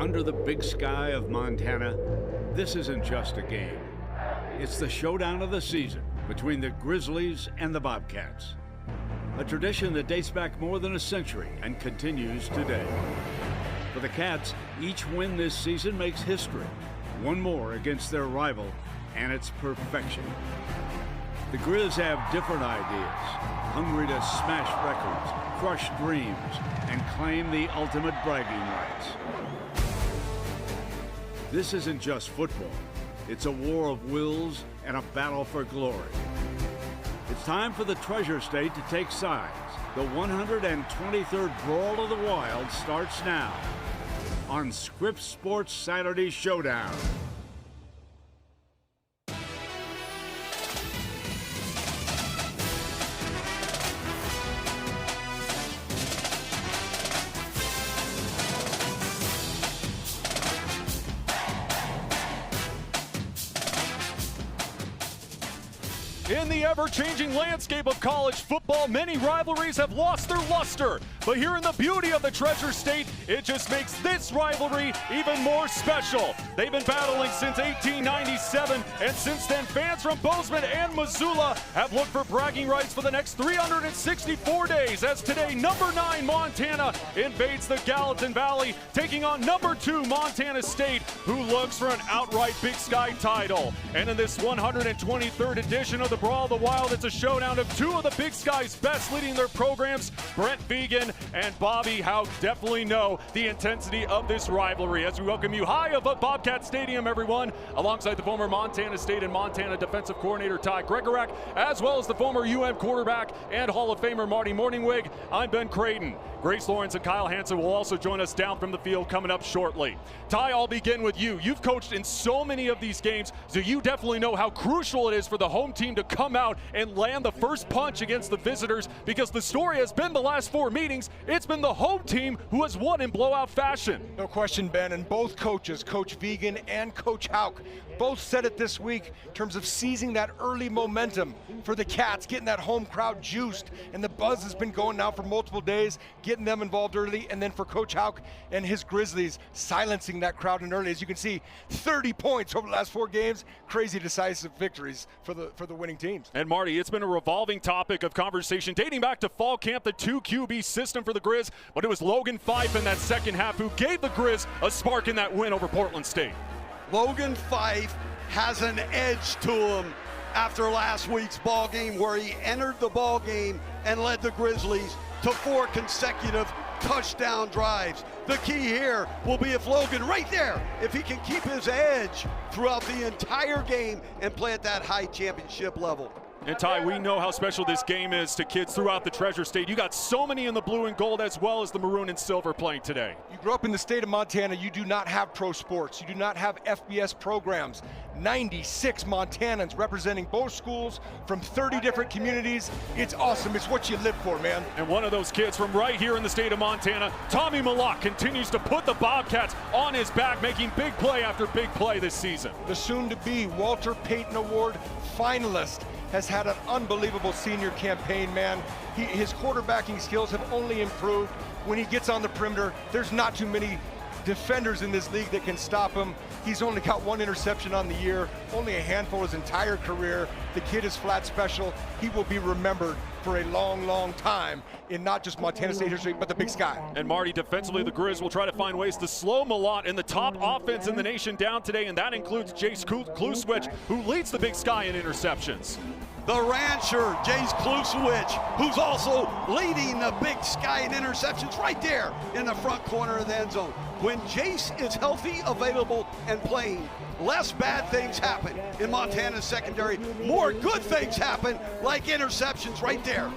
Under the big sky of Montana, this isn't just a game. It's the showdown of the season between the Grizzlies and the Bobcats. A tradition that dates back more than a century and continues today. For the Cats, each win this season makes history. One more against their rival, and it's perfection. The Grizz have different ideas, hungry to smash records, crush dreams, and claim the ultimate bragging rights. This isn't just football. It's a war of wills and a battle for glory. It's time for the Treasure State to take sides. The 123rd Brawl of the Wild starts now on Scripps Sports Saturday Showdown. In the ever-changing landscape of college football, many rivalries have lost their luster. But here in the beauty of the Treasure State, it just makes this rivalry even more special. They've been battling since 1897, and since then, fans from Bozeman and Missoula have looked for bragging rights for the next 364 days, as today, number 9 Montana invades the Gallatin Valley, taking on number 2 Montana State, who looks for an outright Big Sky title. And in this 123rd edition of the Brawl of the Wild, it's a showdown of 2 of the Big Sky's best leading their programs. Brent Vigen and Bobby Houck definitely know the intensity of this rivalry. As we welcome you high above Bobcat Stadium, everyone, alongside the former Montana State and Montana defensive coordinator Ty Gregorak, as well as the former UM quarterback and Hall of Famer Marty Morningwig. I'm Ben Creighton. Grace Lawrence and Kyle Hansen will also join us down from the field coming up shortly. Ty, I'll begin with you. You've coached in so many of these games, so you definitely know how crucial it is for the home team to come out and land the first punch against the visitors, because the story has been the last 4 meetings, it's been the home team who has won in blowout fashion. No question, Ben, and both coaches, Coach Vigen and Coach Houck, both said it this week in terms of seizing that early momentum for the Cats, getting that home crowd juiced, and the buzz has been going now for multiple days, getting them involved early, and then for Coach Houck and his Grizzlies, silencing that crowd in early. As you can see, 30 points over the last 4 games, crazy decisive victories for the winning teams. And Marty, it's been a revolving topic of conversation dating back to fall camp, the 2 QB system for the Grizz, but it was Logan Fife in that second half who gave the Grizz a spark in that win over Portland State. Logan Fife has an edge to him after last week's ball game, where he entered the ball game and led the Grizzlies to 4 consecutive touchdown drives. The key here will be if Logan, right there, if he can keep his edge throughout the entire game and play at that high championship level. And Ty, we know how special this game is to kids throughout the Treasure State. You got so many in the blue and gold as well as the maroon and silver playing today. You grew up in the state of Montana, you do not have pro sports, you do not have FBS programs. 96 Montanans representing both schools from 30 different communities. It's awesome, it's what you live for, man. And one of those kids from right here in the state of Montana, Tommy Malott, continues to put the Bobcats on his back, making big play after big play this season. The soon-to-be Walter Payton Award finalist has had an unbelievable senior campaign, man. His quarterbacking skills have only improved. When he gets on the perimeter, there's not too many defenders in this league that can stop him. He's only got 1 interception on the year, only a handful his entire career. The kid is flat special. He will be remembered for a long, long time in not just Montana State history, but the Big Sky. And Marty, defensively, the Grizz will try to find ways to slow Malott in the top offense in the nation down today, and that includes Jace Kluswich, who leads the Big Sky in interceptions. The rancher, Jace Kluswich, who's also leading the Big Sky in interceptions right there in the front corner of the end zone. When Jace is healthy, available, and playing, less bad things happen in Montana's secondary. More good things happen, like interceptions right there.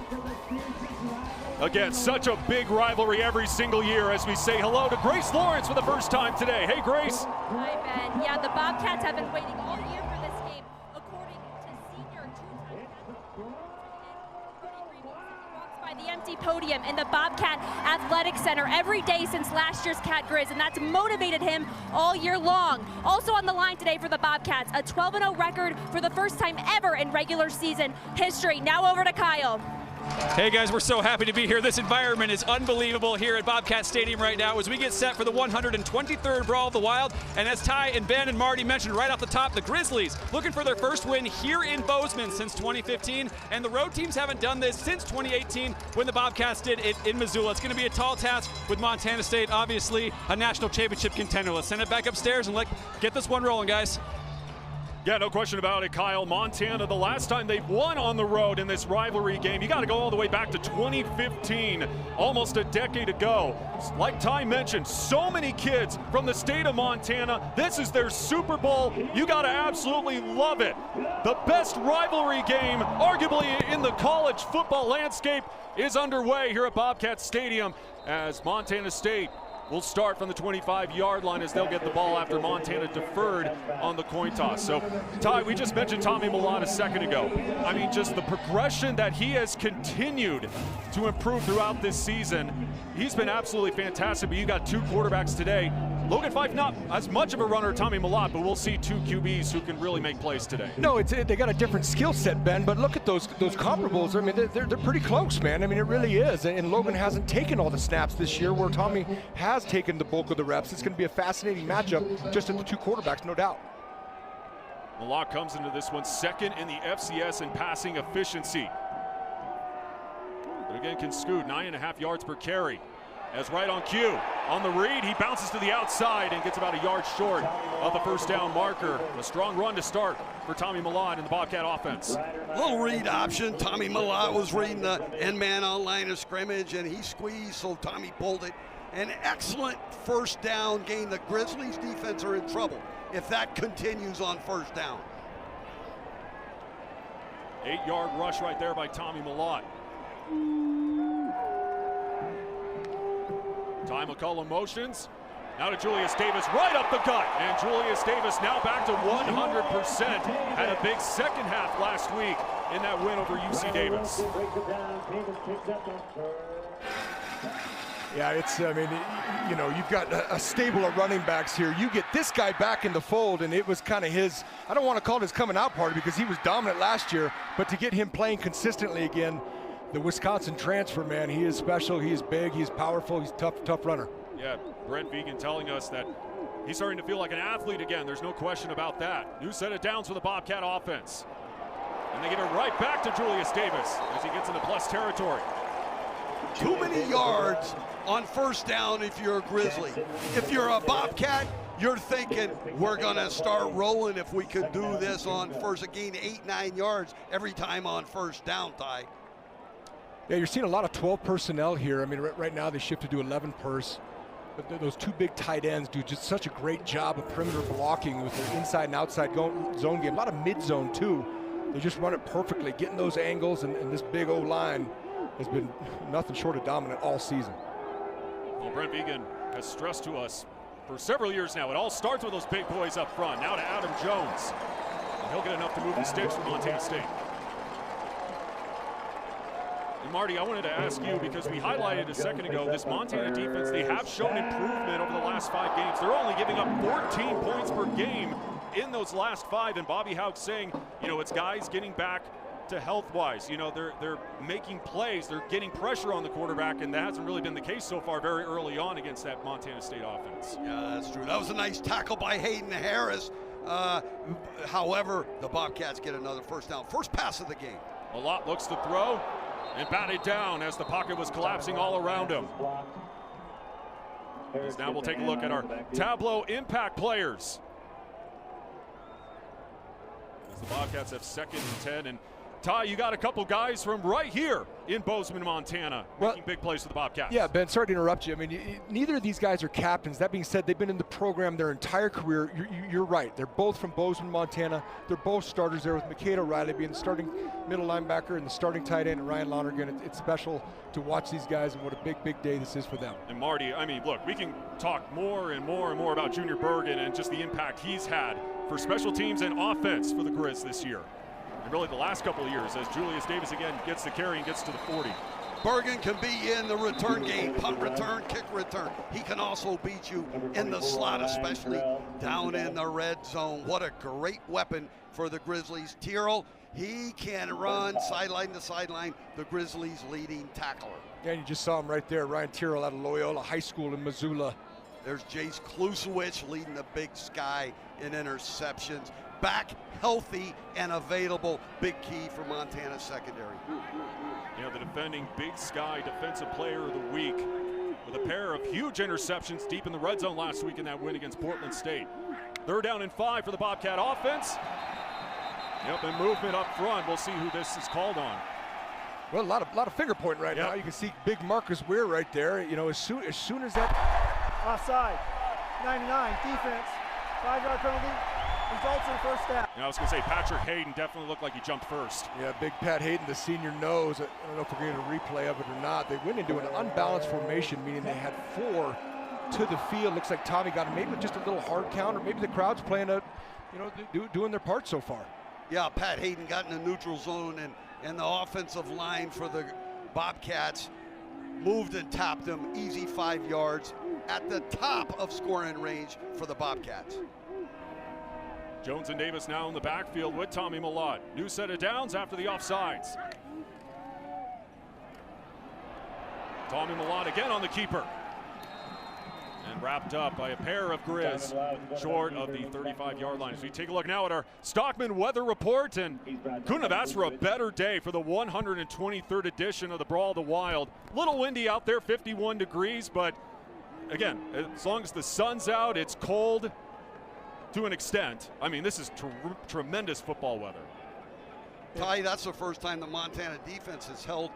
Again, such a big rivalry every single year as we say hello to Grace Lawrence for the first time today. Hey, Grace. Hi, Ben. Yeah, the Bobcats have been waiting all year for this game, according to senior walks by the empty podium in the Bobcat Athletic Center every day since last year's Cat Grizz, and that's motivated him all year long. Also on the line today for the Bobcats, a 12-0 record for the first time ever in regular season history. Now over to Kyle. Hey guys, we're so happy to be here. This environment is unbelievable here at Bobcat Stadium right now as we get set for the 123rd Brawl of the Wild. And as Ty and Ben and Marty mentioned right off the top, the Grizzlies looking for their first win here in Bozeman since 2015. And the road teams haven't done this since 2018 when the Bobcats did it in Missoula. It's going to be a tall task with Montana State, obviously a national championship contender. Let's send it back upstairs and get this one rolling, guys. Yeah, no question about it, Kyle. Montana, the last time they won on the road in this rivalry game, you got to go all the way back to 2015, almost a decade ago. Like Ty mentioned, so many kids from the state of Montana. This is their Super Bowl. You got to absolutely love it. The best rivalry game, arguably in the college football landscape, is underway here at Bobcat Stadium as Montana State will start from the 25-yard line as they'll get the ball after Montana deferred on the coin toss. So, Ty, we just mentioned Tommy Millott a second ago. I mean, just the progression that he has continued to improve throughout this season. He's been absolutely fantastic, but you got two quarterbacks today. Logan Fife, not as much of a runner as Tommy Millott, but we'll see two QBs who can really make plays today. No, they got a different skill set, Ben, but look at those comparables. I mean, they're pretty close, man. I mean, it really is. And Logan hasn't taken all the snaps this year where Tommy has taken the bulk of the reps. It's going to be a fascinating matchup just at the two quarterbacks, no doubt. Millott comes into this one second in the FCS in passing efficiency. But again, can scoot 9.5 yards per carry. As right on cue, on the read, he bounces to the outside and gets about a yard short of the first down marker. A strong run to start for Tommy Millott in the Bobcat offense. Little read option. Tommy Millott was reading the end man on line of scrimmage, and he squeezed, so Tommy pulled it. An excellent first down gain. The Grizzlies defense are in trouble if that continues on first down. 8-yard rush right there by Tommy Millott. Ty McCullum motions. Now to Julius Davis, right up the gut. And Julius Davis now back to 100%. Had a big second half last week in that win over UC Davis. Yeah, I mean, you know, you've got a stable of running backs here. You get this guy back in the fold, and it was kind of his, I don't want to call it his coming out party because he was dominant last year, but to get him playing consistently again, the Wisconsin transfer, man, he is special, he is big, he's powerful, he's tough runner. Yeah, Brent Vegan telling us that he's starting to feel like an athlete again. There's no question about that. New set of downs for the Bobcat offense. And they give it right back to Julius Davis as he gets into plus territory. Too many yards on first down if you're a Grizzly. If you're a Bobcat, you're thinking, we're going to start rolling if we could do this on first, gain 8-9 yards every time on first down, Ty. Yeah, you're seeing a lot of 12 personnel here. I mean, right now they shifted to 11 pers. But those two big tight ends do just such a great job of perimeter blocking with their inside and outside zone game. A lot of mid-zone, too. They just run it perfectly, getting those angles, and this big O-line has been nothing short of dominant all season. Well, Brent Vegan has stressed to us for several years now, it all starts with those big boys up front. Now to Adam Jones. And he'll get enough to move the sticks for Montana State. And Marty, I wanted to ask you, because we highlighted a second ago, this Montana defense, they have shown improvement over the last 5 games. They're only giving up 14 points per game in those last 5. And Bobby Houck saying, you know, it's guys getting back to health-wise. You know, they're making plays, they're getting pressure on the quarterback, and that hasn't really been the case so far very early on against that Montana State offense. Yeah, that's true. That was a nice tackle by Hayden Harris. However, the Bobcats get another first down. First pass of the game. Millott looks to throw and batted down as the pocket was collapsing all around him. As now we'll take a look at our Tableau impact players. As the Bobcats have 2nd and 10, and Ty, you got a couple guys from right here in Bozeman, Montana, making big plays for the Bobcats. Yeah, Ben, sorry to interrupt you. I mean, neither of these guys are captains. That being said, they've been in the program their entire career. You're right. They're both from Bozeman, Montana. They're both starters there, with McKade O'Reilly being the starting middle linebacker and the starting tight end, and Ryan Lonergan. It's special to watch these guys, and what a big day this is for them. And Marty, I mean, look, we can talk more and more and more about Junior Bergen and just the impact he's had for special teams and offense for the Grizz this year. And really the last couple of years, as Julius Davis again gets the carry and gets to the 40. Bergen can be in the return game, punt return, kick return. He can also beat you in the slot, especially down in the red zone. What a great weapon for the Grizzlies. Tyrrell, He can run sideline to sideline, the Grizzlies' leading tackler. Yeah, and you just saw him right there, Ryan Tyrrell out of Loyola High School in Missoula. There's Jace Klusewicz leading the Big Sky in interceptions. Back healthy and available, big key for Montana's secondary. You know, the defending Big Sky Defensive Player of the Week with a pair of huge interceptions deep in the red zone last week in that win against Portland State. 3rd down and 5 for the Bobcat offense. Yep, and movement up front. We'll see who this is called on. Well, a lot of finger pointing right now. You can see big Marcus Weir right there. You know, as soon as that offside, 99 defense, 5-yard penalty, results in first down. I was going to say Patrick Hayden definitely looked like he jumped first. Yeah, big Pat Hayden, the senior, knows. I don't know if we're getting a replay of it or not. They went into an unbalanced formation, meaning they had 4 to the field. Looks like Tommy got maybe just a little hard count, or maybe the crowd's playing doing their part so far. Yeah, Pat Hayden got in the neutral zone, and the offensive line for the Bobcats moved and tapped him. Easy 5 yards at the top of scoring range for the Bobcats. Jones and Davis now in the backfield with Tommy Malott. New set of downs after the offsides. Tommy Malott again on the keeper. And wrapped up by a pair of Grizz short of the 35-yard line. As we take a look now at our Stockman weather report, and couldn't have asked for a better day for the 123rd edition of the Brawl of the Wild. A little windy out there, 51 degrees, but again, as long as the sun's out, it's cold to an extent. I mean, this is tremendous football weather. Ty, that's the first time the Montana defense has held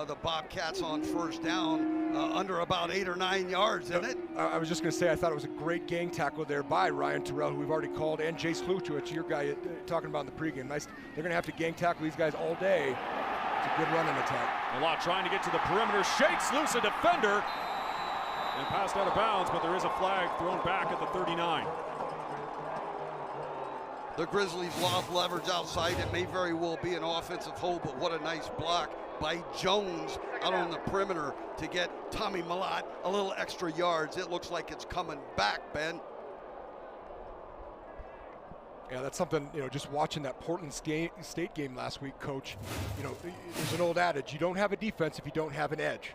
the Bobcats on first down under about 8 or 9 yards, isn't it? I was just going to say, I thought it was a great gang tackle there by Ryan Tyrrell, who we've already called, and Jace Klusewicz, your guy talking about in the pregame. Nice. They're going to have to gang tackle these guys all day. It's a good running attack. Malott trying to get to the perimeter, shakes loose a defender, and passed out of bounds, but there is a flag thrown back at the 39. The Grizzlies lost leverage outside. It may very well be an offensive hold, but what a nice block by Jones out on the perimeter to get Tommy Malott a little extra yards. It looks like it's coming back, Ben. Yeah, that's something, just watching that Portland State game last week, Coach, there's an old adage, you don't have a defense if you don't have an edge.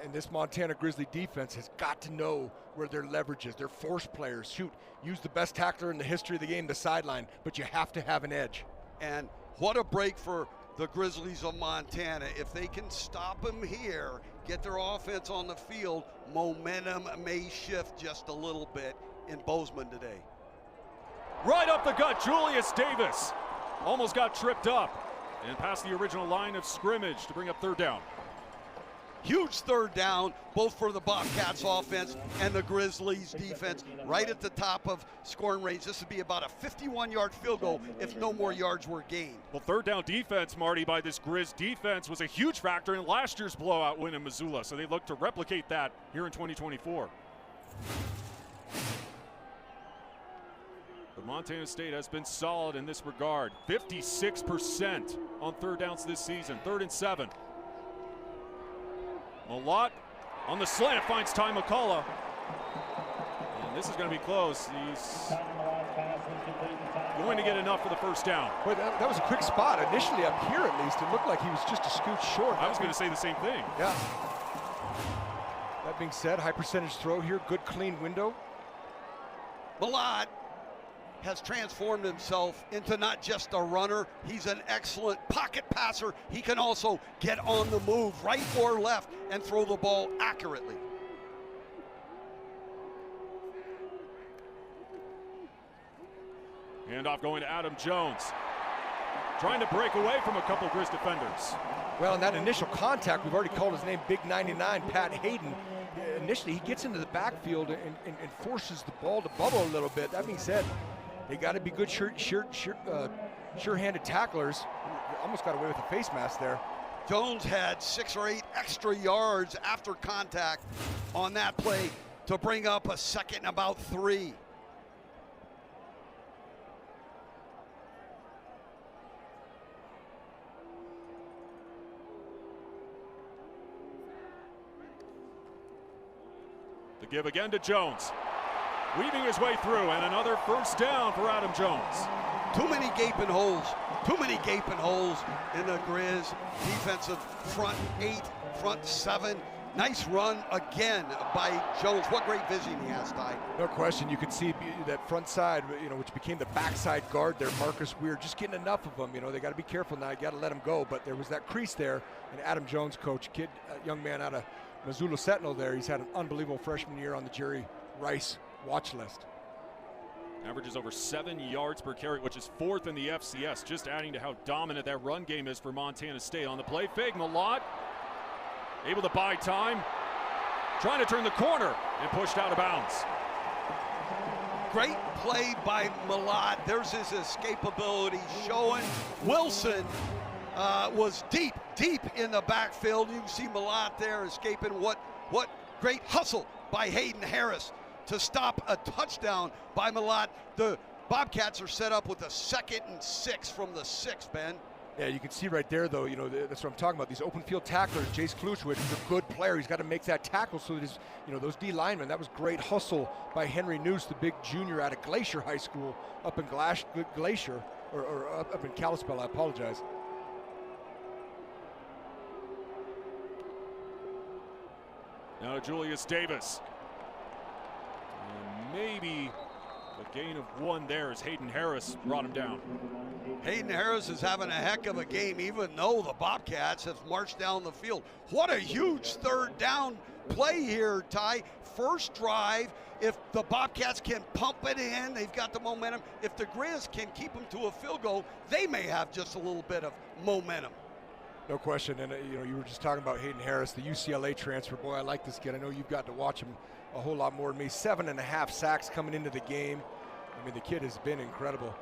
And this Montana Grizzly defense has got to know where their leverage is. They're force players. Use the best tackler in the history of the game, the sideline, but you have to have an edge. And what a break for the Grizzlies of Montana. If they can stop them here, get their offense on the field, momentum may shift just a little bit in Bozeman today. Right up the gut, Julius Davis almost got tripped up and past the original line of scrimmage to bring up 3rd down. Huge 3rd down, both for the Bobcats offense and the Grizzlies defense, right at the top of scoring range. This would be about a 51-yard field goal if no more yards were gained. Well, 3rd down defense, Marty, by this Grizz defense was a huge factor in last year's blowout win in Missoula, so they look to replicate that here in 2024. But Montana State has been solid in this regard. 56% on 3rd downs this season, 3rd and 7. Malott on the slant finds Ty McCullough. And this is going to be close. He's going to get enough for the 1st down. Boy, that was a quick spot. Initially up here, at least, it looked like he was just a scoot short. I was going to say the same thing. Yeah. That being said, high percentage throw here. Good, clean window. Malott has transformed himself into not just a runner, he's an excellent pocket passer. He can also get on the move, right or left, and throw the ball accurately. Handoff going to Adam Jones. Trying to break away from a couple of Grizz defenders. Well, in that initial contact, we've already called his name Big 99, Pat Hayden. Initially, he gets into the backfield and forces the ball to bubble a little bit. That being said, they got to be good sure-handed tacklers. Almost got away with a face mask there. Jones had 6 or 8 extra yards after contact on that play to bring up a 2nd and about 3. The give again to Jones. Weaving his way through, and another 1st down for Adam Jones. Too many gaping holes. Too many gaping holes in the Grizz. Defensive front 8, front 7. Nice run again by Jones. What great vision he has, Ty. No question. You could see that front side, which became the backside guard there, Marcus Weir, just getting enough of them. They got to be careful now. You got to let him go. But there was that crease there, and Adam Jones, coach, young man out of Missoula Sentinel there. He's had an unbelievable freshman year on the Jerry Rice watch list. Averages over 7 yards per carry, which is 4th in the FCS, just adding to how dominant that run game is for Montana State. On the play fake, Malott able to buy time, trying to turn the corner and pushed out of bounds. Great play by Malott. There's his escapability showing. Wilson was deep in the backfield. You see Malott there escaping. What great hustle by Hayden Harris to stop a touchdown by Malott. The Bobcats are set up with a 2nd and 6 from the 6, Ben. Yeah, you can see right there, though, that's what I'm talking about. These open field tacklers, Jace Kluchwich is a good player. He's got to make that tackle so that those D linemen, that was great hustle by Henry Noose, the big junior out of Glacier High School up in Glacier, or up in Kalispell, I apologize. Now Julius Davis. And maybe a gain of 1 there as Hayden Harris brought him down. Hayden Harris is having a heck of a game, even though the Bobcats have marched down the field. What a huge 3rd down play here, Ty. First drive, if the Bobcats can pump it in, they've got the momentum. If the Grizz can keep them to a field goal, they may have just a little bit of momentum. No question, and you were just talking about Hayden Harris, the UCLA transfer. Boy, I like this kid. I know you've got to watch him a whole lot more than me. 7.5 sacks coming into the game. I mean, the kid has been incredible.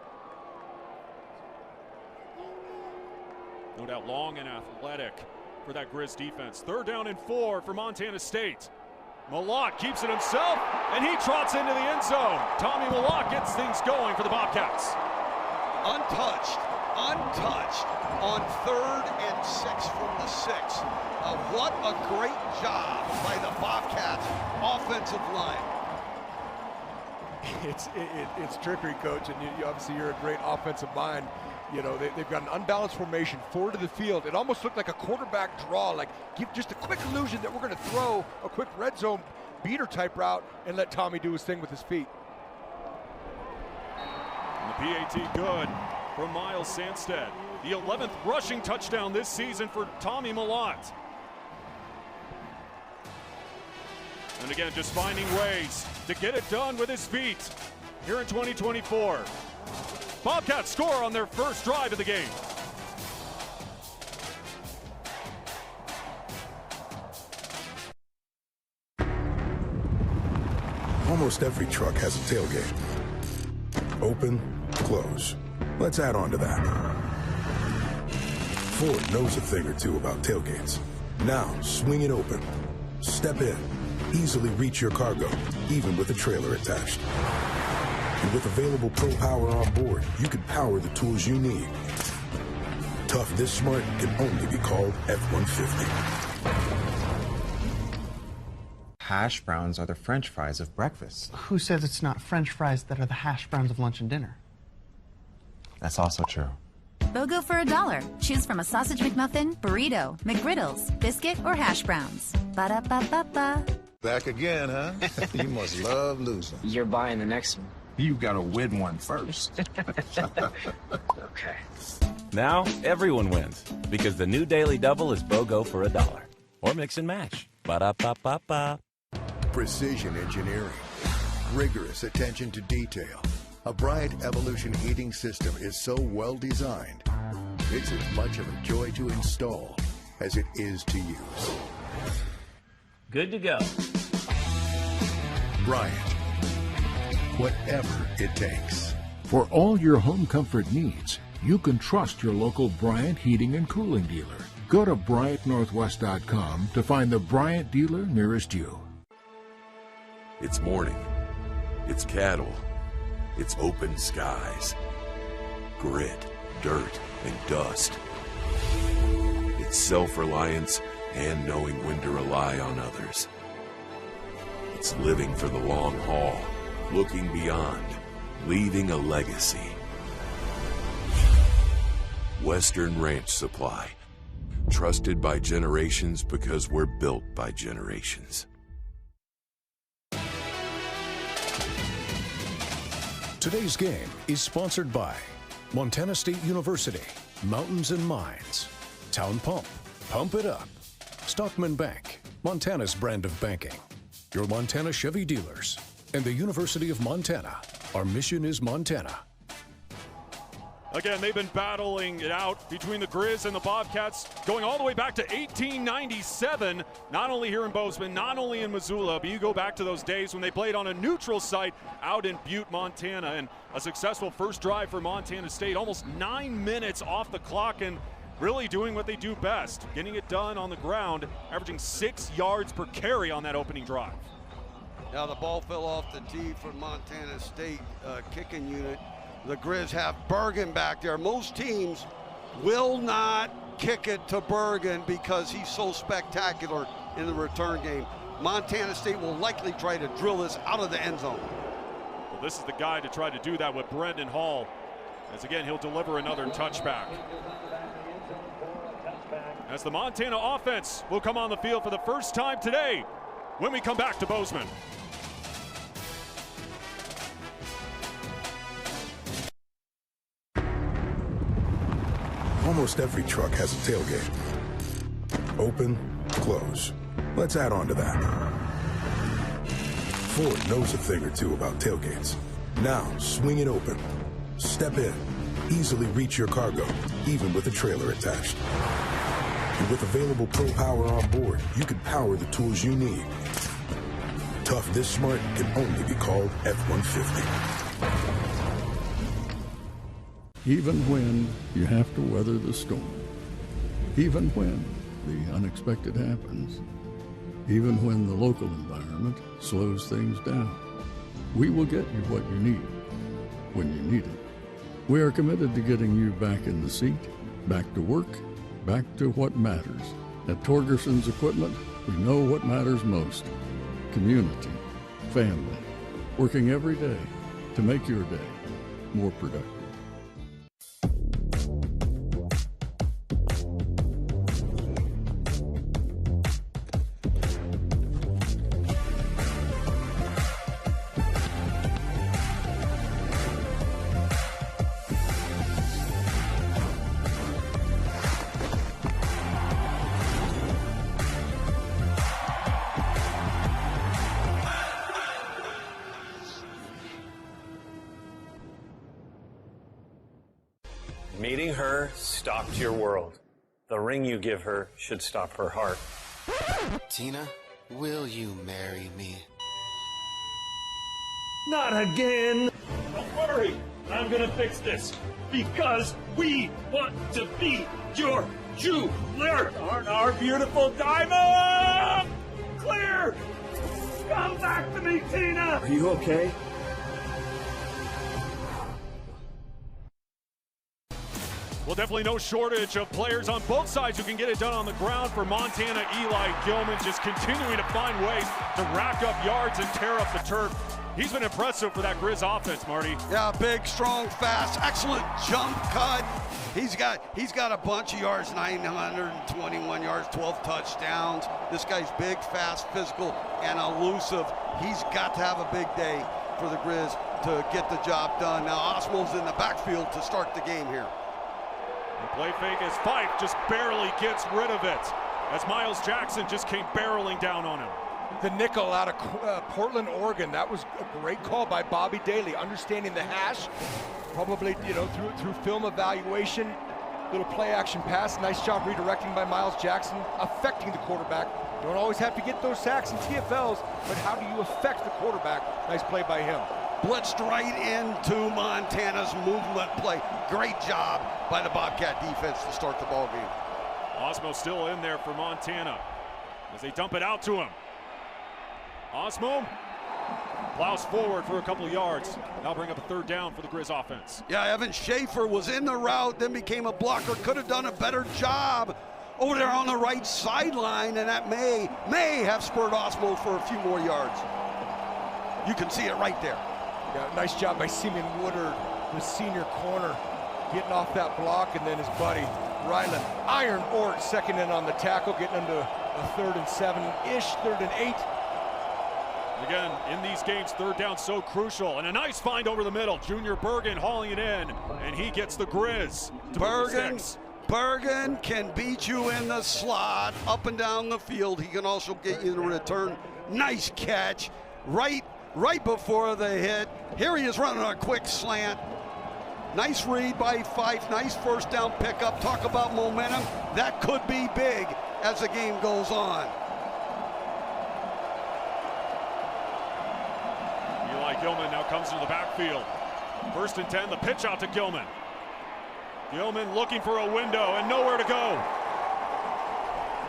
No doubt long and athletic for that Grizz defense. 3rd down and 4 for Montana State. Malott keeps it himself, and he trots into the end zone. Tommy Malott gets things going for the Bobcats. Untouched on 3rd and 6 from the 6. What a great job by the Bobcats offensive line. It's trickery, Coach, and obviously you're a great offensive mind. They've got an unbalanced formation, 4 to the field. It almost looked like a quarterback draw, like give just a quick illusion that we're going to throw a quick red zone beater type route and let Tommy do his thing with his feet. And the PAT good from Miles Sandstead. The 11th rushing touchdown this season for Tommy Malott. And again, just finding ways to get it done with his feet here in 2024. Bobcats score on their first drive of the game. Almost every truck has a tailgate. Open, close. Let's add on to that. Ford knows a thing or two about tailgates. Now, swing it open. Step in. Easily reach your cargo, even with a trailer attached. And with available Pro Power on board, you can power the tools you need. Tough this smart can only be called F-150. Hash browns are the French fries of breakfast. Who says it's not French fries that are the hash browns of lunch and dinner? That's also true. BOGO for $1. Choose from a sausage McMuffin, burrito, McGriddles, biscuit, or hash browns. Ba-da-ba-ba-ba. Back again, huh? You must love losing. You're buying the next one. You gotta win one first. Okay. Now, everyone wins, because the new Daily Double is BOGO for $1. Or mix and match. Ba-da-ba-ba-ba. Precision engineering. Rigorous attention to detail. A Bryant Evolution heating system is so well designed, it's as much of a joy to install as it is to use. Good to go. Bryant. Whatever it takes. For all your home comfort needs, you can trust your local Bryant Heating and Cooling dealer. Go to BryantNorthwest.com to find the Bryant dealer nearest you. It's morning. It's cattle. It's open skies. Grit, dirt, and dust. It's self-reliance and knowing when to rely on others. It's living for the long haul, looking beyond, leaving a legacy. Western Ranch Supply. Trusted by generations because we're built by generations. Today's game is sponsored by Montana State University, Mountains and Mines, Town Pump, Pump It Up, Stockman Bank, Montana's brand of banking, your Montana Chevy dealers, and the University of Montana. Our mission is Montana. Again, they've been battling it out between the Grizz and the Bobcats going all the way back to 1897, not only here in Bozeman, not only in Missoula, but you go back to those days when they played on a neutral site out in Butte, Montana, and a successful first drive for Montana State, almost 9 minutes off the clock, and really doing what they do best, getting it done on the ground, averaging 6 yards per carry on that opening drive. Now the ball fell off the tee for Montana State kicking unit. The Grizz have Bergen back there. Most teams will not kick it to Bergen because he's so spectacular in the return game. Montana State will likely try to drill this out of the end zone. Well, this is the guy to try to do that with Brendan Hall, as again, he'll deliver another touchback. As the Montana offense will come on the field for the first time today when we come back to Bozeman. Almost every truck has a tailgate. Open, close. Let's add on to that. Ford knows a thing or two about tailgates. Now, swing it open. Step in. Easily reach your cargo, even with a trailer attached. And with available Pro Power on board, you can power the tools you need. Tough this smart can only be called F-150. Even when you have to weather the storm, even when the unexpected happens, even when the local environment slows things down, we will get you what you need when you need it. We are committed to getting you back in the seat, back to work, back to what matters. At Torgerson's Equipment, we know what matters most: community, family, working every day to make your day more productive. Meeting her stopped your world. The ring you give her should stop her heart. Tina, will you marry me? Not again! Don't worry, I'm gonna fix this. Because we want to be your jeweler! Aren't our beautiful diamond? Clear! Come back to me, Tina! Are you okay? Well, definitely no shortage of players on both sides who can get it done on the ground for Montana. Eli Gilman just continuing to find ways to rack up yards and tear up the turf. He's been impressive for that Grizz offense, Marty. Yeah, big, strong, fast, excellent jump cut. He's got a bunch of yards, 921 yards, 12 touchdowns. This guy's big, fast, physical, and elusive. He's got to have a big day for the Grizz to get the job done. Now Osmo's in the backfield to start the game here. And play fake as Fife just barely gets rid of it, as Miles Jackson just came barreling down on him. The nickel out of Portland, Oregon. That was a great call by Bobby Daly, understanding the hash, probably, through film evaluation, little play action pass. Nice job redirecting by Miles Jackson, affecting the quarterback. You don't always have to get those sacks and TFLs, but how do you affect the quarterback? Nice play by him. Blitzed right into Montana's movement play. Great job by the Bobcat defense to start the ball game. Osmo still in there for Montana as they dump it out to him. Osmo plows forward for a couple of yards. Now bring up a third down for the Grizz offense. Yeah, Evan Schaefer was in the route, then became a blocker. Could have done a better job over there on the right sideline, and that may have spurred Osmo for a few more yards. You can see it right there. Yeah, nice job by Seaman Woodard, the senior corner. getting off that block, and then his buddy Ryland Iron Ort second in on the tackle, getting him to a 3rd and 7-ish, 3rd and 8. Again, in these games, 3rd down so crucial. And a nice find over the middle. Junior Bergen hauling it in, and he gets the Grizz. Bergen can beat you in the slot, up and down the field. He can also get you the return. Nice catch, right before the hit. Here he is running a quick slant. Nice read by Fife, nice 1st down pickup. Talk about momentum. That could be big as the game goes on. Gilman now comes into the backfield. 1st and 10, the pitch out to Gilman. Gilman looking for a window and nowhere to go.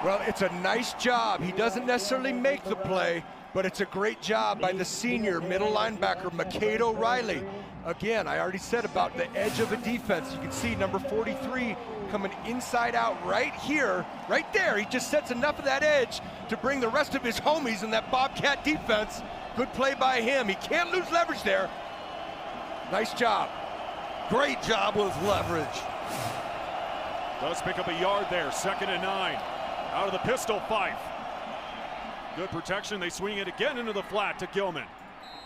Well, it's a nice job. He doesn't necessarily make the play, but it's a great job by the senior middle linebacker, McCade O'Reilly. Again, I already said about the edge of a defense. You can see number 43 coming inside out right here, right there. He just sets enough of that edge to bring the rest of his homies in that Bobcat defense. Good play by him. He can't lose leverage there. Nice job. Great job with leverage. Does pick up a yard there. 2nd and 9. Out of the pistol, Fife. Good protection. They swing it again into the flat to Gilman.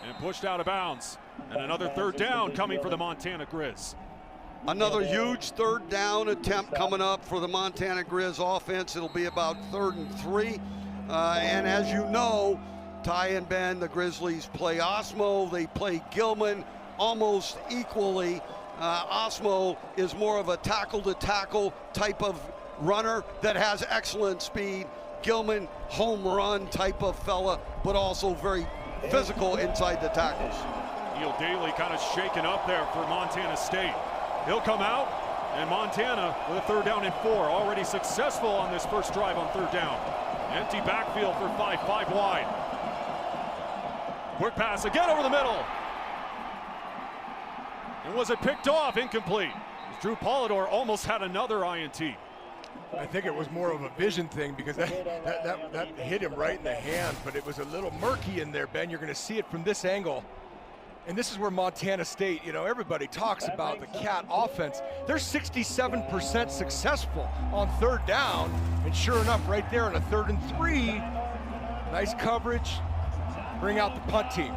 And pushed out of bounds. And another 3rd down coming for the Montana Grizz. Another huge 3rd down attempt coming up for the Montana Grizz offense. It'll be about 3rd and 3. And as you know, Ty and Ben, the Grizzlies play Osmo, they play Gilman almost equally. Osmo is more of a tackle-to-tackle type of runner that has excellent speed. Gilman, home run type of fella, but also very physical inside the tackles. Neil Daly kind of shaken up there for Montana State. He'll come out, and Montana with a 3rd down and 4, already successful on this first drive on 3rd down. Empty backfield for 5 wide. Quick pass again over the middle. And was it picked off? Incomplete. Drew Polidor almost had another INT. I think it was more of a vision thing because that hit him right in the hand, but it was a little murky in there, Ben. You're going to see it from this angle. And this is where Montana State, you know, everybody talks about the Cat offense. They're 67% successful on 3rd down. And sure enough, right there on a 3rd and 3, nice coverage. Bring out the punt team.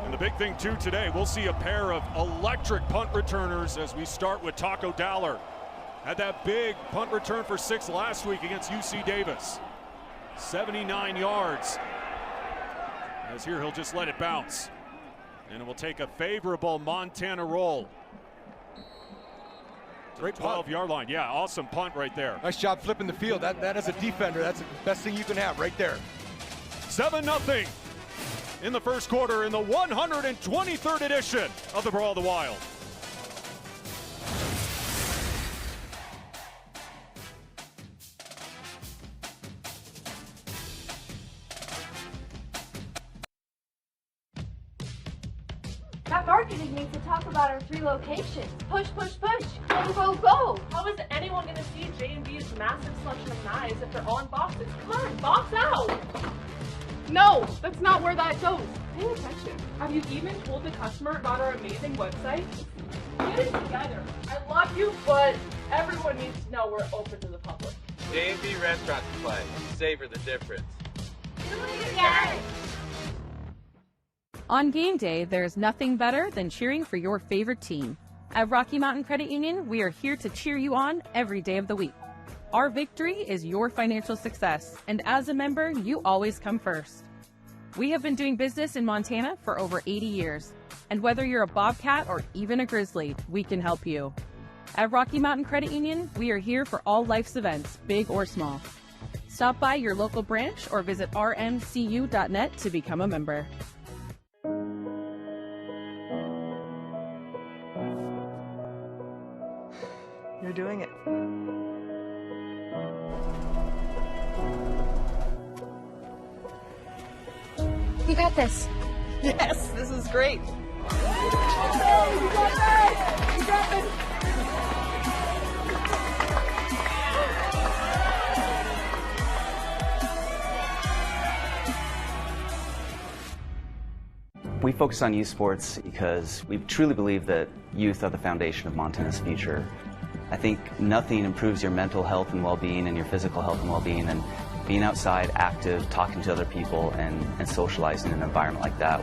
And the big thing too today, we'll see a pair of electric punt returners as we start with Taco Dowler. Had that big punt return for 6 last week against UC Davis. 79 yards. As here he'll just let it bounce. And it will take a favorable Montana roll. Great 12-yard line. Yeah, awesome punt right there. Nice job flipping the field. That is a defender. That's the best thing you can have right there. 7-0 in the first quarter in the 123rd edition of the Brawl of the Wild. That marketing needs to talk about our 3 locations. Push, push, push. Go, go, go. How is anyone going to see J&B's massive selection of knives if they're all in boxes? Come on, box out. No, that's not where that goes. Pay attention. Have you even told the customer about our amazing website? Get it together. I love you, but everyone needs to know we're open to the public. J&B Restaurant Supply. Savor the difference. Do it again. On game day, there's nothing better than cheering for your favorite team. At Rocky Mountain Credit Union, we are here to cheer you on every day of the week. Our victory is your financial success, and as a member, you always come first. We have been doing business in Montana for over 80 years, and whether you're a Bobcat or even a Grizzly, we can help you. At Rocky Mountain Credit Union, we are here for all life's events, big or small. Stop by your local branch or visit rmcu.net to become a member. You're doing it. You got this. Yes, this is great. Hey, you got this! You got this! We focus on youth sports because we truly believe that youth are the foundation of Montana's future. I think nothing improves your mental health and well-being and your physical health and well-being than being outside, active, talking to other people, and socializing in an environment like that.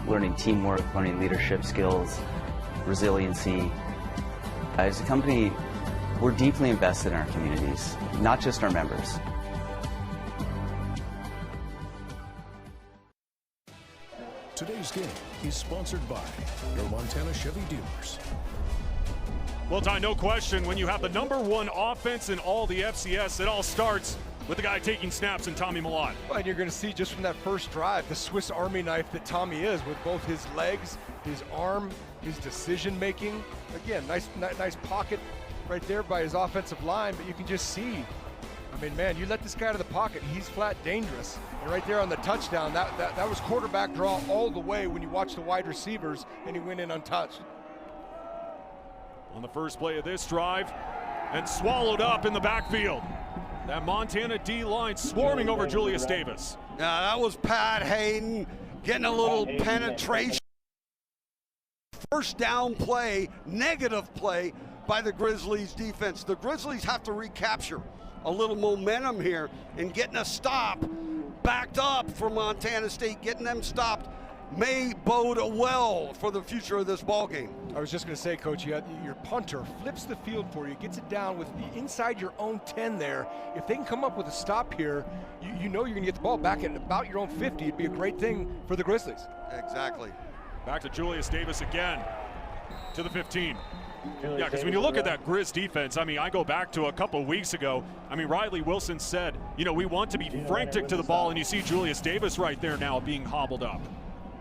Learning teamwork, learning leadership skills, resiliency. As a company, we're deeply invested in our communities, not just our members. Today's game is sponsored by your Montana Chevy dealers. Well, Ty, no question, when you have the #1 offense in all the FCS, it all starts with the guy taking snaps in Tommy Millot. Well, and you're going to see just from that first drive, the Swiss Army knife that Tommy is with both his legs, his arm, his decision-making. Again, nice pocket right there by his offensive line, but you can just see, I mean, man, you let this guy out of the pocket, he's flat dangerous. And right there on the touchdown, that was quarterback draw all the way when you watch the wide receivers, and he went in untouched. On the first play of this drive, and swallowed up in the backfield. That Montana D-line swarming over Julius Davis. Now that was Pat Hayden getting a little penetration. First down play, negative play by the Grizzlies defense. The Grizzlies have to recapture a little momentum here and getting a stop backed up for Montana State. Getting them stopped may bode well for the future of this ball game. I was just going to say, Coach, your punter flips the field for you, gets it down with inside your own 10 there. If they can come up with a stop here, you know you're going to get the ball back at about your own 50. It'd be a great thing for the Grizzlies. Exactly. Back to Julius Davis again, to the 15. Yeah, because when you look at that Grizz defense, I mean, I go back to a couple of weeks ago. I mean, Riley Wilson said, you know, we want to be frantic to the ball, and you see Julius Davis right there now being hobbled up.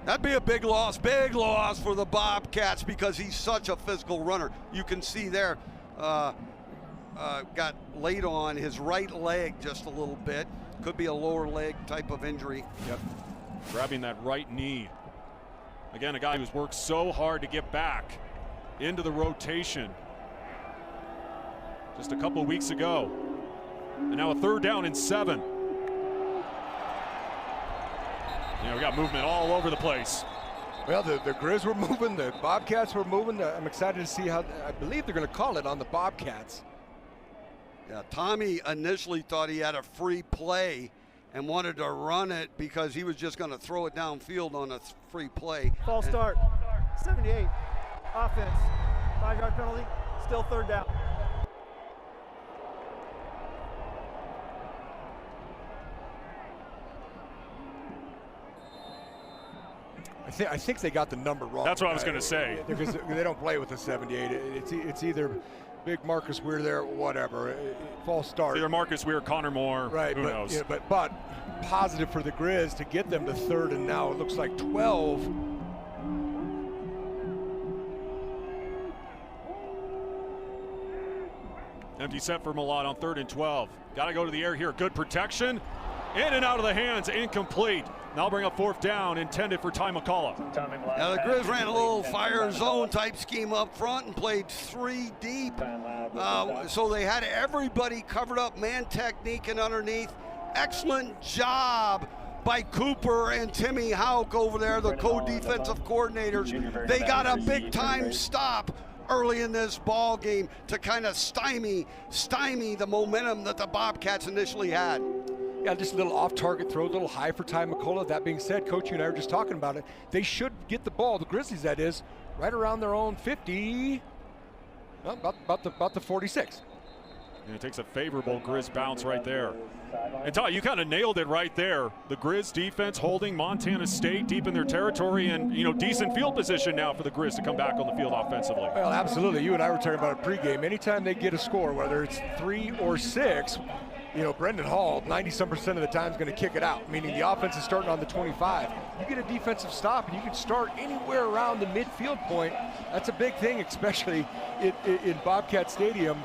That'd be a big loss for the Bobcats because he's such a physical runner. You can see there, got laid on his right leg just a little bit. Could be a lower leg type of injury. Yep, grabbing that right knee. Again, a guy who's worked so hard to get back into the rotation just a couple of weeks ago. And now a 3rd down and 7. Yeah, we got movement all over the place. Well, the Grizz were moving, the Bobcats were moving. I'm excited to see how, I believe they're going to call it on the Bobcats. Yeah, Tommy initially thought he had a free play and wanted to run it because he was just going to throw it downfield on a free play. False start, 78, offense, 5-yard penalty, still 3rd down. I think they got the number wrong. That's what I was going to say. Because they don't play with the 78. It's either big Marcus Weir there, whatever. False start. Either Marcus Weir, Connor Moore, right? Who knows? Yeah, but positive for the Grizz to get them to 3rd and now it looks like 12. Empty set for Millot on 3rd and 12. Got to go to the air here. Good protection. In and out of the hands, incomplete. Now bring up 4th down, intended for Ty McCullough. Now the Grizz ran a little fire zone type scheme up front and played 3 deep. So they had everybody covered up, man technique and underneath. Excellent job by Cooper and Timmy Houck over there, the co-defensive coordinators. They got a big time stop early in this ball game to kind of stymie the momentum that the Bobcats initially had. Yeah, just a little off-target throw, a little high for Ty McCullough. That being said, Coach, you and I were just talking about it. They should get the ball, the Grizzlies that is, right around their own 50, well, about the 46. And it takes a favorable Grizz bounce right there. And Ty, you kind of nailed it right there. The Grizz defense holding Montana State deep in their territory, and you know, decent field position now for the Grizz to come back on the field offensively. Well, absolutely. You and I were talking about it pregame. Anytime they get a score, whether it's 3 or 6, you know, Brendan Hall, 90-some% of the time is going to kick it out, meaning the offense is starting on the 25. You get a defensive stop, and you can start anywhere around the midfield point. That's a big thing, especially in Bobcat Stadium,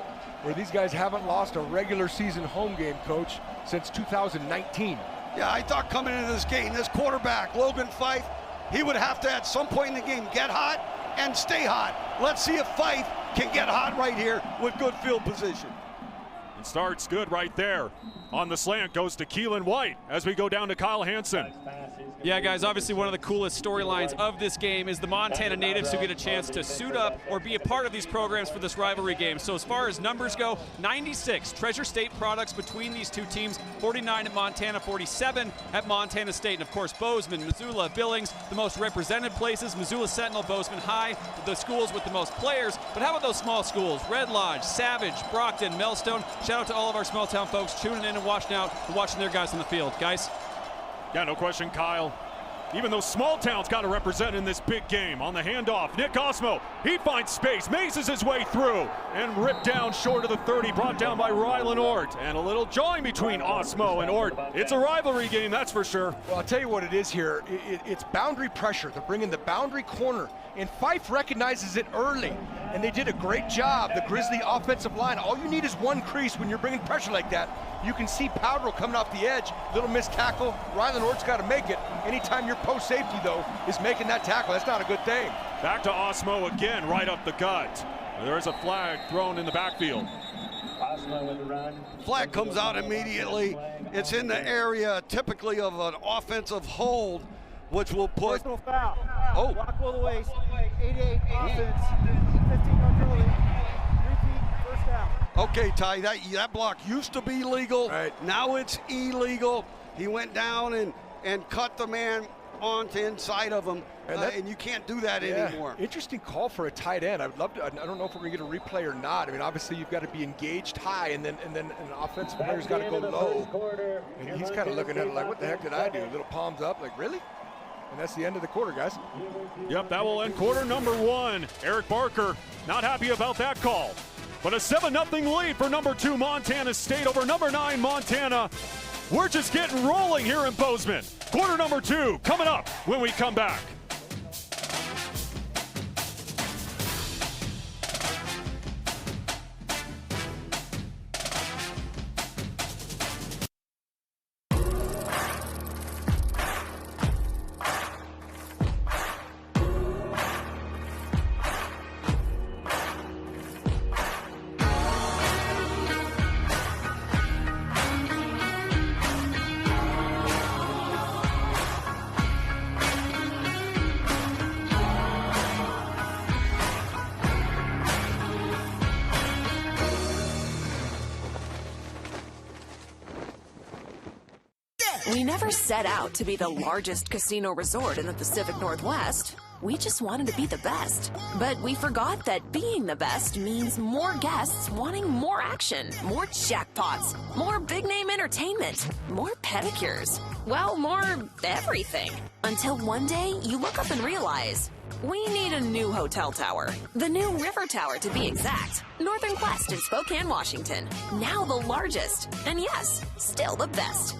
where these guys haven't lost a regular season home game, Coach, since 2019. Yeah, I thought coming into this game, this quarterback, Logan Fife, he would have to, at some point in the game, get hot and stay hot. Let's see if Fife can get hot right here with good field position. And starts good right there. On the slant goes to Keelan White as we go down to Kyle Hansen. Yeah, guys, obviously one of the coolest storylines of this game is the Montana natives who get a chance to suit up or be a part of these programs for this rivalry game. So as far as numbers go, 96 Treasure State products between these two teams, 49 at Montana, 47 at Montana State. And of course, Bozeman, Missoula, Billings, the most represented places, Missoula Sentinel, Bozeman High, the schools with the most players. But how about those small schools? Red Lodge, Savage, Brockton, Millstone. Shout out to all of our small town folks tuning in and watching out and watching their guys on the field. Guys? Yeah, no question, Kyle. Even those small towns got to represent in this big game. On the handoff, Nick Osmo, he finds space, mazes his way through, and ripped down short of the 30, brought down by Rylan Ort. And a little jawing between Osmo and Ort. It's a rivalry game, that's for sure. Well, I'll tell you what it is here. It's boundary pressure. They're bringing the boundary corner, and Fife recognizes it early, and they did a great job. The Grizzly offensive line, all you need is one crease when you're bringing pressure like that. You can see Powderl coming off the edge, little missed tackle. Rylan Ort's got to make it. Anytime your post safety, though, is making that tackle, that's not a good thing. Back to Osmo again, right up the gut. There's a flag thrown in the backfield. Flag comes out immediately. It's in the area typically of an offensive hold, which will put... Personal foul. Oh. Block below the waist. 88 offense. 15-yard penalty. Repeat, first down. Okay, Ty, that block used to be legal. Right. Now it's illegal. He went down and cut the man onto inside of him, and you can't do that anymore. Interesting call for a tight end. I would love to. I don't know if we're gonna get a replay or not. I mean, obviously you've got to be engaged high, and then an offensive player's got to go low. And he's kind of looking at it like, what the heck did I do? Little palms up, like really? And that's the end of the quarter, guys. Yep, that will end quarter number one. Eric Barker not happy about that call. But a 7-0 lead for number 2 Montana State over number 9 Montana. We're just getting rolling here in Bozeman. Quarter number 2 coming up when we come back. We never set out to be the largest casino resort in the Pacific Northwest. We just wanted to be the best. But we forgot that being the best means more guests wanting more action, more jackpots, more big-name entertainment, more pedicures. Well, more everything. Until one day, you look up and realize, we need a new hotel tower. The new River Tower, to be exact. Northern Quest in Spokane, Washington. Now the largest. And yes, still the best.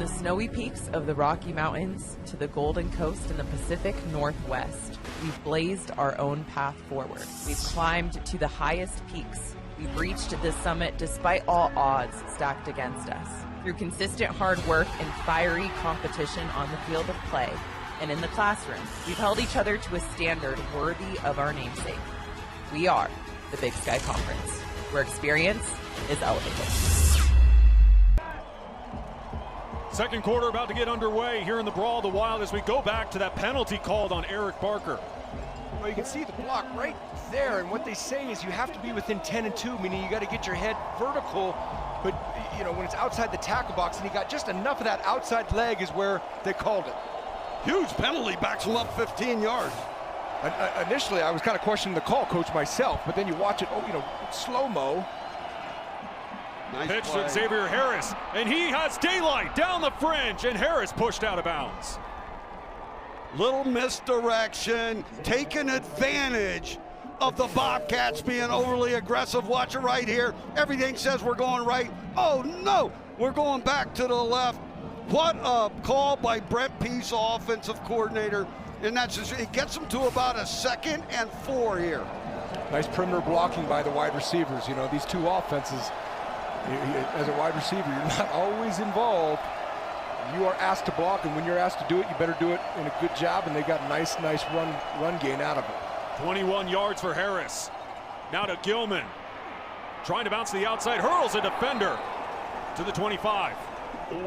the snowy peaks of the Rocky Mountains to the Golden Coast in the Pacific Northwest, we've blazed our own path forward. We've climbed to the highest peaks. We've reached this summit despite all odds stacked against us. Through consistent hard work and fiery competition on the field of play and in the classroom, we've held each other to a standard worthy of our namesake. We are the Big Sky Conference, where experience is elevated. Second quarter about to get underway here in the Brawl of the Wild as we go back to that penalty called on Eric Barker. Well, you can see the block right there, and what they say is you have to be within 10 and 2, meaning you got to get your head vertical, but you know, when it's outside the tackle box and he got just enough of that outside leg is where they called it. Huge penalty, backs him up 15 yards. Initially, I was kind of questioning the call, coach, myself, but then you watch it, slow-mo. Nice pitch to Xavier Harris, and he has daylight down the fringe, and Harris pushed out of bounds. Little misdirection, taking advantage of the Bobcats being overly aggressive. Watch it right here. Everything says we're going right. Oh, no, we're going back to the left. What a call by Brett Peace, offensive coordinator. And that's just, it gets them to about a 2nd and 4 here. Nice perimeter blocking by the wide receivers. You know, these two offenses, as a wide receiver, you're not always involved. You are asked to block, and when you're asked to do it, you better do it in a good job, and they got a nice run gain out of it. 21 yards for Harris. Now to Gilman. Trying to bounce to the outside, hurls a defender to the 25.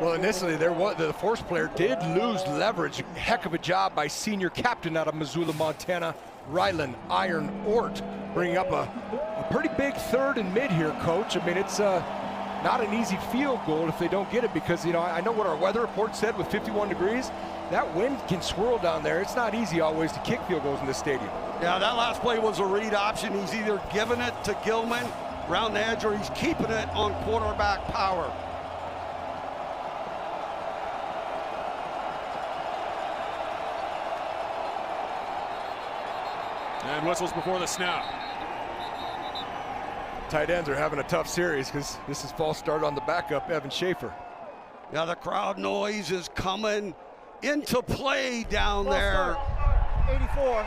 Well, initially, the force player did lose leverage. Heck of a job by senior captain out of Missoula, Montana, Rylan Iron Ort, bringing up a pretty big 3rd and mid here, coach. I mean, it's not an easy field goal if they don't get it, because, you know, I know what our weather report said with 51 degrees. That wind can swirl down there. It's not easy always to kick field goals in this stadium. Yeah, that last play was a read option. He's either giving it to Gilman around the edge, or he's keeping it on quarterback power. And whistles before the snap. Tight ends are having a tough series because this is false start on the backup, Evan Schaefer. Now the crowd noise is coming into play down there. 84,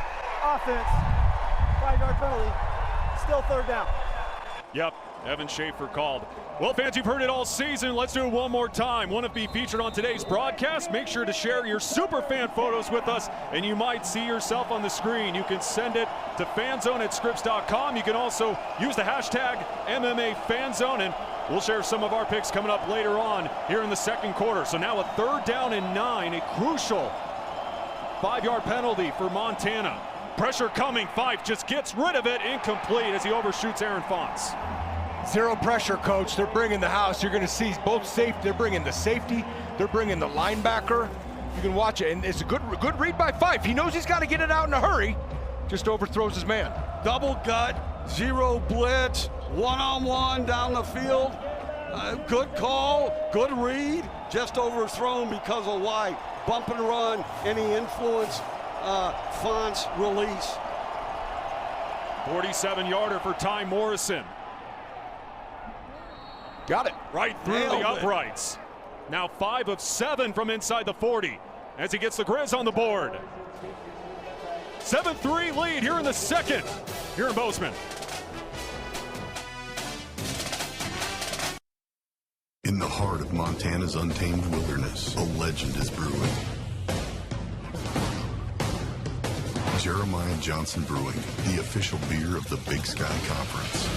offense, 5-yard penalty, still 3rd down. Yep, Evan Schaefer called. Well, fans, you've heard it all season. Let's do it one more time. Want to be featured on today's broadcast? Make sure to share your super fan photos with us, and you might see yourself on the screen. You can send it to fanzone@scripps.com. You can also use the hashtag MMAFanzone, and we'll share some of our picks coming up later on here in the second quarter. So now a 3rd down and 9, a crucial 5-yard penalty for Montana. Pressure coming, Fife just gets rid of it, incomplete as he overshoots Aaron Fonts. Zero pressure, coach. They're bringing the house. You're going to see both safety. They're bringing the safety. They're bringing the linebacker. You can watch it, and it's a good read by Fife. He knows he's got to get it out in a hurry. Just overthrows his man. Double gut, 0 blitz, one-on-one down the field. Good call, good read. Just overthrown because of why. Bump and run, any influence, Fonts release. 47-yarder for Ty Morrison. Got it. Right through the uprights. Now 5 of 7 from inside the 40 as he gets the Grizz on the board. 7-3 lead here in the second. Here in Bozeman. In the heart of Montana's untamed wilderness, a legend is brewing. Jeremiah Johnson Brewing, the official beer of the Big Sky Conference.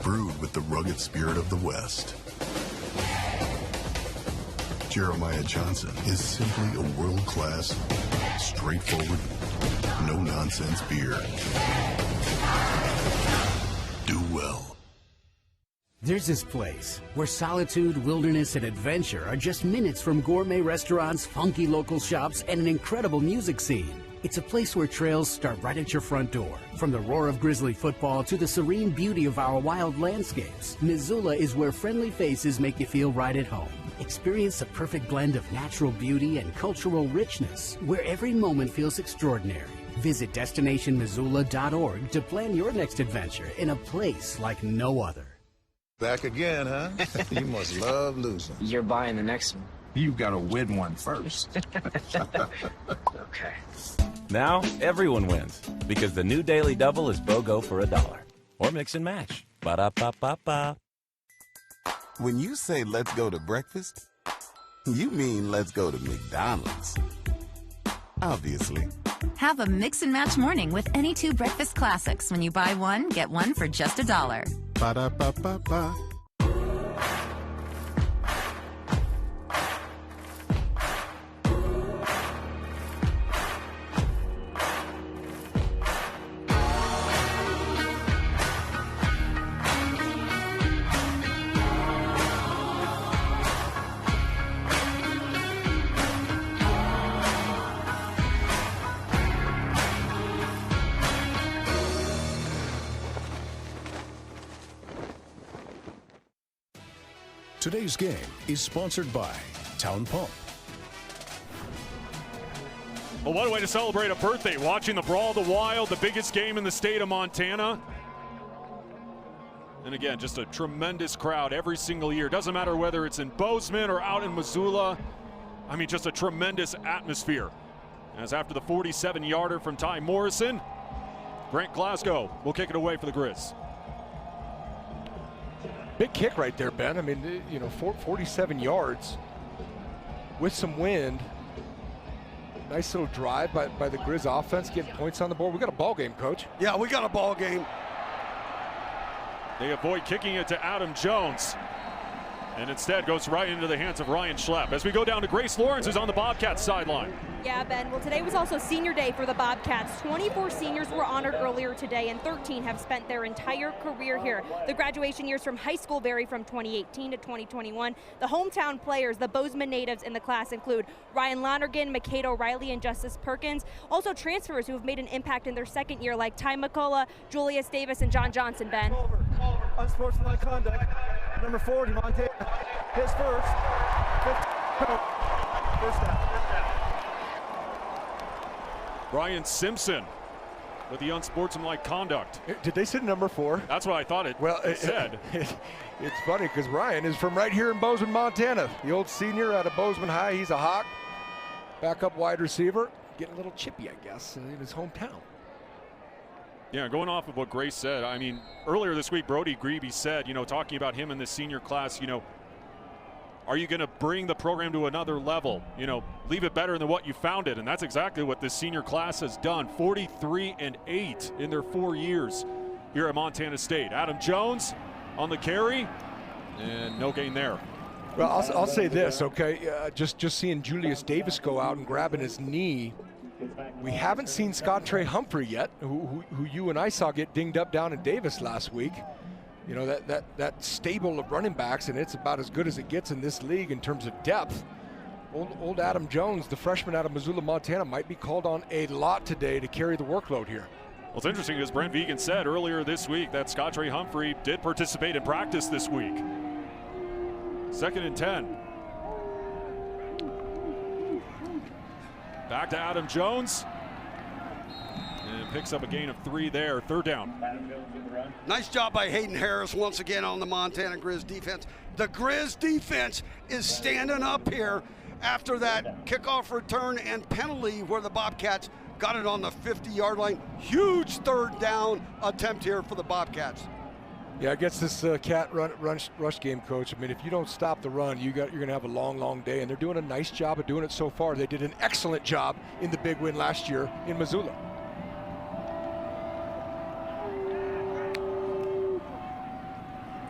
Brewed with the rugged spirit of the West, Jeremiah Johnson is simply a world-class, straightforward, no-nonsense beer. Do well. There's this place where solitude, wilderness, and adventure are just minutes from gourmet restaurants, funky local shops, and an incredible music scene. It's a place where trails start right at your front door. From the roar of Grizzly football to the serene beauty of our wild landscapes, Missoula is where friendly faces make you feel right at home. Experience the perfect blend of natural beauty and cultural richness, where every moment feels extraordinary. Visit destinationmissoula.org to plan your next adventure in a place like no other. Back again, huh? You must love losing. You're buying the next one. You gotta win one first. Okay. Now, everyone wins, because the new Daily Double is BOGO for $1. Or mix and match. Ba-da-ba-ba-ba. When you say let's go to breakfast, you mean let's go to McDonald's. Obviously. Have a mix and match morning with any two breakfast classics when you buy one, get one for just $1. Ba-da-ba-ba-ba. Today's game is sponsored by Town Pump. Well, what a way to celebrate a birthday, watching the Brawl of the Wild, the biggest game in the state of Montana. And again, just a tremendous crowd every single year. Doesn't matter whether it's in Bozeman or out in Missoula. I mean, just a tremendous atmosphere. As after the 47-yarder from Ty Morrison, Grant Glasgow will kick it away for the Grizz. Big kick right there, Ben. I mean, 47 yards with some wind. Nice little drive by the Grizz offense, getting points on the board. We got a ball game, Coach. Yeah, we got a ball game. They avoid kicking it to Adam Jones, and instead goes right into the hands of Ryan Schlepp. As we go down to Grace Lawrence, who's on the Bobcats sideline. Yeah, Ben. Well, today was also senior day for the Bobcats. 24 seniors were honored earlier today, and 13 have spent their entire career here. The graduation years from high school vary from 2018 to 2021. The hometown players, the Bozeman natives in the class, include Ryan Lonergan, McCade O'Reilly, and Justice Perkins. Also transfers who have made an impact in their second year, like Ty McCullough, Julius Davis, and John Johnson, Ben. Unsportsmanlike conduct. Number 40, Montana. His first. First down. Brian Simpson with the unsportsmanlike conduct. Did they say number 4? That's what I thought it said. It's funny because Ryan is from right here in Bozeman, Montana. The old senior out of Bozeman High. He's a Hawk. Backup wide receiver. Getting a little chippy, I guess, in his hometown. Yeah, going off of what Grace said, I mean, earlier this week, Brody Grebe said, talking about him in the senior class, are you going to bring the program to another level? Leave it better than what you found it. And that's exactly what this senior class has done. 43-8 in their 4 years here at Montana State. Adam Jones on the carry, and no gain there. Well, I'll say this, okay? Just seeing Julius Davis go out and grabbing his knee. We haven't seen Scott Trey Humphrey yet, who you and I saw get dinged up down in Davis last week. That stable of running backs, and it's about as good as it gets in this league in terms of depth. Old Adam Jones, the freshman out of Missoula, Montana, might be called on a lot today to carry the workload here. Well, it's interesting, as Brent Vegan said earlier this week, that Scott Trey Humphrey did participate in practice this week. 2nd and 10. Back to Adam Jones. And picks up a gain of 3 there. 3rd down. Nice job by Hayden Harris once again on the Montana Grizz defense. The Grizz defense is standing up here after that kickoff return and penalty where the Bobcats got it on the 50-yard line. Huge 3rd down attempt here for the Bobcats. Yeah, against this cat rush game, Coach. I mean, if you don't stop the run, you're going to have a long, long day. And they're doing a nice job of doing it so far. They did an excellent job in the big win last year in Missoula.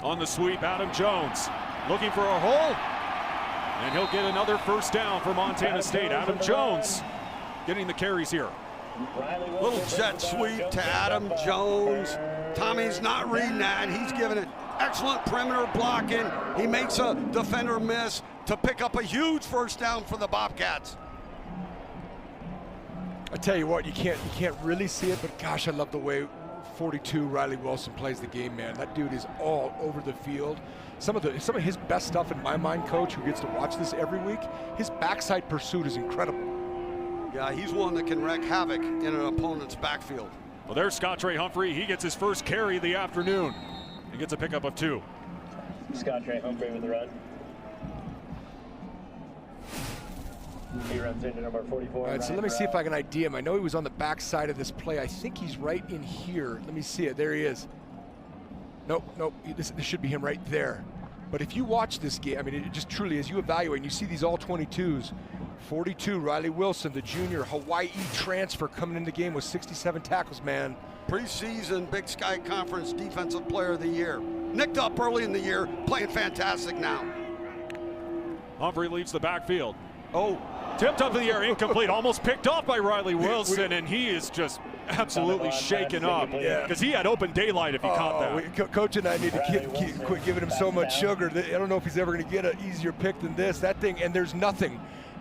On the sweep, Adam Jones looking for a hole. And he'll get another 1st down for Montana State. Adam Jones getting the carries here. Little jet sweep to Adam Jones. Tommy's not reading that. He's giving it excellent perimeter blocking. He makes a defender miss to pick up a huge 1st down for the Bobcats. I tell you what, you can't really see it, but gosh, I love the way 42 Riley Wilson plays the game, man. That dude is all over the field. Some of his best stuff in my mind, Coach, who gets to watch this every week, his backside pursuit is incredible. Yeah, he's one that can wreak havoc in an opponent's backfield. Well, there's Scott Trey Humphrey. He gets his 1st carry of the afternoon. He gets a pickup of 2. Scott Trey Humphrey with the run. He runs into number 44. All right, so let me see if I can ID him. I know he was on the back side of this play. I think he's right in here. Let me see it. There he is. Nope. This should be him right there. But if you watch this game, I mean, it just truly, as you evaluate, and you see these all 22s, 42, Riley Wilson, the junior Hawaii transfer, coming into the game with 67 tackles, man. Preseason Big Sky Conference Defensive Player of the Year. Nicked up early in the year, playing fantastic now. Humphrey leaves the backfield. Oh, tipped up in the air, incomplete. Almost picked off by Riley Wilson, and he is just absolutely shaken up because he had open daylight if he caught that. Coach and I need to quit giving him so much sugar. I don't know if he's ever going to get an easier pick than this. That thing, and there's nothing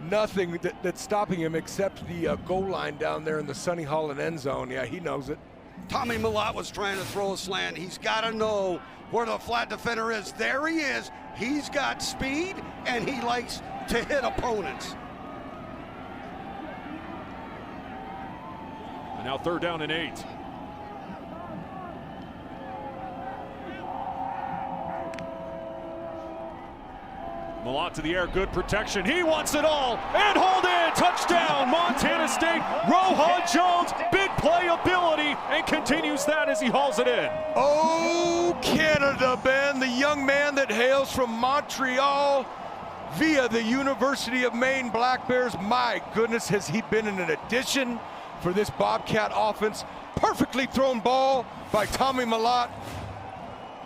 that's stopping him except the goal line down there in the Sonny Holland end zone. Yeah, he knows it. Tommy Millott was trying to throw a slant. He's got to know where the flat defender is. There he is. He's got speed, and he likes to hit opponents. And now 3rd down and 8. Millott to the air, good protection. He wants it all, and hold in, touchdown, Montana State. Rohan Jones, big playability, and continues that as he hauls it in. Oh, Canada, Ben, the young man that hails from Montreal via the University of Maine Black Bears. My goodness, has he been an addition for this Bobcat offense. Perfectly thrown ball by Tommy Millott.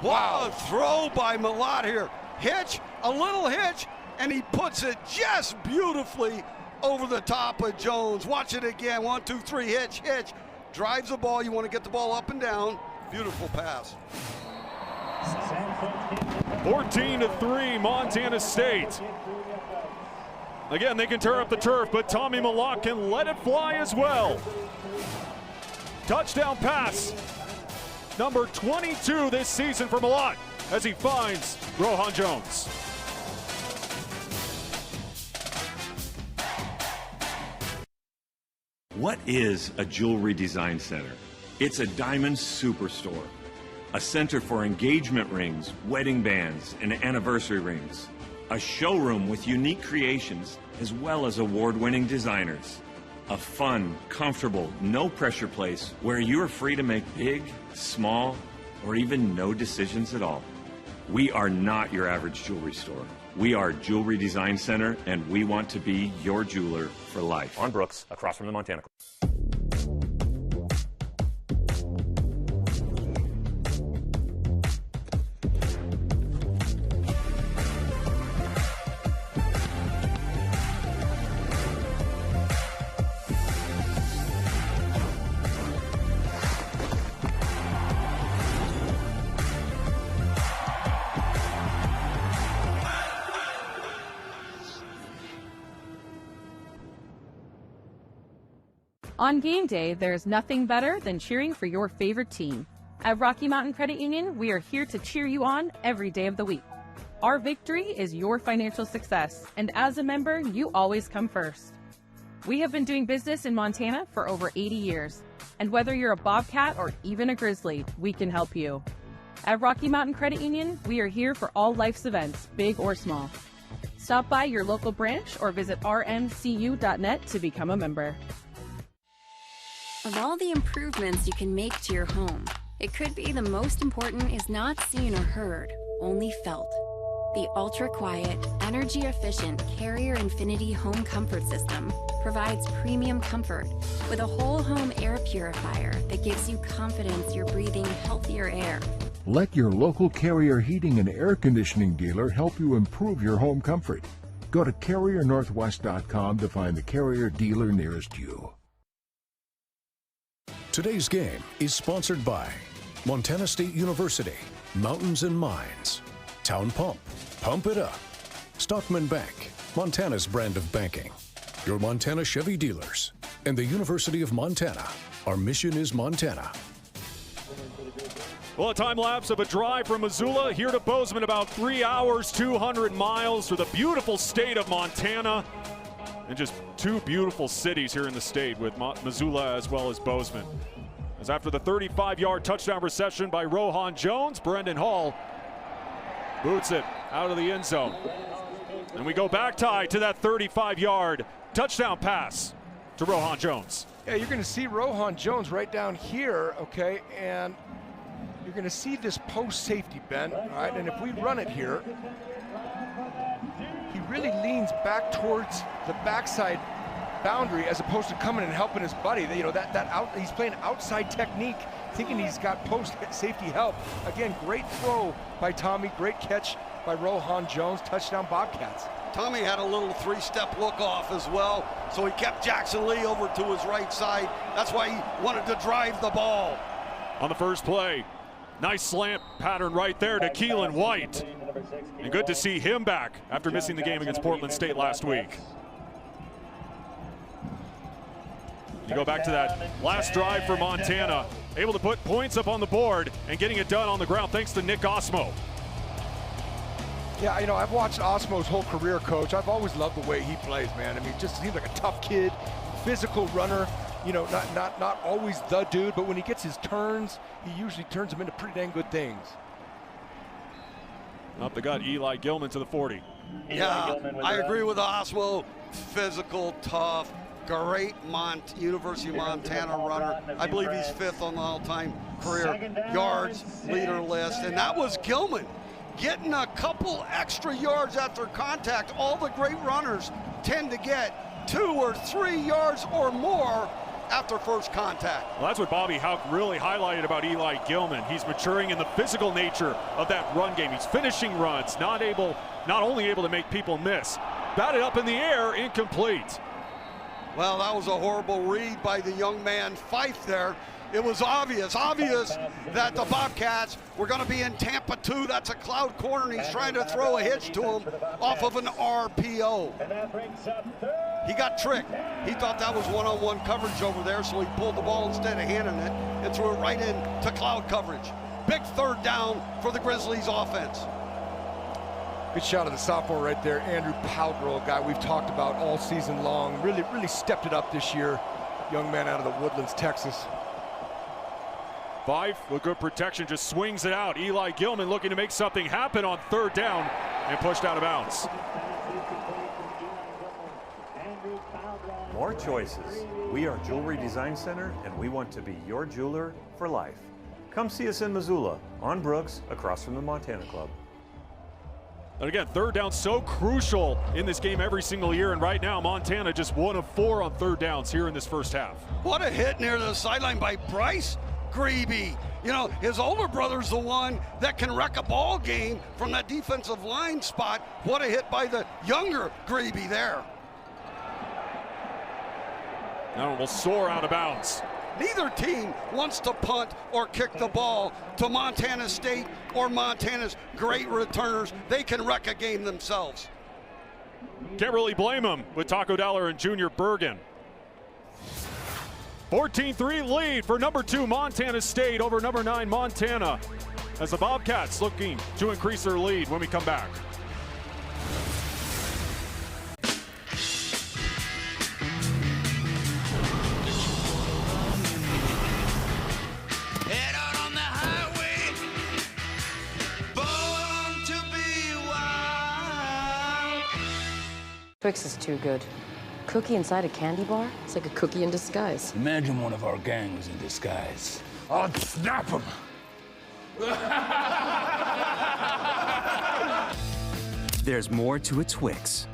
Wow, a throw by Millott here. Hitch, a little hitch, and he puts it just beautifully over the top of Jones. Watch it again. 1, 2, 3, hitch. Drives the ball. You want to get the ball up and down. Beautiful pass. 14-3, Montana State. Again, they can tear up the turf, but Tommy Millott can let it fly as well. Touchdown pass, number 22 this season for Millott, as he finds Rohan Jones. What is a jewelry design center? It's a diamond superstore, a center for engagement rings, wedding bands, and anniversary rings, a showroom with unique creations as well as award-winning designers, a fun, comfortable, no-pressure place where you're free to make big, small, or even no decisions at all. We are not your average jewelry store. We are Jewelry Design Center, and we want to be your jeweler for life. On Brooks, across from the Montana Club. On game day, there's nothing better than cheering for your favorite team. At Rocky Mountain Credit Union, we are here to cheer you on every day of the week. Our victory is your financial success, and as a member, you always come first. We have been doing business in Montana for over 80 years, and whether you're a Bobcat or even a Grizzly, we can help you. At Rocky Mountain Credit Union, we are here for all life's events, big or small. Stop by your local branch or visit rmcu.net to become a member. Of all the improvements you can make to your home, it could be the most important is not seen or heard, only felt. The ultra-quiet, energy-efficient Carrier Infinity Home Comfort System provides premium comfort with a whole home air purifier that gives you confidence you're breathing healthier air. Let your local Carrier heating and air conditioning dealer help you improve your home comfort. Go to CarrierNorthwest.com to find the Carrier dealer nearest you. Today's game is sponsored by Montana State University, Mountains and Mines, Town Pump, Pump It Up, Stockman Bank, Montana's brand of banking, your Montana Chevy dealers, and the University of Montana. Our mission is Montana. Well, a time lapse of a drive from Missoula here to Bozeman, about 3 hours, 200 miles through the beautiful state of Montana. And just two beautiful cities here in the state with Missoula as well as Bozeman. As after the 35-yard touchdown reception by Rohan Jones, Brendan Hall boots it out of the end zone. And we go back, Ty, to that 35-yard touchdown pass to Rohan Jones. Yeah, you're going to see Rohan Jones right down here, okay, and you're going to see this post safety, Ben, all right, and if we run it here, he really leans back towards the backside boundary as opposed to coming and helping his buddy. You know, he's playing outside technique, thinking he's got post safety help. Again, great throw by Tommy, great catch by Rohan Jones, touchdown Bobcats. Tommy had a little three-step look off as well, so he kept Jackson Lee over to his right side. That's why he wanted to drive the ball. On the first play, nice slant pattern right there to Keelan White. And good to see him back after missing the game against Portland State last week. You go back to that last drive for Montana, able to put points up on the board and getting it done on the ground thanks to Nick Osmo. Yeah, you know, I've watched Osmo's whole career, Coach. I've always loved the way he plays, man. I mean, just seems like a tough kid, physical runner. You know, not always the dude, but when he gets his turns, he usually turns them into pretty dang good things. Up the gut, Eli Gilman to the 40. Yeah, I agree with Osmo. Physical, tough, great University of Montana runner. I believe he's 5th on the all-time career yards leader list, and that was Gilman. Getting a couple extra yards after contact. All the great runners tend to get 2 or 3 yards or more after first contact. Well, that's what Bobby Houck really highlighted about Eli Gilman. He's maturing in the physical nature of that run game. He's finishing runs, not only able to make people miss. Batted up in the air, incomplete. Well, that was a horrible read by the young man Fife there. It was obvious that the Bobcats were going to be in Tampa 2. That's a cloud corner, and he's trying to throw a hitch to him off of an RPO. He got tricked. He thought that was one-on-one coverage over there, so he pulled the ball instead of handing it and threw it right into cloud coverage. Big third down for the Grizzlies offense. Good shot of the sophomore right there, Andrew Powdrell, a guy we've talked about all season long. Really stepped it up this year. Young man out of the Woodlands, Texas. Fife with good protection just swings it out. Eli Gilman looking to make something happen on third down and pushed out of bounds. More choices. We are Jewelry Design Center, and we want to be your jeweler for life. Come see us in Missoula, on Brooks, across from the Montana Club. And again, third down so crucial in this game every single year, and right now Montana just 1 of 4 on third downs here in this first half. What a hit near the sideline by Bryce Grebe. You know, his older brother's the one that can wreck a ball game from that defensive line spot. What a hit by the younger Grebe there. That one will soar out of bounds. Neither team wants to punt or kick the ball to Montana State or Montana's great returners. They can wreck a game themselves. Can't really blame them with Taco Dollar and Junior Bergen. 14-3 lead for number 2 Montana State over number 9 Montana, as the Bobcats looking to increase their lead when we come back. Head out on the highway, born to be wild. Twix is too good. Cookie inside a candy bar? It's like a cookie in disguise. Imagine one of our gang was in disguise. I'll snap him. There's more to a Twix.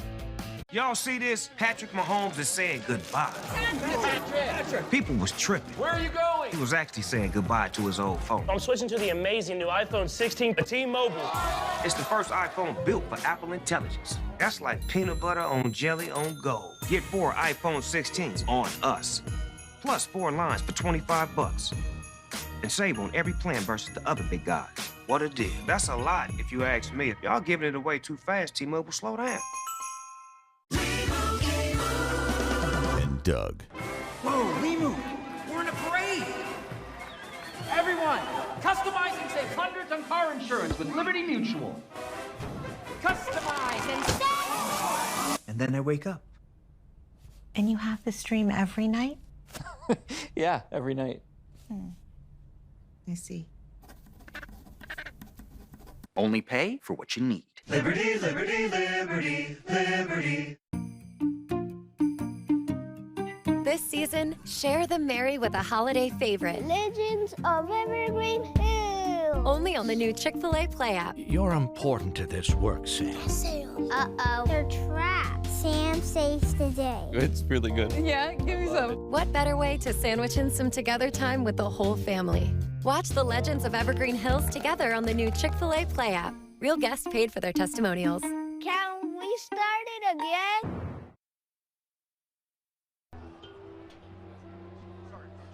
Y'all see this? Patrick Mahomes is saying goodbye. Patrick! People was tripping. Where are you going? He was actually saying goodbye to his old phone. I'm switching to the amazing new iPhone 16 T-Mobile. It's the first iPhone built for Apple Intelligence. That's like peanut butter on jelly on gold. Get 4 iPhone 16s on us. Plus 4 lines for $25. And save on every plan versus the other big guys. What a deal. That's a lot if you ask me. If y'all giving it away too fast, T-Mobile, slow down. And Doug. Whoa, we moved. We're in a parade. Everyone, customize and save hundreds on car insurance with Liberty Mutual. Customize and save. And then they wake up. And you have the stream every night? Yeah, every night. I see. Only pay for what you need. Liberty, liberty, liberty, liberty. This season, share the merry with a holiday favorite. Legends of Evergreen Hills. Only on the new Chick-fil-A Play app. You're important to this work, Sam. Uh-oh. They're trapped. Sam saves the day. It's really good. Yeah, give me some. What better way to sandwich in some together time with the whole family? Watch the Legends of Evergreen Hills together on the new Chick-fil-A Play app. Real guests paid for their testimonials. Can we start it again?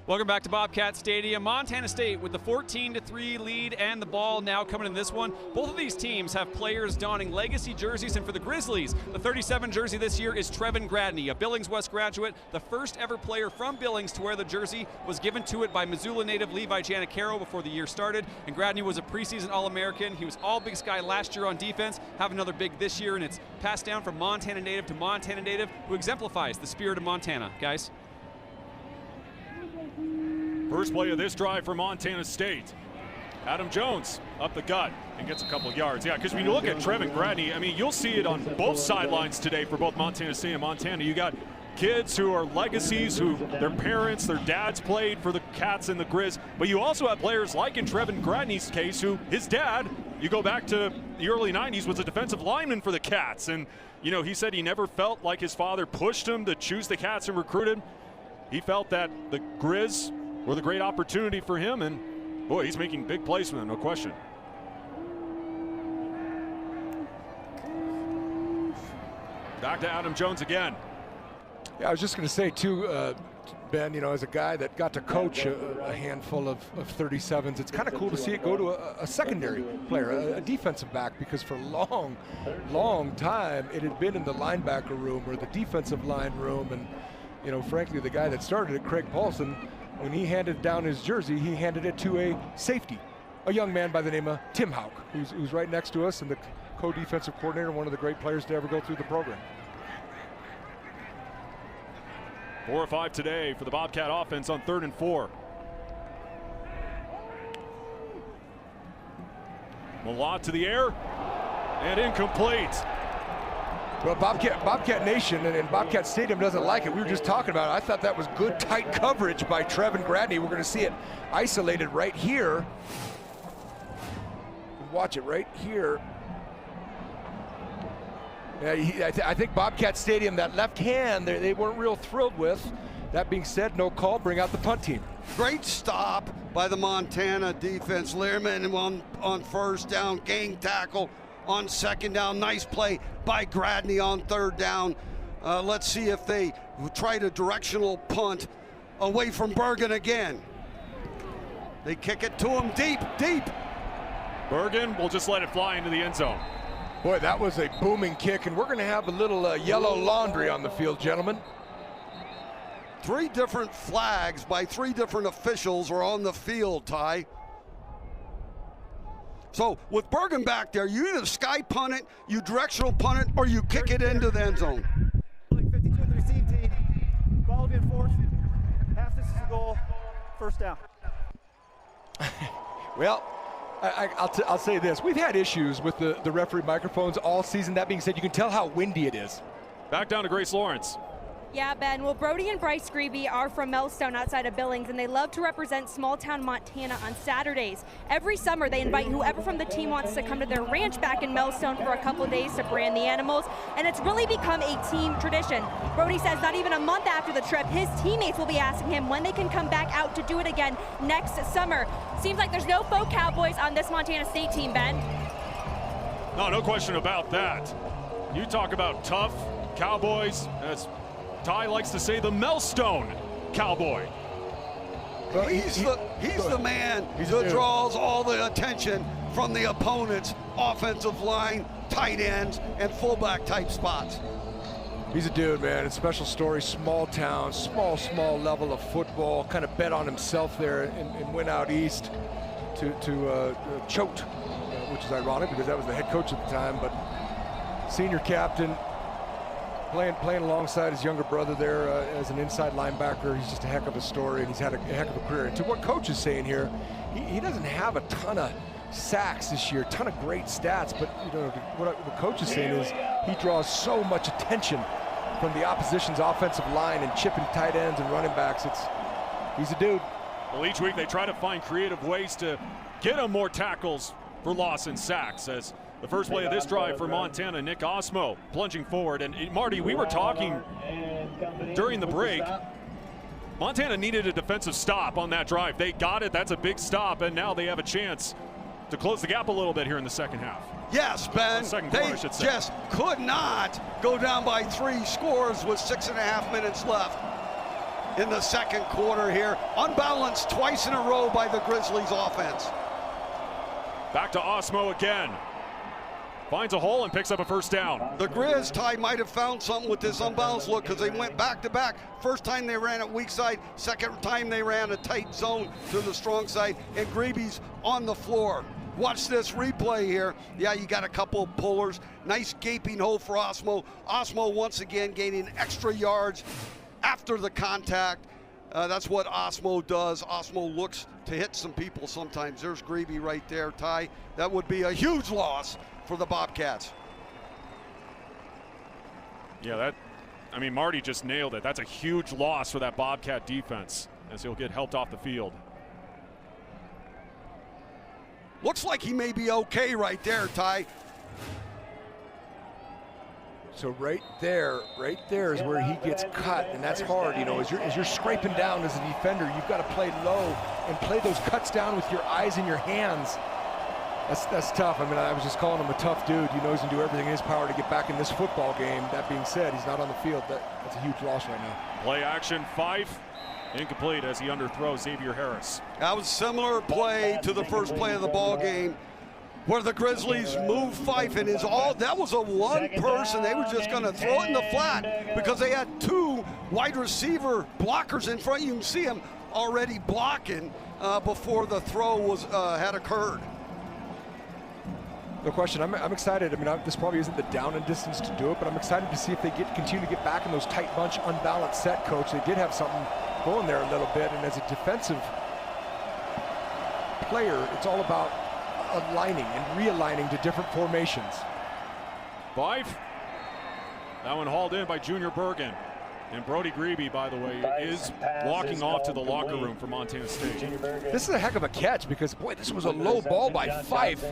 Welcome back to Bobcat Stadium. Montana State with the 14-3 lead and the ball now coming in this one. Both of these teams have players donning legacy jerseys, and for the Grizzlies, the 37 jersey this year is Trevin Gradney, a Billings West graduate. The first ever player from Billings to wear the jersey was given to it by Missoula native Levi Janicaro before the year started, and Gradney was a preseason All-American. He was All-Big Sky last year on defense, have another big this year, and it's passed down from Montana native to Montana native, who exemplifies the spirit of Montana. Guys? First play of this drive for Montana State. Adam Jones up the gut and gets a couple yards. Yeah, because when you look at Trevin Gradney, I mean, you'll see it on both sidelines today for both Montana State and Montana. You got kids who are legacies, who their parents, their dads played for the Cats and the Grizz, but you also have players like in Trevin Gradney's case, who his dad, you go back to the early 90s, was a defensive lineman for the Cats. And, you know, he said he never felt like his father pushed him to choose the Cats and recruit him. He felt that the Grizz were the great opportunity for him, and boy, he's making big plays for them, no question. Back to Adam Jones again. Yeah, I was just going to say too, Ben, you know, as a guy that got to coach a handful of 37s, it's kind of cool to see it go to a secondary player, a defensive back, because for a long time it had been in the linebacker room or the defensive line room. And, you know, frankly, the guy that started it, Craig Paulson, when he handed down his jersey, he handed it to a safety, a young man by the name of Tim Houck, who's right next to us and the co-defensive coordinator, one of the great players to ever go through the program. 4 or 5 today for the Bobcat offense on 3rd and 4. Malott to the air and incomplete. Well, Bobcat Nation and Bobcat Stadium doesn't like it. We were just talking about it. I thought that was good, tight coverage by Trevin Gradney. We're going to see it isolated right here. Watch it right here. Yeah, I think Bobcat Stadium, that left hand, they weren't real thrilled with. That being said, no call. Bring out the punt team. Great stop by the Montana defense. Learman on first down, gang tackle on 2nd down. Nice play by Gradney on 3rd down. Let's see if they tried a directional punt away from Bergen again. They kick it to him deep. Bergen will just let it fly into the end zone. Boy, that was a booming kick, and we're going to have a little yellow laundry on the field, gentlemen. 3 different flags by 3 different officials are on the field, Ty. So with Bergen back there, you either sky punt it, you directional punt it, or you kick it into the end zone. 52 to the receive team. Ball will be enforced. Half this is the goal. First down. Well, I'll say this. We've had issues with the referee microphones all season. That being said, you can tell how windy it is. Back down to Grace Lawrence. Yeah, Ben. Well, Brody and Bryce Grebe are from Millstone outside of Billings, and they love to represent small-town Montana on Saturdays. Every summer, they invite whoever from the team wants to come to their ranch back in Millstone for a couple of days to brand the animals, and it's really become a team tradition. Brody says not even a month after the trip, his teammates will be asking him when they can come back out to do it again next summer. Seems like there's no faux Cowboys on this Montana State team, Ben. No question about that. You talk about tough Cowboys, as Ty likes to say, the Millstone Cowboy. Well, he's the man that draws all the attention from the opponent's offensive line, tight ends, and fullback type spots. He's a dude, man. It's a special story, small town, small level of football. Kind of bet on himself there and went out east to choked, which is ironic because that was the head coach at the time. But senior captain, playing alongside his younger brother there as an inside linebacker. He's just a heck of a story, and he's had a heck of a career. And to what coach is saying here, he doesn't have a ton of sacks this year, a ton of great stats, but you know what coach is saying is he draws so much attention from the opposition's offensive line and chipping tight ends and running backs. He's a dude. Well, each week they try to find creative ways to get him more tackles for loss and sacks. As the first play of this drive for Montana, Nick Osmo plunging forward. And Marty, we were talking during the break. Montana needed a defensive stop on that drive. They got it. That's a big stop, and now they have a chance to close the gap a little bit here in the second half. Yes, Ben. They just could not go down by 3 scores with 6.5 minutes left in the second quarter here. Unbalanced twice in a row by the Grizzlies offense. Back to Osmo again. Finds a hole and picks up a first down. The Grizz, Ty, might have found something with this unbalanced look because they went back to back. First time they ran it weak side, second time they ran a tight zone to the strong side, and Greavy's on the floor. Watch this replay here. Yeah, you got a couple of pullers. Nice gaping hole for Osmo. Osmo once again gaining extra yards after the contact. That's what Osmo does. Osmo looks to hit some people sometimes. There's Greavy right there, Ty. That would be a huge loss for the Bobcats. Yeah, Marty just nailed it. That's a huge loss for that Bobcat defense as he'll get helped off the field. Looks like he may be okay right there, Ty. So right there is where he gets cut, and that's hard. You know, as you're scraping down as a defender, you've got to play low and play those cuts down with your eyes and your hands. That's tough. I mean, I was just calling him a tough dude. He knows he can do everything in his power to get back in this football game. That being said, he's not on the field. That's a huge loss right now. Play action 5. Incomplete as he underthrows Xavier Harris. That was a similar play to the first play of the ball game where the Grizzlies moved Fife, and that was a one person. They were just going to throw it in the flat because they had 2 wide receiver blockers in front. You can see them already blocking before the throw had occurred. No question. I'm excited. I mean, this probably isn't the down and distance to do it, but I'm excited to see if they continue to get back in those tight bunch, unbalanced set, coach. They did have something going there a little bit, and as a defensive player, it's all about aligning and realigning to different formations. 5. That one hauled in by Junior Bergen. And Brody Greavy, by the way, is walking off to the locker room for Montana State. This is a heck of a catch because, boy, this was a low ball by Fife.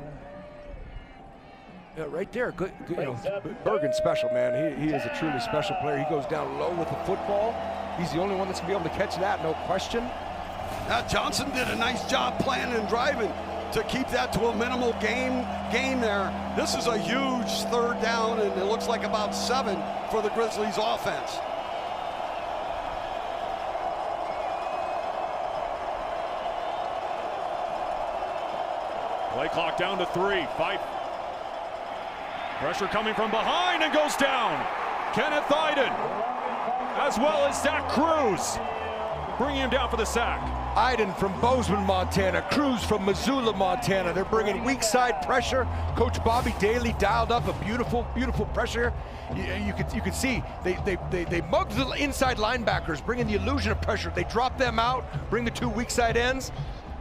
Yeah, right there. Good, you know, Bergen's special, man. He is a truly special player. He goes down low with the football. He's the only one that's going to be able to catch that, no question. Johnson did a nice job planning and driving to keep that to a minimal gain there. This is a huge third down, and it looks like about 7 for the Grizzlies offense. Play clock down to 3. Fife. Pressure coming from behind and goes down. Kenneth Iden, as well as Zach Cruz, bringing him down for the sack. Iden from Bozeman, Montana. Cruz from Missoula, Montana. They're bringing weak side pressure. Coach Bobby Daly dialed up a beautiful, beautiful pressure. You could see they mugged the inside linebackers, bringing the illusion of pressure. They drop them out, bring the 2 weak side ends,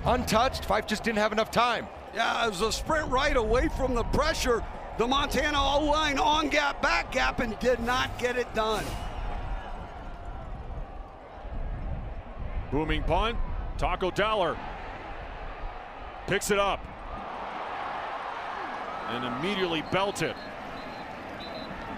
untouched. Fife just didn't have enough time. Yeah, it was a sprint right away from the pressure. The Montana O-line on gap, back gap, and did not get it done. Booming punt. Taco Dowler picks it up and immediately belted.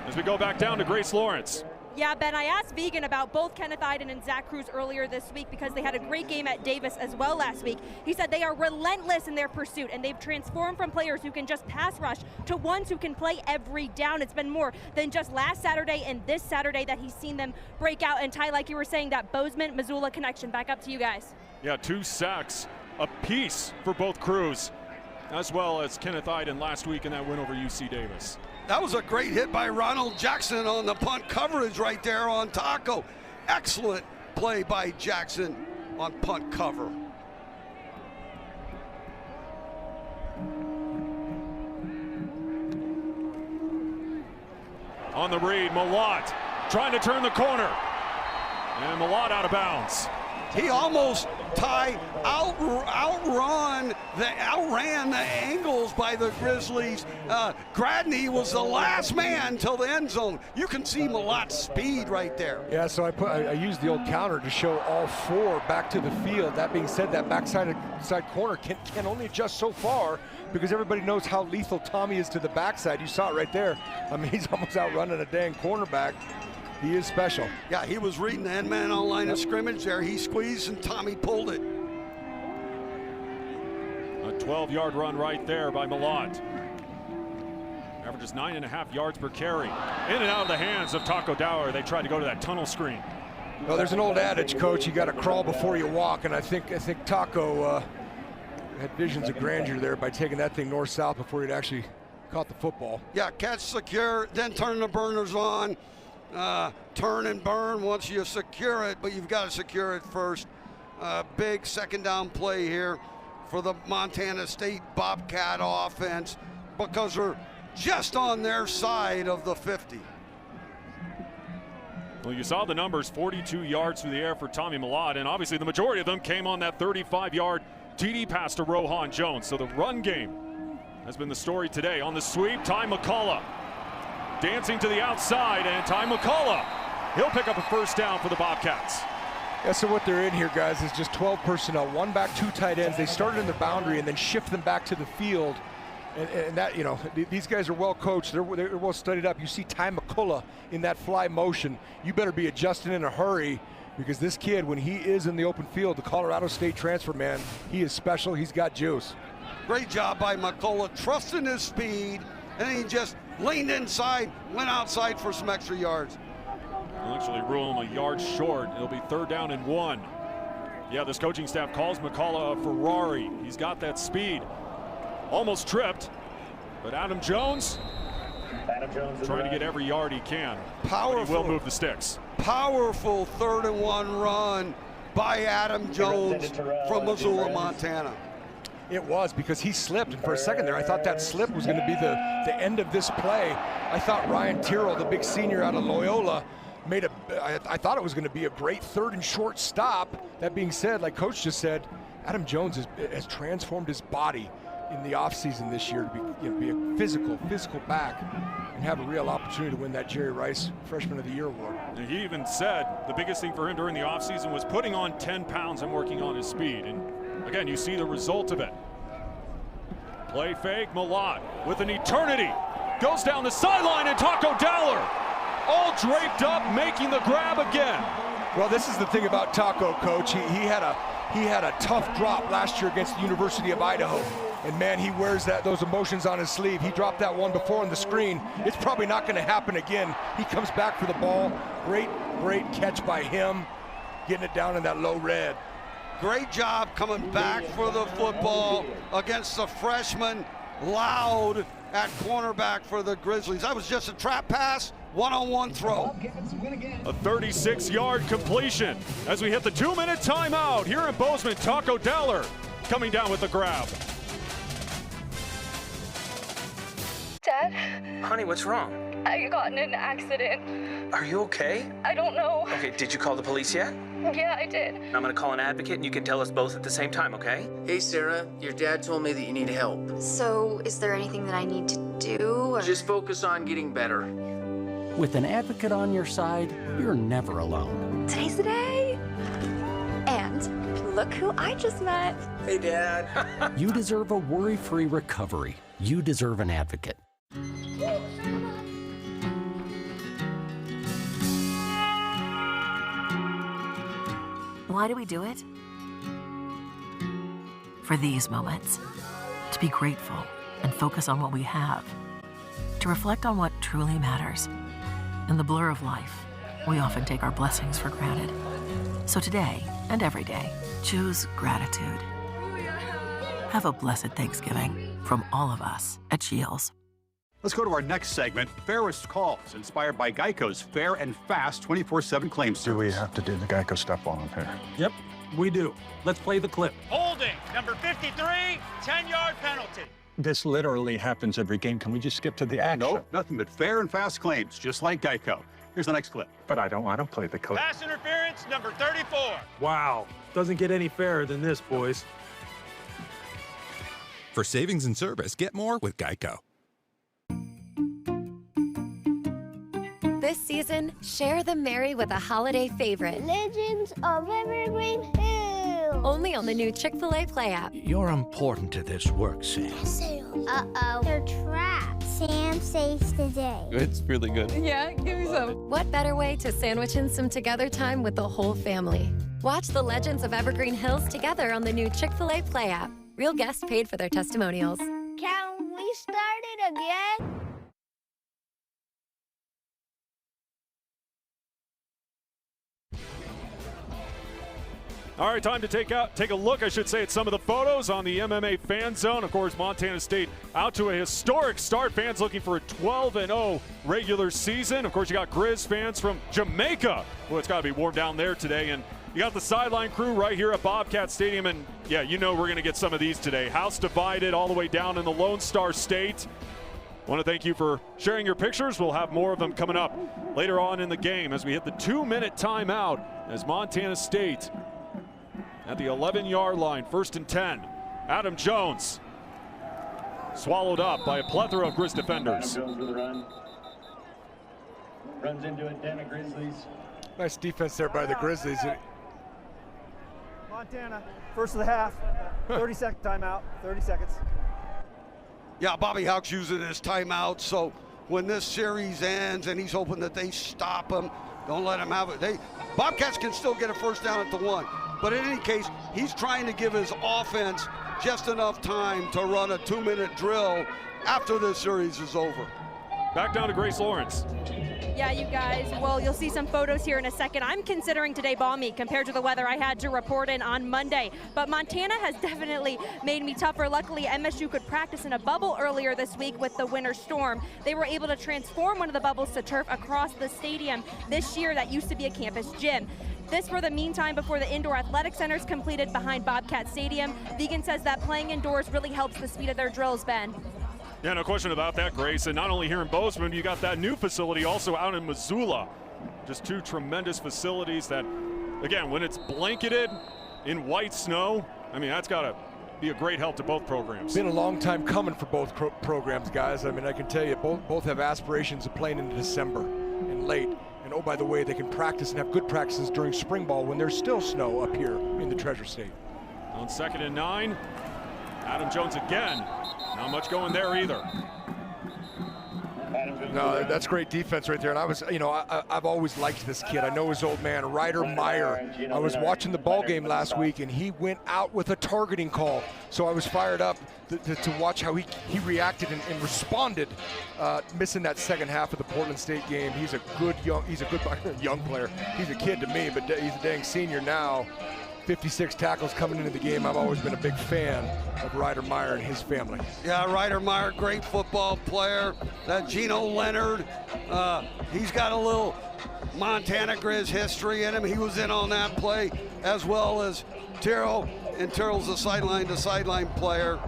As we go back down to Grace Lawrence. Yeah, Ben, I asked Vegan about both Kenneth Iden and Zach Cruz earlier this week because they had a great game at Davis as well last week. He said they are relentless in their pursuit, and they've transformed from players who can just pass rush to ones who can play every down. It's been more than just last Saturday and this Saturday that he's seen them break out. And Ty, like you were saying, that Bozeman-Missoula connection. Back up to you guys. Yeah, 2 sacks apiece for both Cruz, as well as Kenneth Iden last week in that win over UC Davis. That was a great hit by Ronald Jackson on the punt coverage right there on Taco. Excellent play by Jackson on punt cover. On the read, Malott trying to turn the corner. And Malott out of bounds. He almost Ty outran the angles by the Grizzlies. Gradney was the last man till the end zone. You can see Malot's speed right there. Yeah, so I used the old counter to show all four back to the field. That being said, that backside corner can only adjust so far because everybody knows how lethal Tommy is to the backside. You saw it right there. I mean, he's almost outrunning a dang cornerback. He is special. Yeah, he was reading the end man on line of scrimmage there. He squeezed and Tommy pulled it. A 12-yard run right there by Malott. Averages 9.5 yards per carry. In and out of the hands of Taco Dowler. They tried to go to that tunnel screen. Well, there's an old adage, Coach, you got to crawl before you walk, and I think Taco had visions of grandeur there by taking that thing north-south before he'd actually caught the football. Yeah, catch secure, then turn the burners on. Turn and burn once you secure it, but you've got to secure it first. Big second down play here for the Montana State Bobcat offense because they're just on their side of the 50. Well, you saw the numbers, 42 yards through the air for Tommy Malott, and obviously the majority of them came on that 35-yard TD pass to Rohan Jones. So the run game has been the story today. On the sweep, Ty McCullough dancing to the outside, and Ty McCullough, he'll pick up a first down for the Bobcats. Yeah, so what they're in here, guys, is just 12 personnel, one back, two tight ends. They started in the boundary and then shift them back to the field. And that, you know, these guys are well coached. They're well studied up. You see Ty McCullough in that fly motion. You better be adjusting in a hurry because this kid, when he is in the open field, the Colorado State transfer, man, he is special. He's got juice. Great job by McCullough, trusting his speed, and he just leaned inside, went outside for some extra yards. They'll actually rule him a yard short. It'll be 3rd down and 1. Yeah, this coaching staff calls McCullough a Ferrari. He's got that speed. Almost tripped, but Adam Jones trying to get every yard he can. Powerful. But he will move the sticks. Powerful 3rd and 1 run by Adam Jones from Missoula, Montana. It was, because he slipped, and for a second there I thought that slip was going to be the end of this play. I thought Ryan Tyrrell, the big senior out of Loyola, I thought it was going to be a great 3rd and short stop. That being said, like Coach just said, Adam Jones has transformed his body in the offseason this year to be a physical back and have a real opportunity to win that Jerry Rice Freshman of the Year award. And he even said the biggest thing for him during the offseason was putting on 10 pounds and working on his speed. And again, you see the result of it. Play fake, Malott with an eternity. Goes down the sideline, and Taco Dowler all draped up, making the grab again. Well, this is the thing about Taco, Coach. He had a tough drop last year against the University of Idaho. And man, he wears those emotions on his sleeve. He dropped that one before on the screen. It's probably not going to happen again. He comes back for the ball. Great catch by him, getting it down in that low red. Great job coming back for the football against the freshman, Loud at cornerback for the Grizzlies. That was just a trap pass, one-on-one throw. A 36-yard completion as we hit the 2-minute timeout here in Bozeman. Taco Dowler coming down with the grab. Dad? Honey, what's wrong? I got in an accident. Are you okay? I don't know. Okay, did you call the police yet? Yeah, I did. I'm gonna call an advocate and you can tell us both at the same time, okay? Hey, Sarah, your dad told me that you need help. So, is there anything that I need to do? Or? Just focus on getting better. With an advocate on your side, you're never alone. Today's the day. And look who I just met. Hey, Dad. You deserve a worry-free recovery. You deserve an advocate. Why do we do it? For these moments. To be grateful and focus on what we have. To reflect on what truly matters. In the blur of life, we often take our blessings for granted. So today, and every day, choose gratitude. Have a blessed Thanksgiving from all of us at Shields. Let's go to our next segment, Fairest Calls, inspired by Geico's fair and fast 24/7 claims service. Do we have to do the Geico stuff while I'm here? Yep, we do. Let's play the clip. Holding, number 53, 10-yard penalty. This literally happens every game. Can we just skip to the action? Nope, nothing but fair and fast claims, just like Geico. Here's the next clip. But I don't want to play the coach. Pass interference, number 34. Wow. Doesn't get any fairer than this, boys. For savings and service, get more with Geico. This season, share the merry with a holiday favorite. Legends of Evergreen Hills. Only on the new Chick-fil-A Play app. You're important to this work, Sam. Uh-oh. They're trapped. Sam saves the day. It's really good. Yeah, give me some. What better way to sandwich in some together time with the whole family? Watch the Legends of Evergreen Hills together on the new Chick-fil-A Play app. Real guests paid for their testimonials. Can we start it again? All right, time to take a look, I should say, at some of the photos on the MMA Fan Zone. Of course, Montana State out to a historic start. Fans looking for a 12-0 regular season. Of course, you got Grizz fans from Jamaica. Well, it's got to be warm down there today. And you got the sideline crew right here at Bobcat Stadium. And, yeah, you know we're going to get some of these today. House divided all the way down in the Lone Star State. I want to thank you for sharing your pictures. We'll have more of them coming up later on in the game as we hit the 2-minute timeout as Montana State at the 11-yard line, 1st and 10. Adam Jones swallowed up by a plethora of Grizz defenders. Runs into it, Dana Grizzlies. Nice defense there by the Grizzlies. Montana, first of the half, 30-second timeout, 30 seconds. Yeah, Bobby Houck's using his timeout, so when this series ends and he's hoping that they stop him, don't let him have it. Bobcats can still get a first down at the 1. But in any case, he's trying to give his offense just enough time to run a 2-minute drill after this series is over. Back down to Grace Lawrence. Yeah, you guys, well, you'll see some photos here in a second. I'm considering today balmy compared to the weather I had to report in on Monday. But Montana has definitely made me tougher. Luckily, MSU could practice in a bubble earlier this week with the winter storm. They were able to transform one of the bubbles to turf across the stadium. This year, that used to be a campus gym. This for the meantime before the indoor athletic center is completed behind Bobcat Stadium. Deegan says that playing indoors really helps the speed of their drills, Ben. Yeah, no question about that, Grace. And not only here in Bozeman, you got that new facility also out in Missoula. Just two tremendous facilities that, again, when it's blanketed in white snow, I mean, that's got to be a great help to both programs. Been a long time coming for both programs, guys. I mean, I can tell you, both have aspirations of playing in December and late. And oh, by the way, they can practice and have good practices during spring ball when there's still snow up here in the Treasure State. On 2nd and 9, Adam Jones again. Not much going there either. No, that's great defense right there. And I've always liked this kid. I know his old man, Ryder Meyer. I was watching the ball game last week, and he went out with a targeting call. So I was fired up to watch how he reacted and responded, missing that second half of the Portland State game. He's a good young player. He's a kid to me, but he's a dang senior now. 56 tackles coming into the game. I've always been a big fan of Ryder Meyer and his family. Yeah, Ryder Meyer, great football player. That Geno Leonard, he's got a little Montana Grizz history in him. He was in on that play, as well as Terrell, and Terrell's a sideline-to-sideline player.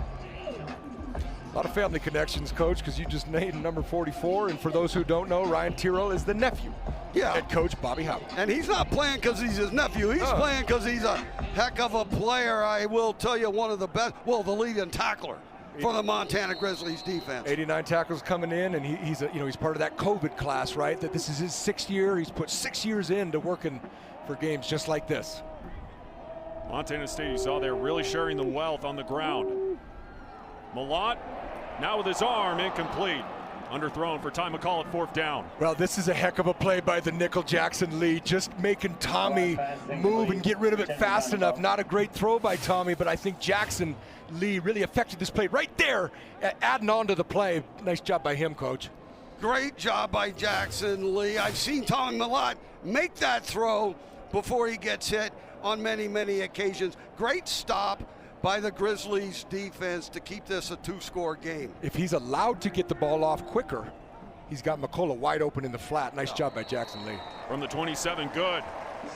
A lot of family connections, Coach, because you just named number 44. And for those who don't know, Ryan Tyrrell is the nephew. Yeah. Head coach Bobby Houck. And he's not playing because he's his nephew. He's playing because he's a heck of a player. I will tell you, one of the best, well, the leading tackler for the Montana Grizzlies defense. 89 tackles coming in, and he's part of that COVID class, right? That this is his 6th year. He's put 6 years into working for games just like this. Montana State, you saw there, really sharing the wealth on the ground. Malott now with his arm incomplete. Underthrown for Ty McCall at 4th down. Well, this is a heck of a play by the nickel Jackson Lee, just making Tommy move and get rid of it fast enough. Not a great throw by Tommy, but I think Jackson Lee really affected this play right there, adding on to the play. Nice job by him, Coach. Great job by Jackson Lee. I've seen Tommy Malott make that throw before he gets hit on many, many occasions. Great stop by the Grizzlies defense to keep this a 2-score game. If he's allowed to get the ball off quicker, he's got McCullough wide open in the flat. Nice job by Jackson Lee. From the 27, good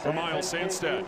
for Miles Sandstead.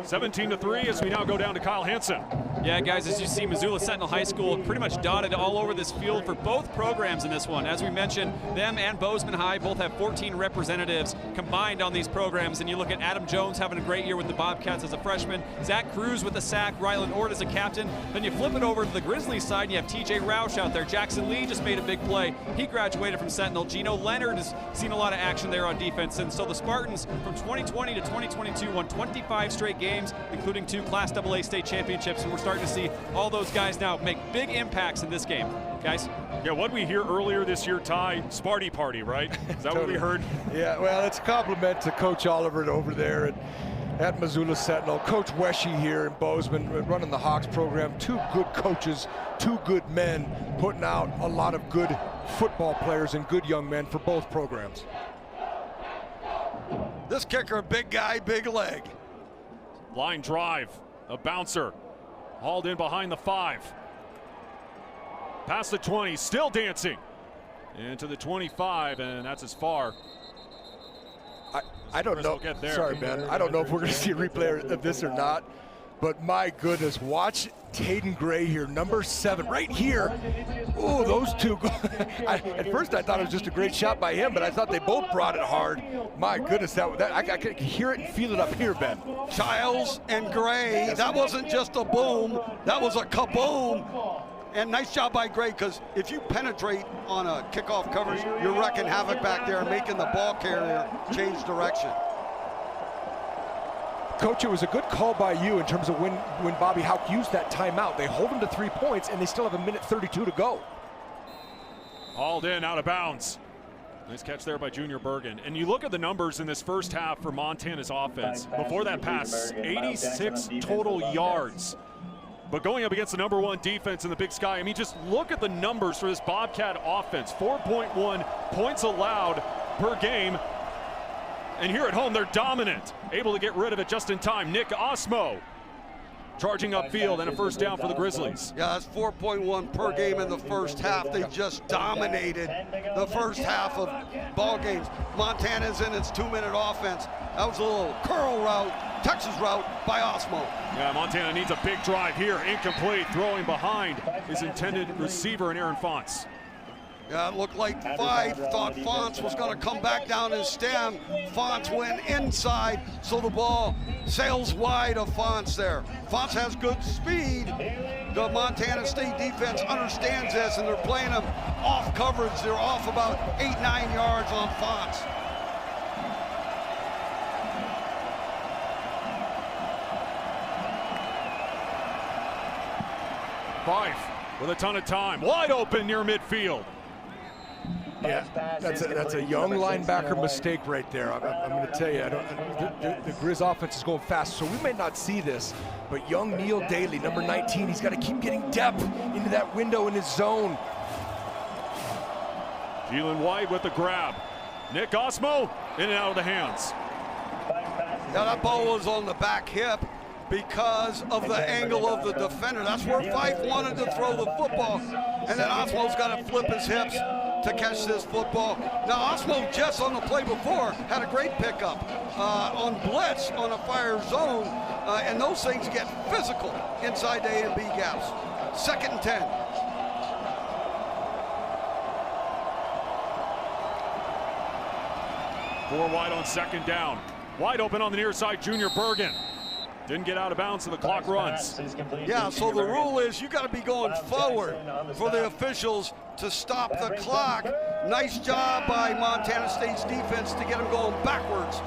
17-3 as we now go down to Kyle Hansen. Yeah, guys, as you see, Missoula Sentinel High School pretty much dotted all over this field for both programs in this one. As we mentioned, them and Bozeman High both have 14 representatives combined on these programs. And you look at Adam Jones having a great year with the Bobcats as a freshman, Zach Cruz with a sack, Rylan Ord as a captain. Then you flip it over to the Grizzlies side, and you have TJ Roush out there. Jackson Lee just made a big play. He graduated from Sentinel. Gino Leonard has seen a lot of action there on defense. And so the Spartans from 2020 to 2022 won 25 straight games, including 2 Class AA state championships. And we're starting to see all those guys now make big impacts in this game. Guys? Yeah, what we hear earlier this year, Ty, Sparty Party, right? Is that what we heard? Yeah, well, it's a compliment to Coach Oliver over there at Missoula Sentinel. Coach Weshy here in Bozeman running the Hawks program. 2 good coaches, 2 good men putting out a lot of good football players and good young men for both programs. This kicker, big guy, big leg. Line drive, a bouncer. Hauled in behind the 5. Past the 20, still dancing. Into the 25, and that's as far. I don't know. Sorry, Ben. I don't know if we're going to see a replay of this or not. But my goodness, watch Taden Gray here, number 7, right here. Oh, those 2. At first, I thought it was just a great shot by him, but I thought they both brought it hard. My goodness, I could hear it and feel it up here, Ben. Childs and Gray, that wasn't just a boom, that was a kaboom. And nice job by Gray, because if you penetrate on a kickoff coverage, you're wrecking havoc back there and making the ball carrier change direction. Coach, it was a good call by you in terms of when Bobby Houck used that timeout. They hold him to 3 points, and they still have 1:32 to go. Hauled in, out of bounds. Nice catch there by Junior Bergen. And you look at the numbers in this first half for Montana's offense. Before that pass, 86 total yards. But going up against the #1 defense in the Big Sky, I mean, just look at the numbers for this Bobcat offense. 4.1 points allowed per game. And here at home, they're dominant. Able to get rid of it just in time. Nick Osmo charging upfield, and a first down for the Grizzlies. Yeah, that's 4.1 per game in the first half. They just dominated the first half of ball games. Montana's in its 2-minute offense. That was a little curl route, Texas route by Osmo. Yeah, Montana needs a big drive here. Incomplete, throwing behind his intended receiver in Aaron Fonts. Yeah, it looked like 5 thought Fonts was going to come back down his stem. Fonts went inside, so the ball sails wide of Fonts there. Fonts has good speed. The Montana State defense understands this, and they're playing him off coverage. They're off about 8-9 yards on Fonts. Fife with a ton of time. Wide open near midfield. Yeah, that's a young linebacker mistake right there. I'm going to tell you, the Grizz offense is going fast, so we may not see this, but young Neil Daly, number 19, he's got to keep getting depth into that window in his zone. Keelan White with the grab. Nick Osmo in and out of the hands. Yeah, that ball was on the back hip because of the angle of the defender. That's where Fife wanted to throw the football, and then Osmo's got to flip his hips to catch this football. Now Osmo, just on the play before, had a great pickup on blitz on a fire zone, and those things get physical inside the A and B gaps. 2nd and 10. Four wide on 2nd down. Wide open on the near side, Junior Bergen. Didn't get out of bounds, so the clock runs. Yeah, so the rule is you got to be going forward for the officials to stop the clock. Nice job by Montana State's defense to get them going backwards,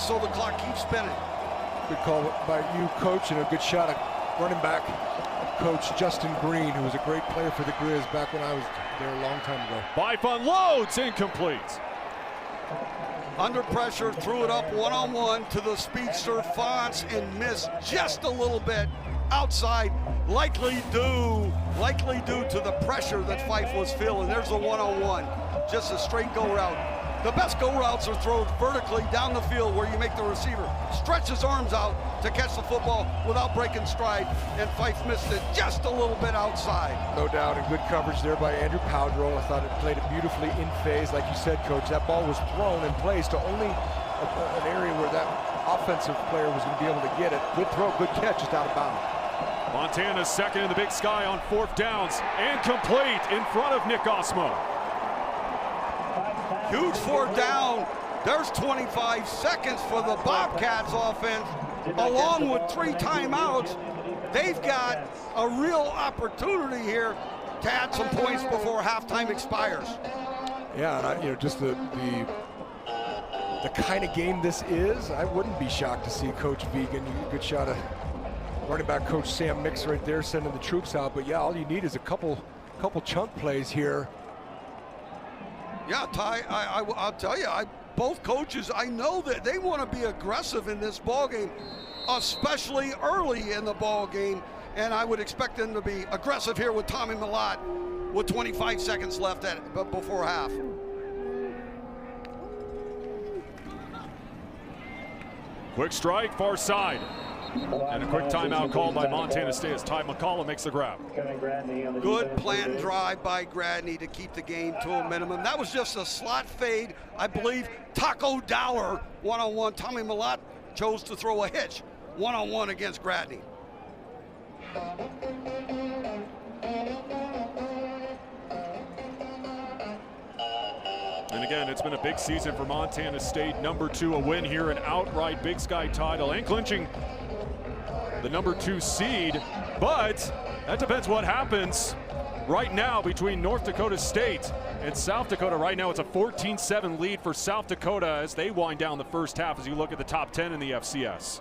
so the clock keeps spinning. Good call by you, Coach, and a good shot at running back Coach Justin Green, who was a great player for the Grizz back when I was there a long time ago. Fife unloads, incomplete. Under pressure, threw it up one-on-one to the speedster Fonts and missed just a little bit outside, likely due to the pressure that Fife was feeling. There's the one-on-one, just a straight go route. The best go routes are thrown vertically down the field where you make the receiver stretch his arms out to catch the football without breaking stride, and Fife missed it just a little bit outside. No doubt, and good coverage there by Andrew Powdrow. I thought it played it beautifully in phase. Like you said, Coach, that ball was thrown and placed to only an area where that offensive player was going to be able to get it. Good throw, good catch, just out of bounds. Montana's second in the Big Sky on 4th downs and complete in front of Nick Osmo. Huge 4th down. There's 25 seconds for the Bobcats offense, along with 3 timeouts. They've got a real opportunity here to add some points before halftime expires. Yeah, and just the kind of game this is, I wouldn't be shocked to see Coach Vegan. A good shot of running back Coach Sam Mix right there sending the troops out. But yeah, all you need is a couple chunk plays here. Yeah, Ty, I'll tell you, both coaches, I know that they want to be aggressive in this ball game, especially early in the ball game, and I would expect them to be aggressive here with Tommy Mellott with 25 seconds left before half. Quick strike, far side. And a quick timeout called by Montana State as Ty McCollum makes the grab. Good planned drive by Gradney to keep the game to a minimum. That was just a slot fade. I believe Taco Dowler one-on-one. Tommy Mellott chose to throw a hitch one-on-one against Gradney. And again, it's been a big season for Montana State. Number 2, a win here, an outright Big Sky title, and clinching the number 2 seed. But that depends what happens right now between North Dakota State and South Dakota. Right now, it's a 14-7 lead for South Dakota as they wind down the first half as you look at the top 10 in the FCS.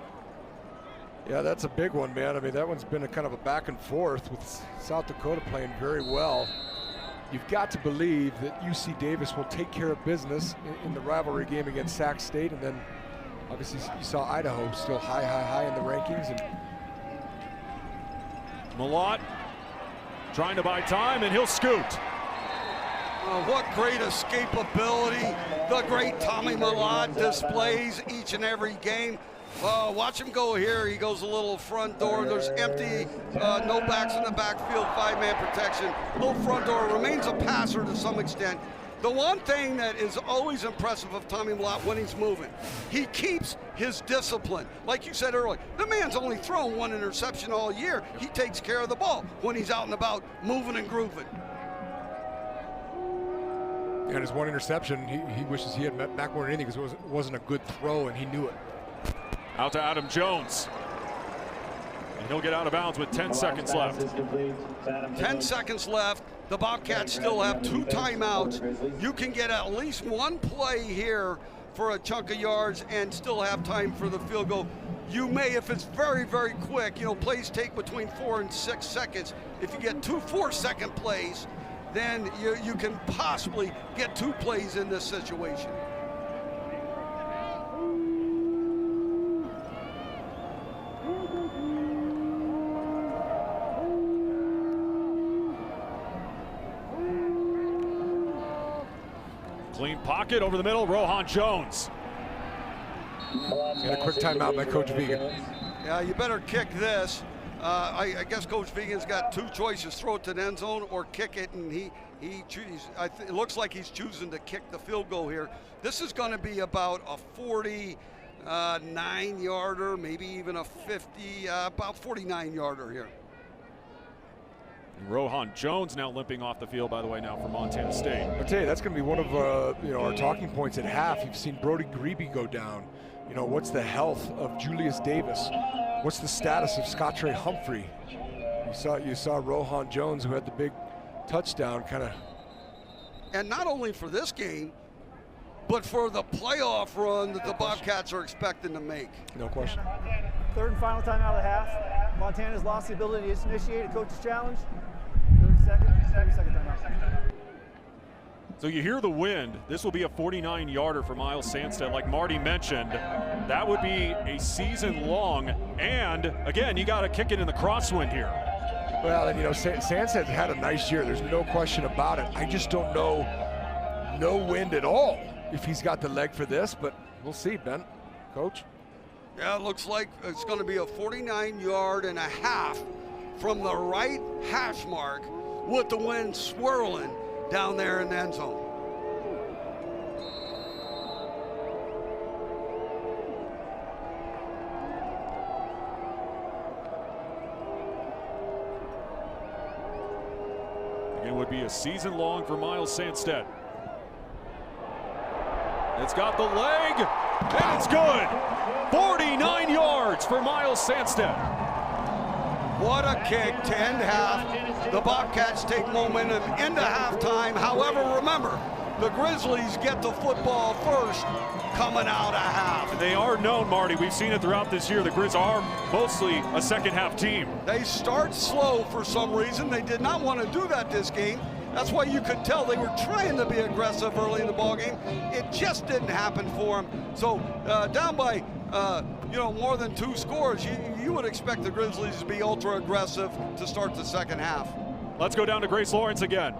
Yeah, that's a big one, man. I mean, that one's been a kind of a back and forth with South Dakota playing very well. You've got to believe that UC Davis will take care of business in the rivalry game against Sac State, and then obviously you saw Idaho still high in the rankings. And Mellott trying to buy time, and he'll scoot. What great escapability the great Tommy Mellott displays each and every game. Watch him go here. He goes a little front door. There's empty, no backs in the backfield, 5-man protection. Little front door, remains a passer to some extent. The one thing that is always impressive of Tommy Mellott when he's moving, he keeps his discipline. Like you said earlier, the man's only thrown 1 interception all year. He takes care of the ball when he's out and about, moving and grooving. And his 1 interception, he wishes he had met back more than anything because it wasn't a good throw, and he knew it. Out to Adam Jones. And he'll get out of bounds with 10 seconds left. 10 seconds left. The Bobcats still have 2 timeouts. You can get at least 1 play here for a chunk of yards and still have time for the field goal. You may, if it's very, very quick, plays take between 4 and 6 seconds. If you get 2 4-second plays, then you can possibly get 2 plays in this situation. Clean pocket over the middle, Rohan Jones. And a quick timeout by Coach Vegan. Yeah, you better kick this. I guess Coach Vegan's got 2 choices: throw it to the end zone or kick it, and it looks like he's choosing to kick the field goal here. This is going to be about a 49-yarder, maybe even a 50, about 49-yarder here. Rohan Jones now limping off the field, by the way, now for Montana State. I'll tell you, that's going to be one of our talking points at half. You've seen Brody Grebe go down. What's the health of Julius Davis? What's the status of Scottre Humphrey? You saw Rohan Jones, who had the big touchdown, kind of. And not only for this game, but for the playoff run that the Bobcats are expecting to make. No question. 3rd and final time out of the half. Montana's lost the ability to initiate a coach's challenge. 30-second timeout. So you hear the wind. This will be a 49-yarder for Miles Sandstead. Like Marty mentioned, that would be a season long. And again, you got to kick it in the crosswind here. Well, and Sandstead had a nice year. There's no question about it. I just don't know, no wind at all, if he's got the leg for this. But we'll see, Ben, Coach. Yeah, it looks like it's going to be a 49.5 from the right hash mark with the wind swirling down there in the end zone. this season long for Miles Sandstedt. It's got the leg, and it's good. 49 yards for Miles Sandstedt. What a kick to end half. The Bobcats take momentum into halftime. However, remember, the Grizzlies get the football first coming out of half. They are known, Marty. We've seen it throughout this year. The Grizz are mostly a second half team. They start slow for some reason. They did not want to do that this game. That's why you could tell they were trying to be aggressive early in the ballgame. It just didn't happen for them. So down by more than 2 scores, you would expect the Grizzlies to be ultra aggressive to start the second half. Let's go down to Grace Lawrence again.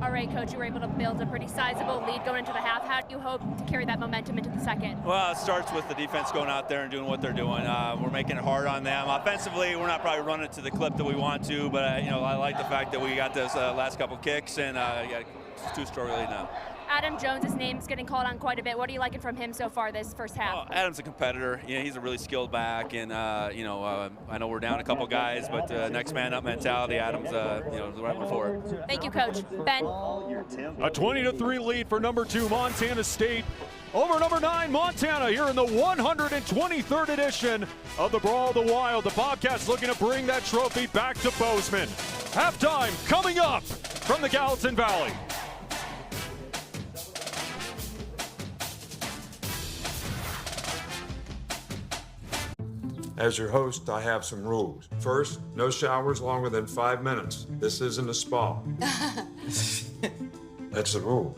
All right, Coach, you were able to build a pretty sizable lead going into the half. How do you hope to carry that momentum into the second? Well, it starts with the defense going out there and doing what they're doing. We're making it hard on them. Offensively, we're not probably running to the clip that we want to, but I like the fact that we got those last couple kicks and got a 2-score lead now. Adam Jones' name's getting called on quite a bit. What are you liking from him so far this first half? Adam's a competitor. He's a really skilled back, and I know we're down a couple guys, but next man up mentality. Adam's right before. Thank you, Coach. Ben. A 20-3 lead for number 2 Montana State over number 9 Montana here in the 123rd edition of the Brawl of the Wild. The Bobcats looking to bring that trophy back to Bozeman. Halftime coming up from the Gallatin Valley. As your host, I have some rules. First, no showers longer than 5 minutes. This isn't a spa. That's the rule.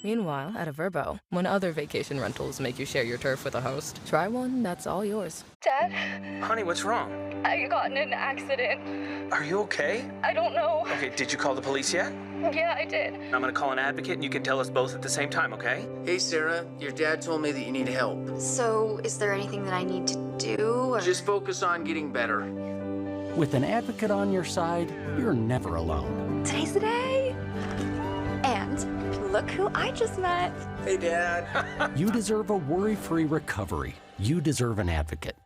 Meanwhile, at a Verbo, when other vacation rentals make you share your turf with a host, try one that's all yours. Dad? Honey, what's wrong? I got in an accident. Are you okay? I don't know. Okay, did you call the police yet? Yeah, I did. I'm gonna call an advocate and you can tell us both at the same time, okay? Hey, Sarah, your dad told me that you need help. So, is there anything that I need to do? Or... Just focus on getting better. With an advocate on your side, you're never alone. Today's the day. And look who I just met. Hey, Dad. You deserve a worry-free recovery. You deserve an advocate.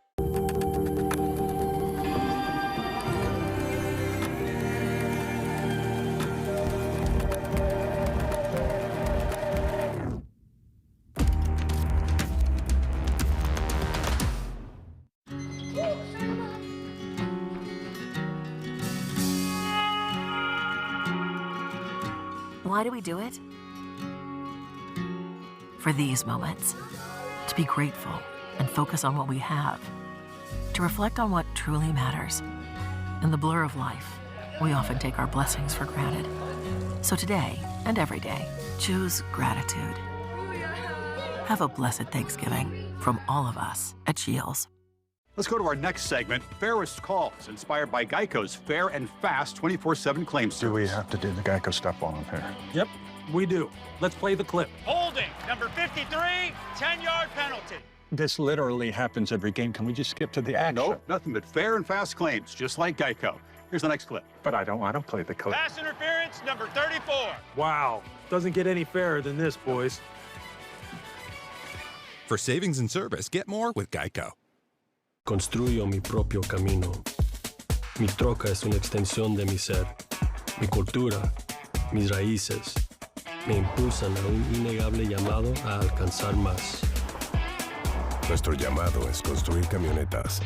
Why do we do it? For these moments. To be grateful and focus on what we have. To reflect on what truly matters. In the blur of life, we often take our blessings for granted. So today and every day, choose gratitude. Have a blessed Thanksgiving from all of us at Shields. Let's go to our next segment, Fairest Calls, inspired by Geico's fair and fast 24/7 claim service. Do we have to do the Geico stuff while I'm here? Yep, we do. Let's play the clip. Holding, number 53, 10-yard penalty. This literally happens every game. Can we just skip to the action? Nope, nothing but fair and fast claims, just like Geico. Here's the next clip. But I don't play the clip. Pass interference, number 34. Wow, doesn't get any fairer than this, boys. For savings and service, get more with Geico. Construyo mi propio camino. Mi troca es una extensión de mi ser. Mi cultura, mis raíces, me impulsan a un innegable llamado a alcanzar más. Nuestro llamado es construir camionetas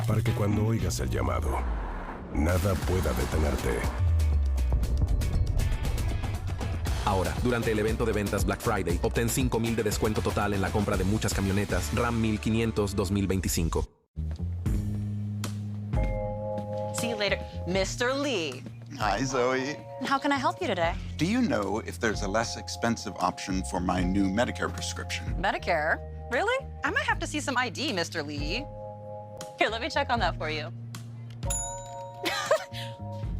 para que cuando oigas el llamado, nada pueda detenerte. Ahora, durante el evento de ventas Black Friday, obtén $5,000 de descuento total en la compra de muchas camionetas Ram 1500 2025. See you later. Mr. Lee. Hi, Zoe. How can I help you today? Do you know if there's a less expensive option for my new Medicare prescription? Medicare? Really? I might have to see some ID, Mr. Lee. Here, let me check on that for you.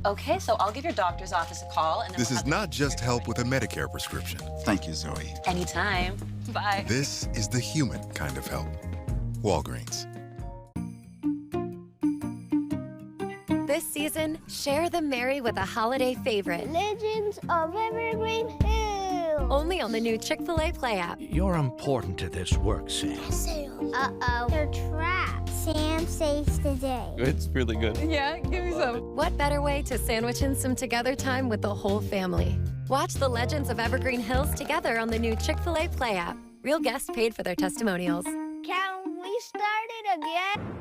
Okay, so I'll give your doctor's office a call and then This is not just help with a Medicare prescription. Thank you, Zoe. Anytime. Bye. This is the human kind of help. Walgreens. This season, share the merry with a holiday favorite. Legends of Evergreen Hills. Only on the new Chick-fil-A Play app. You're important to this work, Sam. Uh-oh. They're trapped. Sam saves today. It's really good. Yeah, give me some. What better way to sandwich in some together time with the whole family? Watch the legends of Evergreen Hills together on the new Chick-fil-A Play app. Real guests paid for their testimonials. Can we start it again?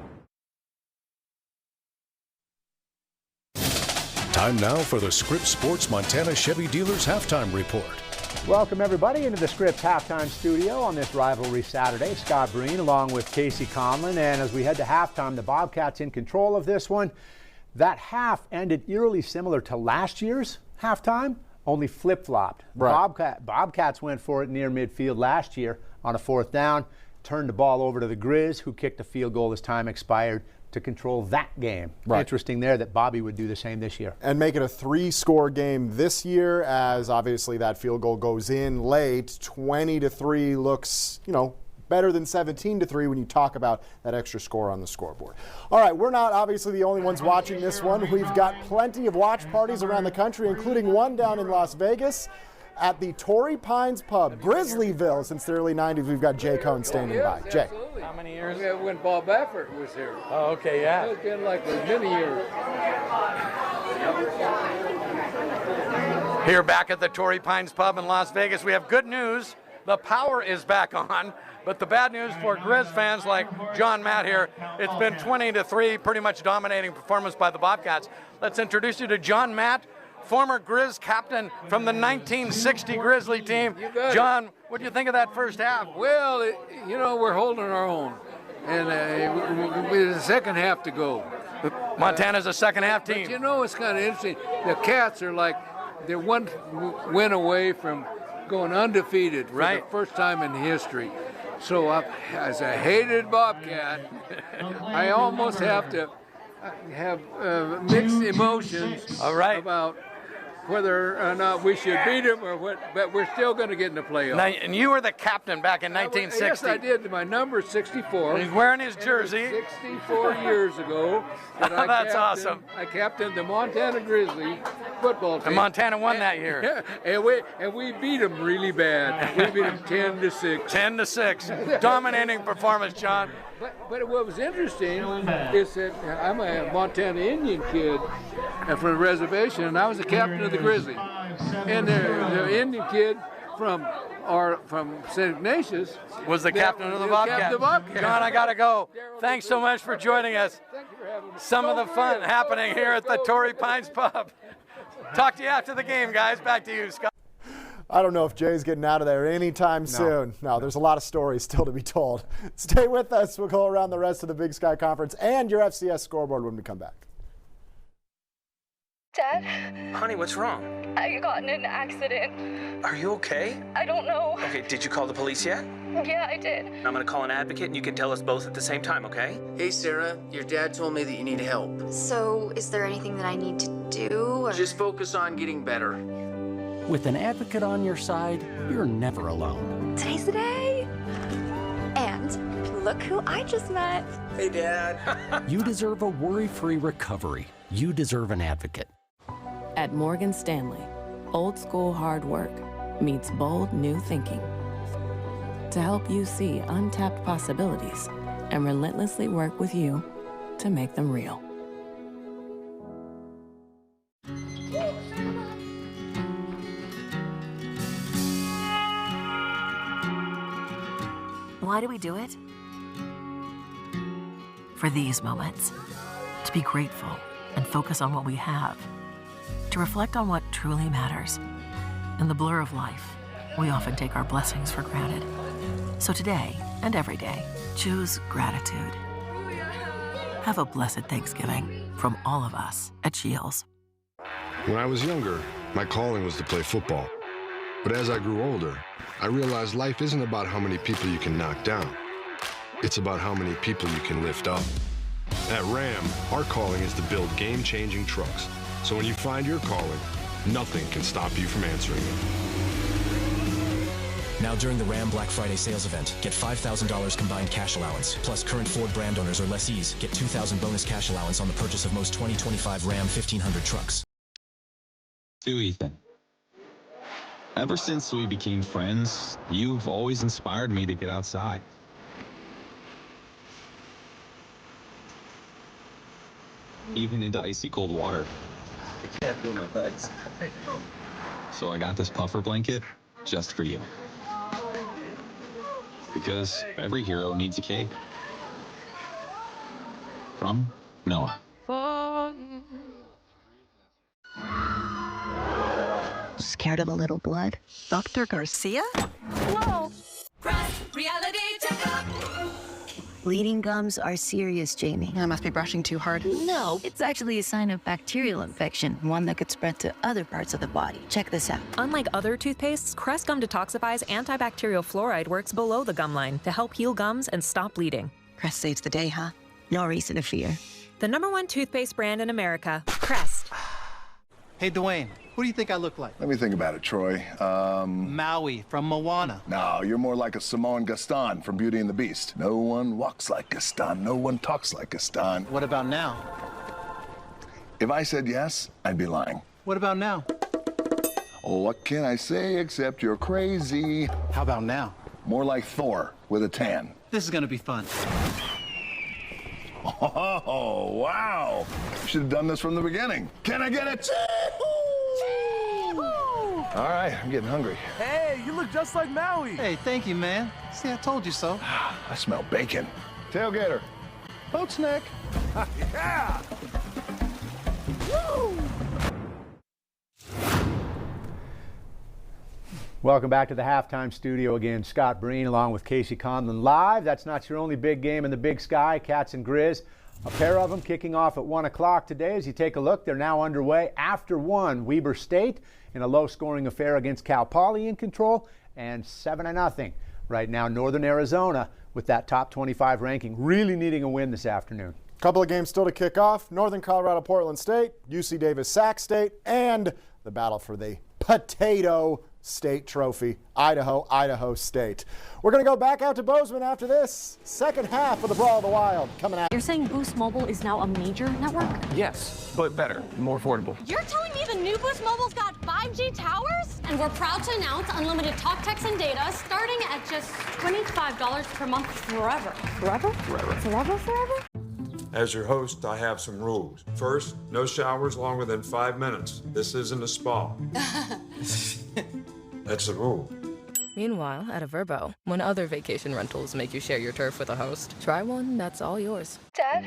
Time now for the Scripps Sports Montana Chevy Dealers Halftime Report. Welcome, everybody, into the Scripps Halftime Studio on this rivalry Saturday. Scott Breen along with Casey Conlon. And as we head to halftime, the Bobcats in control of this one. That half ended eerily similar to last year's halftime, only flip-flopped. Right. Bobcats went for it near midfield last year on a 4th down, turned the ball over to the Grizz, who kicked a field goal as time expired to control that game. Right. Interesting there that Bobby would do the same this year. And make it a 3-score game this year, as obviously that field goal goes in late. 20-3 looks, better than 17-3 when you talk about that extra score on the scoreboard. All right, we're not obviously the only ones watching this one. We've got plenty of watch parties around the country, including one down in Las Vegas at the Torrey Pines Pub, Grizzlyville. Since the early 90s, we've got Jay Cohn standing by. Jay. How many years? When Bob Baffert was here. Oh, okay, yeah. It's been like many years. Here back at the Torrey Pines Pub in Las Vegas, we have good news. The power is back on, but the bad news for Grizz fans like John Matt here, it's been 20-3, pretty much dominating performance by the Bobcats. Let's introduce you to John Matt, former Grizz captain from the 1960 Grizzly team. John, what do you think of that first half? Well, we're holding our own, and there's a second half to go. Montana's a second half team. But it's kind of interesting. The Cats are like, they're one win away from going undefeated for the first time in history. So as a hated Bobcat, I almost have to have mixed emotions about whether or not we should beat them or what, but we're still going to get in the playoffs. Now, and you were the captain back in 1960. Yes, I did. My number is 64. And he's wearing his jersey. 64 years ago. That's awesome. I captained the Montana Grizzly football team. And Montana won that year. and we beat them really bad. We beat them 10-6. 10-6. Dominating performance, John. But what was interesting is that I'm a Montana Indian kid from the reservation, and I was the captain of the Grizzlies. And the Indian kid from St. Ignatius was the captain of the Bobcats. John, I got to go. Thanks so much for joining us. Thank you for having me. Some of the fun happening here at the Torrey Pines Pub. Talk to you after the game, guys. Back to you, Scott. I don't know if Jay's getting out of there anytime soon. No, there's a lot of stories still to be told. Stay with us. We'll go around the rest of the Big Sky Conference and your FCS scoreboard when we come back. Dad? Honey, what's wrong? I got in an accident. Are you okay? I don't know. Okay, did you call the police yet? Yeah, I did. I'm gonna call an advocate and you can tell us both at the same time, okay? Hey, Sarah, your dad told me that you need help. So, is there anything that I need to do? Or... Just focus on getting better. With an advocate on your side, you're never alone. Today's the day. And look who I just met. Hey, Dad. You deserve a worry-free recovery. You deserve an advocate. At Morgan Stanley, old school hard work meets bold new thinking. To help you see untapped possibilities and relentlessly work with you to make them real. Why do we do it? For these moments. To be grateful and focus on what we have. To reflect on what truly matters. In the blur of life, we often take our blessings for granted. So today and every day, choose gratitude. Have a blessed Thanksgiving from all of us at Shields. When I was younger, my calling was to play football. But as I grew older, I realized life isn't about how many people you can knock down. It's about how many people you can lift up. At Ram, our calling is to build game-changing trucks. So when you find your calling, nothing can stop you from answering it. Now during the Ram Black Friday sales event, get $5,000 combined cash allowance. Plus current Ford brand owners or lessees get $2,000 bonus cash allowance on the purchase of most 2025 Ram 1500 trucks. To Ethan. Ever since we became friends, you've always inspired me to get outside. even into icy cold water. I can't feel my legs. So I got this puffer blanket just for you. Because every hero needs a cape. From Noah. Scared of a little blood? Dr. Garcia? Whoa! Reality checkup. Bleeding gums are serious, Jamie. I must be brushing too hard. No, it's actually a sign of bacterial infection, one that could spread to other parts of the body. Check this out. Unlike other toothpastes, Crest Gum Detoxify's antibacterial fluoride works below the gum line to help heal gums and stop bleeding. Crest saves the day, huh? No reason to fear. The #1 toothpaste brand in America, Crest. Hey, Dwayne, who do you think I look like? Let me think about it, Troy. Maui from Moana. No, you're more like a Simone Gaston from Beauty and the Beast. No one walks like Gaston. No one talks like Gaston. What about now? If I said yes, I'd be lying. What about now? Oh, what can I say except you're crazy? How about now? More like Thor with a tan. This is gonna be fun. Oh, wow. Should have done this from the beginning. Can I get it? All right, I'm getting hungry. Hey, you look just like Maui. Hey, thank you, man. See, I told you so. I smell bacon. Tailgater. Boat snack. Yeah! Woo! Welcome back to the halftime studio again. Scott Breen along with Casey Conlon live. That's not your only big game in the Big Sky. Cats and Grizz, a pair of them kicking off at 1 o'clock today. As you take a look, they're now underway after 1. Weber State in a low-scoring affair against Cal Poly in control, and 7-0 right now. Northern Arizona with that top 25 ranking, really needing a win this afternoon. Couple of games still to kick off. Northern Colorado, Portland State, UC Davis, Sac State, and the battle for the Potato State Trophy, Idaho State. We're going to go back out to Bozeman after this. Second half of the Brawl of the Wild coming out. You're saying Boost Mobile is now a major network? Yes, but better, more affordable. You're telling me the new Boost Mobile's got 5G towers? And we're proud to announce unlimited talk, text, and data starting at just $25 per month forever. Forever? Forever. Forever, forever? As your host, I have some rules. First, no showers longer than 5 minutes. This isn't a spa. That's the rule. Meanwhile, at a Verbo, when other vacation rentals make you share your turf with a host, try one that's all yours. Dad?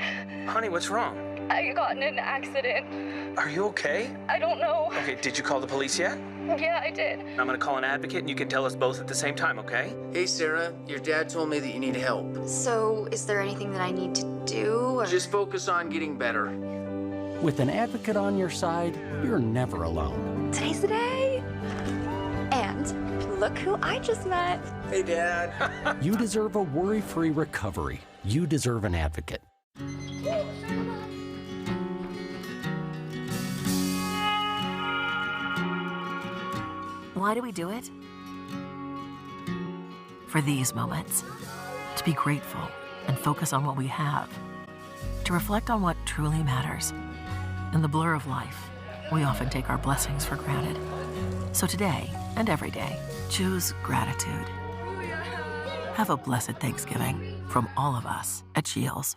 Honey, what's wrong? I got in an accident. Are you okay? I don't know. Okay, did you call the police yet? Yeah, I did. I'm gonna call an advocate and you can tell us both at the same time, okay? Hey, Sarah, your dad told me that you need help. So, is there anything that I need to do? Or... Just focus on getting better. With an advocate on your side, you're never alone. Today's the day. And look who I just met. Hey, Dad. You deserve a worry-free recovery. You deserve an advocate. Why do we do it? For these moments. To be grateful and focus on what we have. To reflect on what truly matters. In the blur of life, we often take our blessings for granted. So today and every day, choose gratitude. Have a blessed Thanksgiving from all of us at Shields.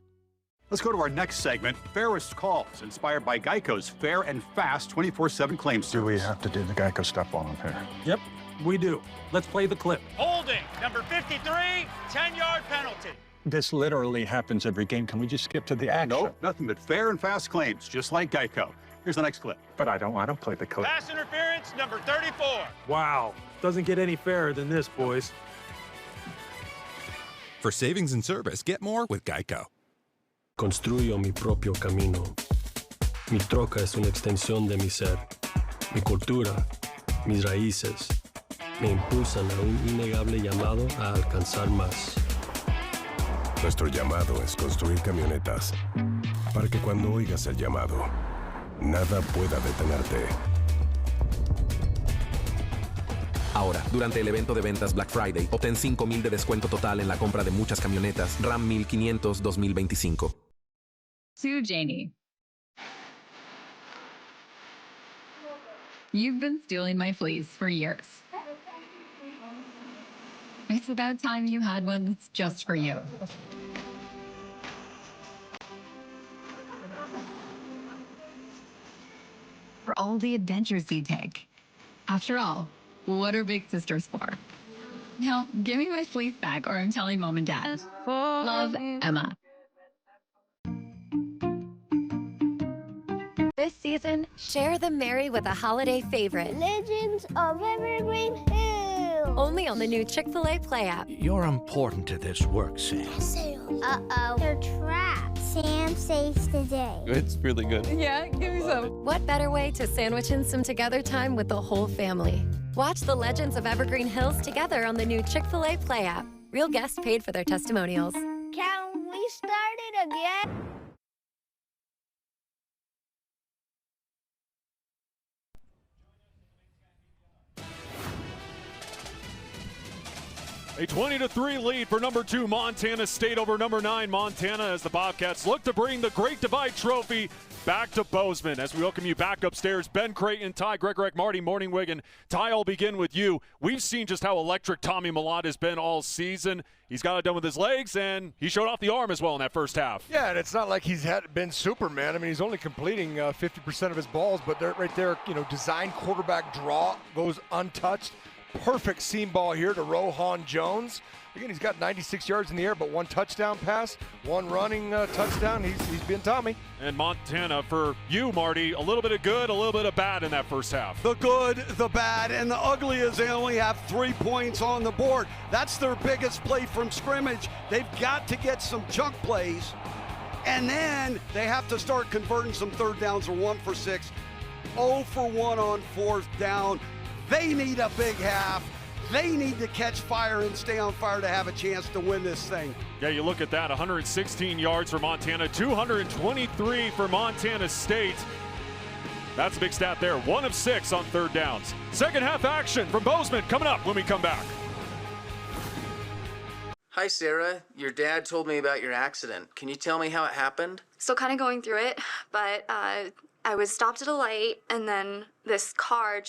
Let's go to our next segment, Fairest Calls, inspired by Geico's fair and fast 24/7 claim service. Do we have to do the Geico stuff while I'm here? Yep, we do. Let's play the clip. Holding, number 53, 10-yard penalty. This literally happens every game. Can we just skip to the action? Nope, nothing but fair and fast claims, just like Geico. Here's the next clip. But I don't play the clip. Pass interference, number 34. Wow, doesn't get any fairer than this, boys. For savings and service, get more with Geico. Construyo mi propio camino. Mi troca es una extensión de mi ser. Mi cultura, mis raíces, me impulsan a un innegable llamado a alcanzar más. Nuestro llamado es construir camionetas para que cuando oigas el llamado, nada pueda detenerte. Ahora, durante el evento de ventas Black Friday, obtén $5,000 de descuento total en la compra de muchas camionetas Ram 1500 2025. To Janie. You've been stealing my fleas for years. It's about time you had one that's just for you. all the adventures you take. After all, what are big sisters for? Now, give me my fleece back or I'm telling mom and dad. Love, Emma. This season, share the merry with a holiday favorite. Legends of Evergreen Hills. Only on the new Chick-fil-A Play app. You're important to this work, Sam. Uh-oh, they're trapped. Sam saves the day. It's really good. Yeah, give me some. What better way to sandwich in some together time with the whole family? Watch the Legends of Evergreen Hills together on the new Chick-fil-A Play app. Real guests paid for their testimonials. Can we start it again? A 20-3 lead for number 2 Montana State over number 9 Montana as the Bobcats look to bring the Great Divide Trophy back to Bozeman. As we welcome you back upstairs, Ben Creighton, Ty Gregorek, Marty Morningwig, and Ty, I'll begin with you. We've seen just how electric Tommy Mellott has been all season. He's got it done with his legs, and he showed off the arm as well in that first half. Yeah, and it's not like he's been Superman. I mean, he's only completing 50% of his balls, but right there, design quarterback draw goes untouched. Perfect seam ball here to Rohan Jones. Again, he's got 96 yards in the air, but 1 touchdown pass, 1 running touchdown. He's been Tommy. And Montana, for you, Marty, a little bit of good, a little bit of bad in that first half. The good, the bad, and the ugly is they only have 3 points on the board. That's their biggest play from scrimmage. They've got to get some chunk plays, and then they have to start converting some third downs or 1 for 6, 0 for 1 on 4th down. They need a big half. They need to catch fire and stay on fire to have a chance to win this thing. Yeah, you look at that, 116 yards for Montana, 223 for Montana State. That's a big stat there. 1 of 6 on third downs. Second half action from Bozeman coming up when we come back. Hi, Sarah. Your dad told me about your accident. Can you tell me how it happened? Still kind of going through it, but I was stopped at a light, and then this car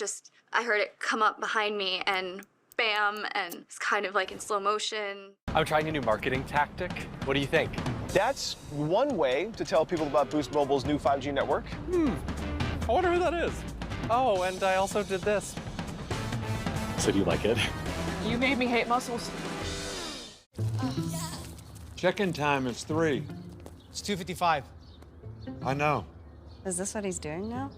I heard it come up behind me, and bam, and it's kind of like in slow motion. I'm trying a new marketing tactic. What do you think? That's one way to tell people about Boost Mobile's new 5G network. I wonder who that is. Oh, and I also did this. So do you like it? You made me hate muscles. Check-in time is 3. It's 2:55. I know. Is this what he's doing now?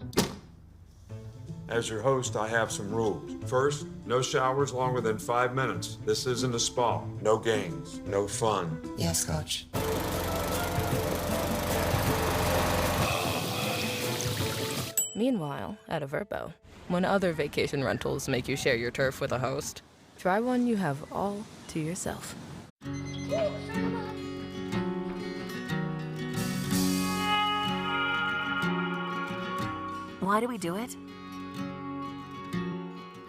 As your host, I have some rules. First, no showers longer than 5 minutes. This isn't a spa. No games, no fun. Yes, Coach. Meanwhile, at a Verbo, when other vacation rentals make you share your turf with a host, try one you have all to yourself. Why do we do it?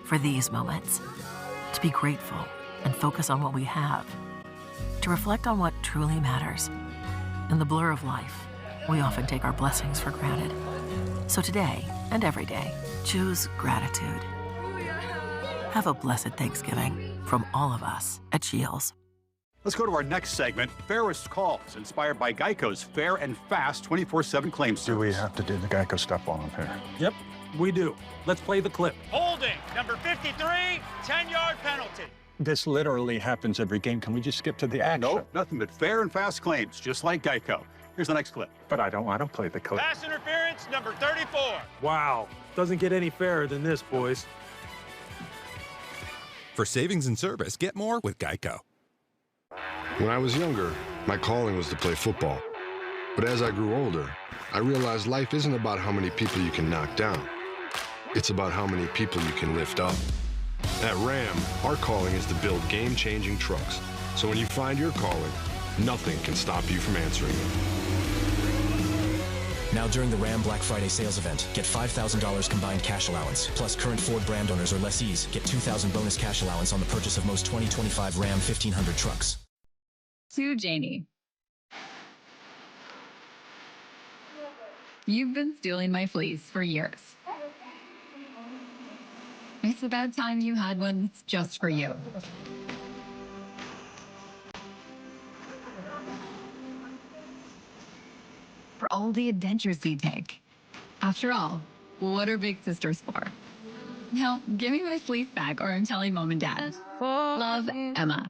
For these moments. To be grateful and focus on what we have. To reflect on what truly matters. In the blur of life, we often take our blessings for granted. So today and every day, choose gratitude. Have a blessed Thanksgiving from all of us at Shields. Let's go to our next segment, Fairest Calls, inspired by Geico's fair and fast 24/7 claim service. Do we have to do the Geico stuff while I'm here? Yep, we do. Let's play the clip. Holding, number 53, 10-yard penalty. This literally happens every game. Can we just skip to the action? Nope, nothing but fair and fast claims, just like Geico. Here's the next clip. But I don't play the clip. Pass interference, number 34. Wow, doesn't get any fairer than this, boys. For savings and service, get more with Geico. When I was younger, my calling was to play football. But as I grew older, I realized life isn't about how many people you can knock down. It's about how many people you can lift up. At Ram, our calling is to build game-changing trucks. So when you find your calling, nothing can stop you from answering it. Now during the Ram Black Friday sales event, get $5,000 combined cash allowance. Plus current Ford brand owners or lessees get $2,000 bonus cash allowance on the purchase of most 2025 Ram 1500 trucks. To Janie. You've been stealing my fleece for years. It's about time you had one that's just for you. For all the adventures you take. After all, What are big sisters for? Now, give me my fleece back or I'm telling mom and dad. Love, Emma.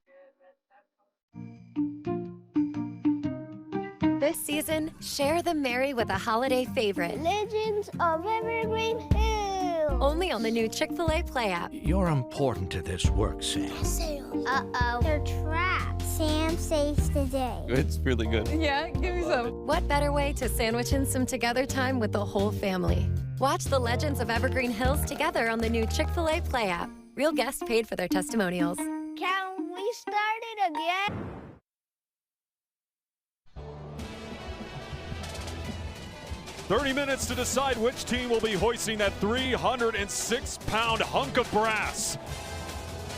This season, share the merry with a holiday favorite. Legends of Evergreen Hills. Only on the new Chick-fil-A Play app. You're important to this work, Sam. Uh-oh, they're trapped. Sam saves the day. It's really good. Yeah, give me some. What better way to sandwich in some together time with the whole family? Watch the Legends of Evergreen Hills together on the new Chick-fil-A Play app. Real guests paid for their testimonials. Can we start it again? "30 minutes to decide which team will be hoisting that 306-pound hunk of brass.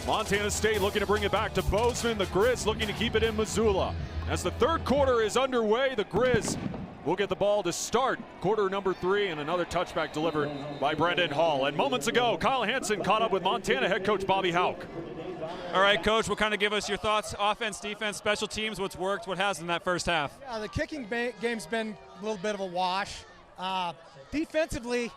Montana State looking to bring it back to Bozeman. The Grizz looking to keep it in Missoula. As the third quarter is underway, the Grizz will get the ball to start quarter number 3, and another touchback delivered by Brendan Hall. And moments ago, Kyle Hansen caught up with Montana head coach Bobby Hauck. All right, Coach, what kind of give us your thoughts? Offense, defense, special teams, what's worked, what hasn't in that first half? Yeah, the kicking game's been a little bit of a wash. Defensively,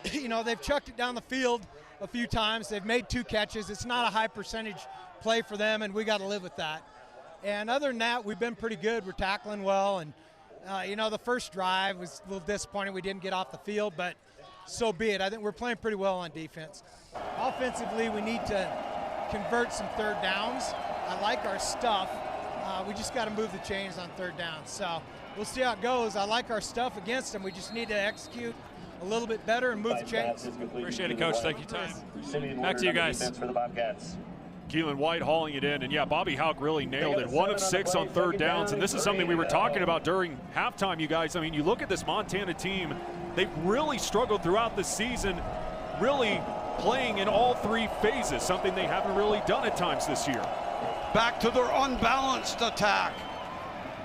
they've chucked it down the field a few times. They've made 2 catches. It's not a high percentage play for them, and we got to live with that. And other than that, we've been pretty good. We're tackling well, and the first drive was a little disappointing. We didn't get off the field, but so be it. I think we're playing pretty well on defense. Offensively, we need to convert some third downs. I like our stuff. We just got to move the chains on third down. So we'll see how it goes. I like our stuff against them. We just need to execute a little bit better and move the chains. Appreciate it, Coach. Thank you, time. Back to you guys. For the Bobcats. Keelan White hauling it in, and yeah, Bobby Hauck really nailed it. 1 of 6 on third downs, and this is something we were talking about during halftime, you guys. I mean, you look at this Montana team, they've really struggled throughout the season, really playing in all 3 phases, something they haven't really done at times this year. Back to their unbalanced attack.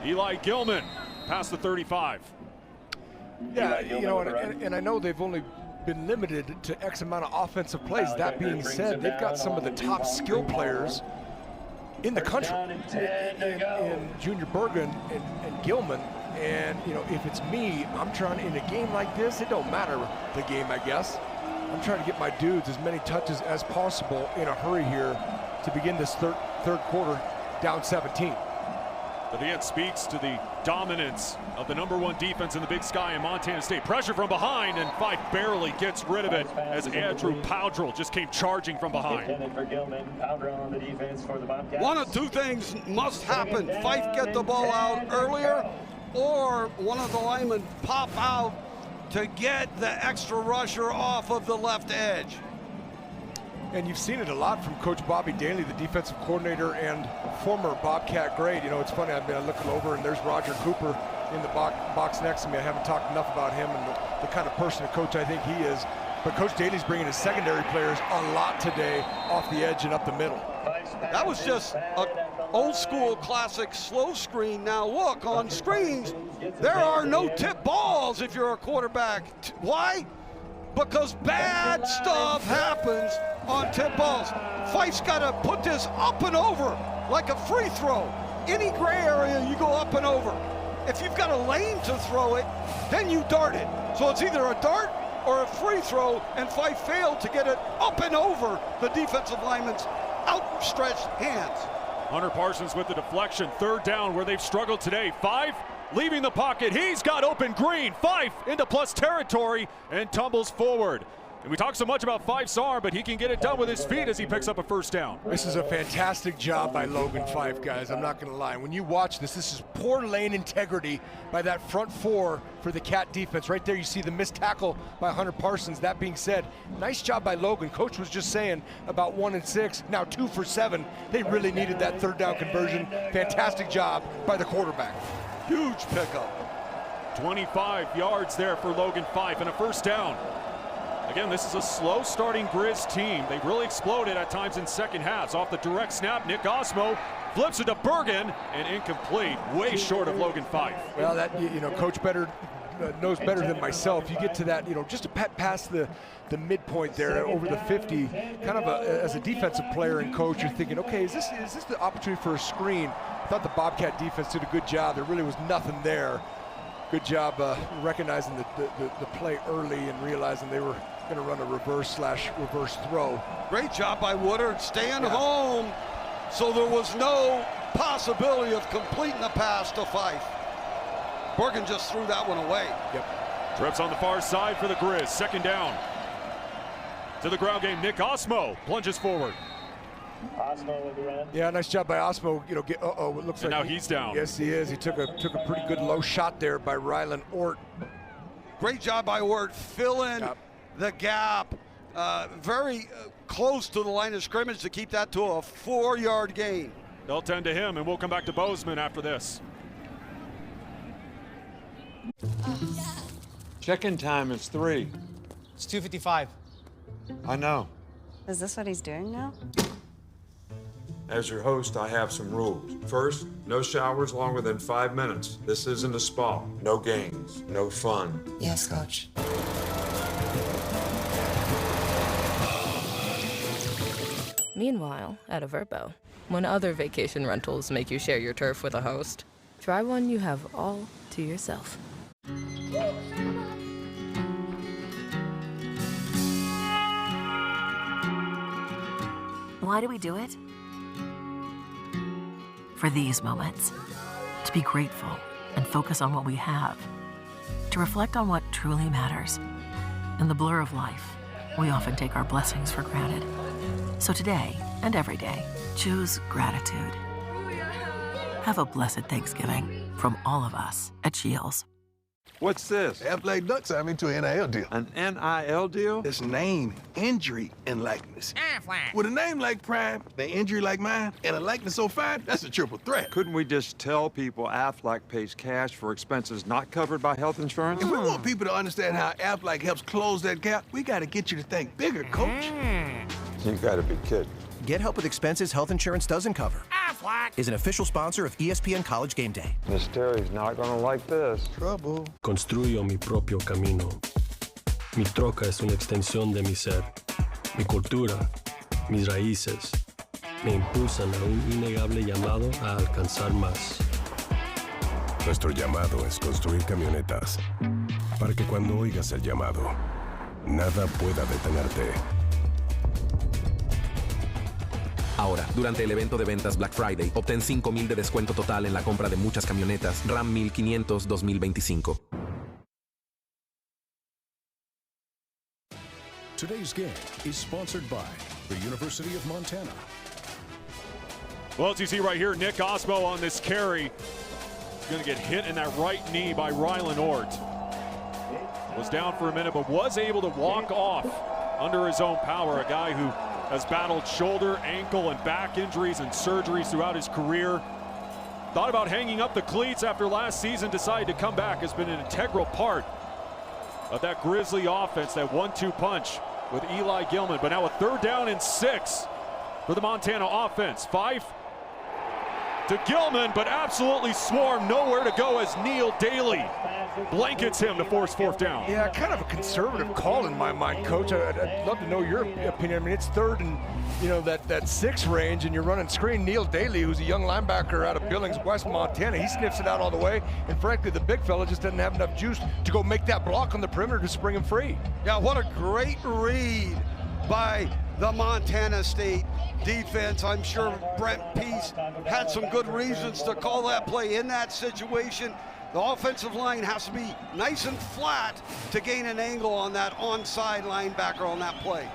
Eli Gilman past the 35. Yeah, and I know they've only been limited to X amount of offensive plays. That being said, they've got some of the top skill players in the country in Junior Bergen and Gilman. And, if it's me, I'm trying in a game like this, it don't matter the game, I guess. I'm trying to get my dudes as many touches as possible in a hurry here to begin this third quarter down 17. But again, speaks to the dominance of the #1 defense in the Big Sky in Montana State. Pressure from behind, and Fife barely gets rid of it as Andrew Powdrell just came charging from behind. One of 2 things must happen. Fife get the ball out earlier, or one of the linemen pop out to get the extra rusher off of the left edge. And you've seen it a lot from Coach Bobby Daly, the defensive coordinator and former Bobcat great. It's funny, I've been looking over, and there's Roger Cooper in the box next to me. I haven't talked enough about him and the kind of person and coach I think he is. But Coach Daly's bringing his secondary players a lot today off the edge and up the middle. That was just an old school classic slow screen. Now look, on screens, there are no tip balls if you're a quarterback. Why? Because bad stuff happens on tip balls. Fife's got to put this up and over like a free throw. Any gray area, you go up and over. If you've got a lane to throw it, then you dart it. So it's either a dart or a free throw, and Fife failed to get it up and over the defensive lineman's outstretched hands. Hunter Parsons with the deflection. Third down where they've struggled today. Fife leaving the pocket. He's got open green. Fife into plus territory and tumbles forward. And we talk so much about Fife's arm, but he can get it done with his feet as he picks up a first down. This is a fantastic job by Logan Fife, guys. I'm not going to lie. When you watch this is poor lane integrity by that front 4 for the Cat defense. Right there you see the missed tackle by Hunter Parsons. That being said, nice job by Logan. Coach was just saying about 1 and 6, now 2 for 7. They really needed that third down conversion. Fantastic job by the quarterback. Huge pickup. 25 yards there for Logan Fife and a first down. Again, this is a slow starting Grizz team. They really exploded at times in second halves. Off the direct snap, Nick Osmo flips it to Bergen and incomplete, way short of Logan Fife. Well, that, Coach knows better than myself. You get to that, just past the midpoint there over the 50, kind of as a defensive player and coach, you're thinking, okay, is this the opportunity for a screen? I thought the Bobcat defense did a good job. There really was nothing there. Good job recognizing the play early and realizing they were going to run a reverse throw. Great job by Woodard staying home, so there was no possibility of completing the pass to Fife. Bergen just threw that one away. Yep. Trips on the far side for the Grizz. Second down. To the ground game, Nick Osmo plunges forward. Osmo with the run. Yeah, nice job by Osmo. You know, it looks and like now he's down. Yes, he is. He took a pretty good low shot there by Rylan Ort. Great job by Ort, filling the gap. Very close to the line of scrimmage to keep that to a 4-yard gain. They'll tend to him, and we'll come back to Bozeman after this. Check-in time is 3. It's 2:55. I know. Is this what he's doing now? As your host, I have some rules. First, no showers longer than 5 minutes. This isn't a spa. No games, no fun. Yes, Coach. Meanwhile, at a Verbo, when other vacation rentals make you share your turf with a host, try one you have all to yourself. Why do we do it? For these moments. To be grateful and focus on what we have. To reflect on what truly matters. In the blur of life, we often take our blessings for granted. So today and every day, choose gratitude. Have a blessed Thanksgiving from all of us at Shields. What's this? Aflac Duck signed me to an NIL deal. An NIL deal? It's name, injury, and likeness. With a name like Prime, an injury like mine, and a likeness so fine, that's a triple threat. Couldn't we just tell people Aflac pays cash for expenses not covered by health insurance? If we want people to understand how Aflac helps close that gap, we got to get you to think bigger, Coach. You got to be kidding. Get help with expenses health insurance doesn't cover. Aflac is an official sponsor of ESPN College Game Day. Miss Terry's not going to like this. Trouble. Construyo mi propio camino. Mi troca es una extensión de mi ser. Mi cultura, mis raíces, me impulsan a un innegable llamado a alcanzar más. Nuestro llamado es construir camionetas para que cuando oigas el llamado, nada pueda detenerte. Ahora, durante el evento de ventas Black Friday, obtén $5,000 de descuento total en la compra de muchas camionetas Ram 1500 2025. Today's game is sponsored by the University of Montana. Well, as you see right here, Nick Osmo on this carry. He's going to get hit in that right knee by Rylan Ort. Was down for a minute, but was able to walk off under his own power. A guy who has battled shoulder, ankle, and back injuries and surgeries throughout his career. Thought about hanging up the cleats after last season, decided to come back. Has been an integral part of that Grizzly offense, that 1-2 punch with Eli Gilman. But now a 3rd down and 6 for the Montana offense. Fife to Gilman, but absolutely swarmed. Nowhere to go as Neil Daly blankets him to force 4th down. Yeah, kind of a conservative call in my mind, Coach. I'd love to know your opinion. I mean, it's 3rd and, you know, that 6 range, and you're running screen. Neil Daly, who's a young linebacker out of Billings, West Montana, he sniffs it out all the way. And frankly, the big fella just doesn't have enough juice to go make that block on the perimeter to spring him free. Yeah, what a great read by the Montana State defense. I'm sure Brent Peace had some good reasons to call that play in that situation. The offensive line has to be nice and flat to gain an angle on that onside linebacker on that play.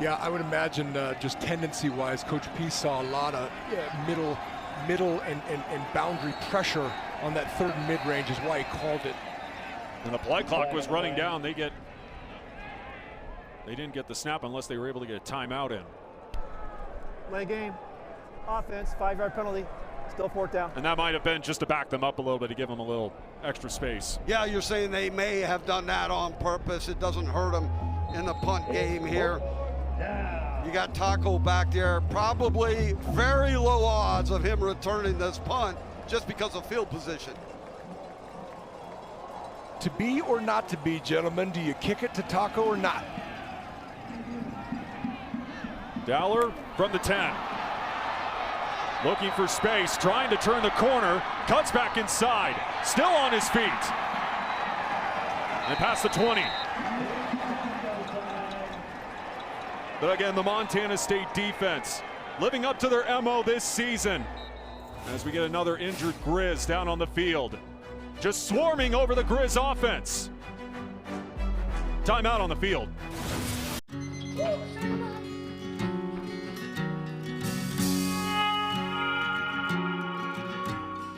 Yeah, I would imagine just tendency-wise, Coach Peace saw a lot of middle and boundary pressure on that 3rd and mid-range is why he called it. And the play clock was running down. They didn't get the snap unless they were able to get a timeout in. Play game, offense, 5-yard penalty, still 4th down. And that might have been just to back them up a little bit, to give them a little extra space. Yeah, you're saying they may have done that on purpose. It doesn't hurt them in the punt game here. You got Taco back there, probably very low odds of him returning this punt just because of field position. To be or not to be, gentlemen, do you kick it to Taco or not? Dowler from the 10. Looking for space, trying to turn the corner, cuts back inside, still on his feet. And past the 20. But again, the Montana State defense living up to their MO this season. As we get another injured Grizz down on the field. Just swarming over the Grizz offense. Timeout on the field.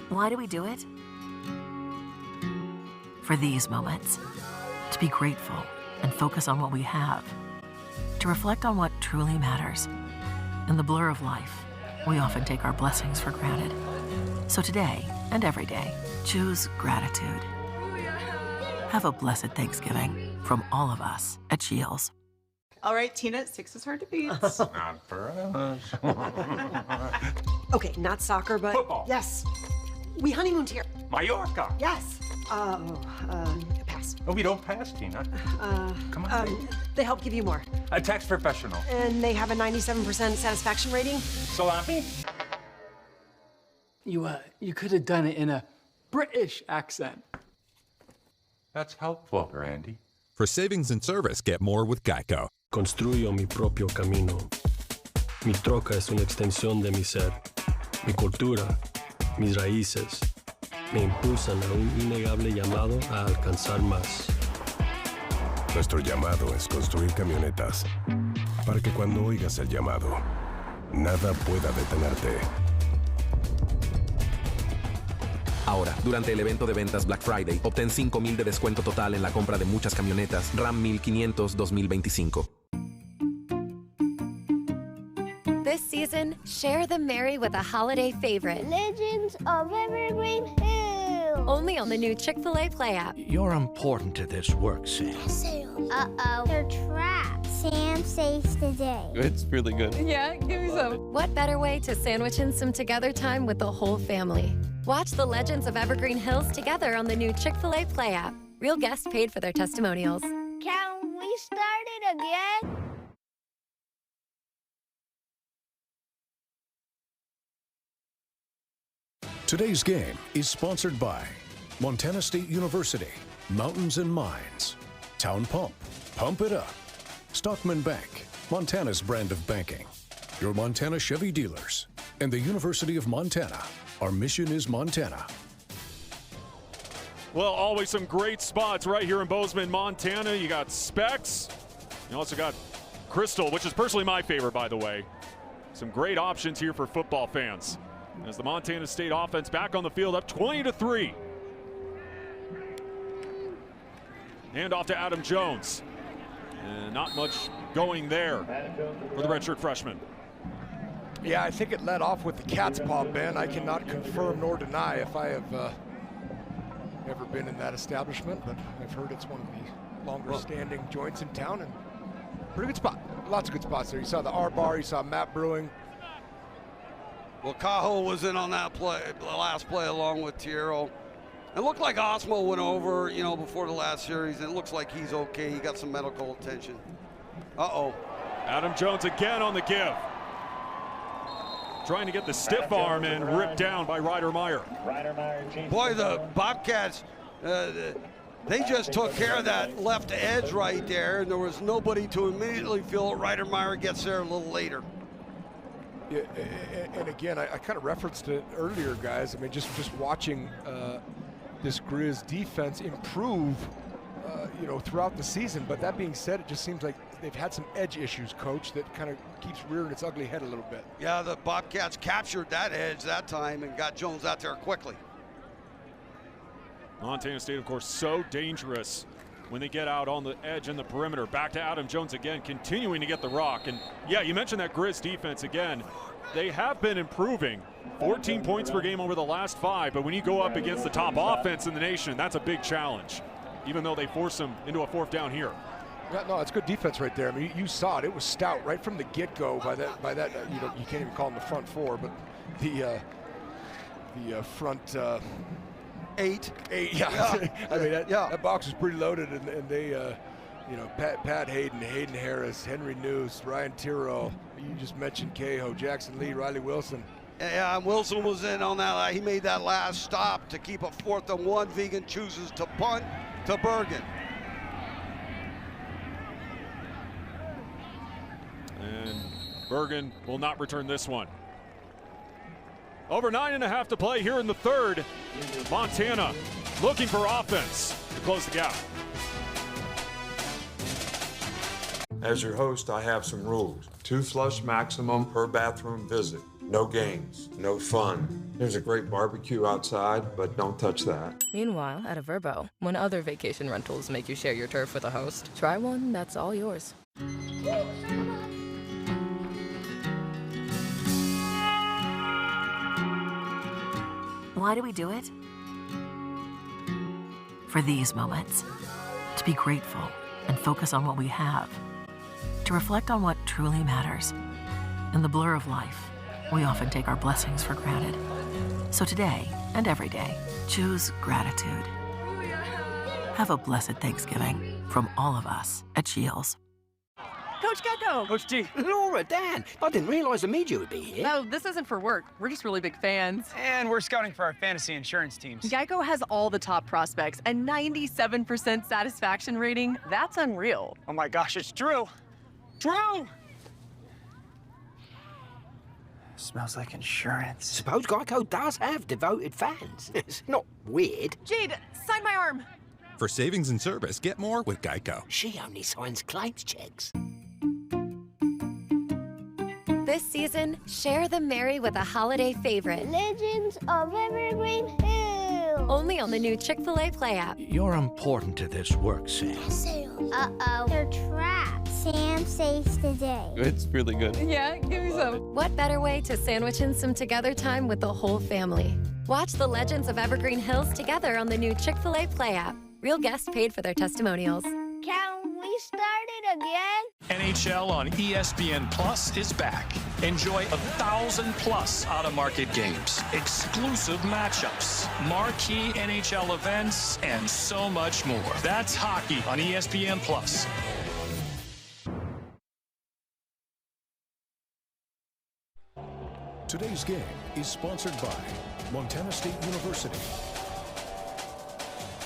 Why do we do it? For these moments. To be grateful and focus on what we have. To reflect on what truly matters. In the blur of life, we often take our blessings for granted. So today and every day, choose gratitude. Have a blessed Thanksgiving from all of us at Shields. All right, Tina, 6 is hard to beat. Not for us. Okay, not soccer, but football. Yes. We honeymooned here. Mallorca. Yes. Pass. Oh, we don't pass, Tina. Come on. They help give you more. A tax professional. And they have a 97% satisfaction rating. Salami. You could have done it in a British accent. That's helpful, Randy. For savings and service, get more with Geico. Construyo mi propio camino. Mi troca es una extensión de mi ser. Mi cultura, mis raíces, me impulsan a un innegable llamado a alcanzar más. Nuestro llamado es construir camionetas para que cuando oigas el llamado, nada pueda detenerte. Ahora, durante el evento de ventas Black Friday, obtén $5,000 de descuento total en la compra de muchas camionetas Ram 1500 2025. This season, share the merry with a holiday favorite. Legends of Evergreen Hills. Only on the new Chick-fil-A Play app. You're important to this work, Sam. Uh-oh. They're trapped. Sam saves the day. It's really good. Yeah, give me some. What better way to sandwich in some together time with the whole family? Watch the Legends of Evergreen Hills together on the new Chick-fil-A Play app. Real guests paid for their testimonials. Can we start it again? Today's game is sponsored by Montana State University, Mountains and Mines, Town Pump, Pump It Up, Stockman Bank, Montana's brand of banking, your Montana Chevy dealers, and the University of Montana. Our mission is Montana. Well, always some great spots right here in Bozeman, Montana. You got Specs. You also got Crystal, which is personally my favorite, by the way. Some great options here for football fans. As the Montana State offense back on the field, up 20-3. Hand off to Adam Jones. And not much going there for the redshirt freshman. Yeah, I think it led off with the cat's paw, Ben. I cannot confirm nor deny if I have ever been in that establishment, but I've heard it's one of the longer standing joints in town, and pretty good spot. Lots of good spots there. You saw the R-Bar, you saw Matt Brewing. Well, Cahill was in on that play, the last play, along with Tiero. It looked like Osmo went over, before the last series, and it looks like he's okay. He got some medical attention. Uh-oh. Adam Jones again on the give. Trying to get the stiff arm and ripped down by Ryder Meyer. Boy, the Bobcats, they just took care of that left edge right there, and there was nobody to immediately feel it. Ryder Meyer gets there a little later. Yeah, and again, I kind of referenced it earlier, guys. I mean, just watching this Grizz defense improve, throughout the season. But that being said, it just seems like they've had some edge issues, Coach, that kind of keeps rearing its ugly head a little bit. Yeah, the Bobcats captured that edge that time and got Jones out there quickly. Montana State, of course, so dangerous when they get out on the edge and the perimeter. Back to Adam Jones again, continuing to get the rock. And yeah, you mentioned that Grizz defense again. They have been improving. 14 points per game over the last 5, but when you go up against the top offense in the nation, that's a big challenge, even though they force them into a 4th down here. Yeah, no, it's good defense right there. I mean, you saw it. It was stout right from the get-go by that. You can't even call them the front 4, but the front 8. Yeah. I mean, that box was pretty loaded, and they, Pat Hayden, Hayden Harris, Henry News, Ryan Tiro. You just mentioned Cahill, Jackson Lee, Riley Wilson. Yeah, Wilson was in on that. He made that last stop to keep a 4th and 1. Vegan chooses to punt to Bergen. Bergen will not return this one. Over 9.5 to play here in the third. Montana looking for offense to close the gap. As your host, I have some rules. 2 flush maximum per bathroom visit. No games, no fun. There's a great barbecue outside, but don't touch that. Meanwhile, at a Vrbo, when other vacation rentals make you share your turf with a host, try one that's all yours. Why do we do it? For these moments. To be grateful and focus on what we have. To reflect on what truly matters. In the blur of life, we often take our blessings for granted. So today, and every day, choose gratitude. Have a blessed Thanksgiving from all of us at Shields. Coach Gecko! Coach G. Laura, Dan, I didn't realize the media would be here. No, this isn't for work. We're just really big fans. And we're scouting for our fantasy insurance teams. Geico has all the top prospects, a 97% satisfaction rating. That's unreal. Oh my gosh, it's true. True! Smells like insurance. Suppose Geico does have devoted fans. It's not weird. Jade, sign my arm. For savings and service, get more with Geico. She only signs claims checks. This season, share the merry with a holiday favorite. Legends of Evergreen Hills. Only on the new Chick-fil-A Play app. You're important to this work, Sam. Uh-oh, they're trapped. Sam saves the day. It's really good. Yeah, give me some. What better way to sandwich in some together time with the whole family? Watch the Legends of Evergreen Hills together on the new Chick-fil-A Play app. Real guests paid for their testimonials. Can we start it again? NHL on ESPN Plus is back. Enjoy 1,000+ out-of-market games, exclusive matchups, marquee NHL events, and so much more. That's hockey on ESPN Plus. Today's game is sponsored by Montana State University.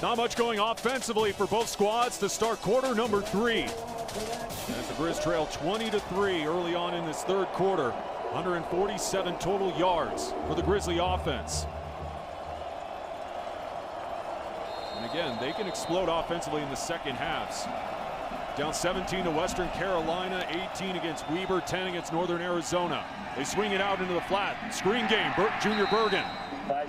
Not much going offensively for both squads to start quarter number 3. As the Grizz trail 20-3 early on in this third quarter. 147 total yards for the Grizzly offense. And again, they can explode offensively in the second halves. Down 17 to Western Carolina, 18 against Weber, 10 against Northern Arizona. They swing it out into the flat. Screen game, Junior Bergen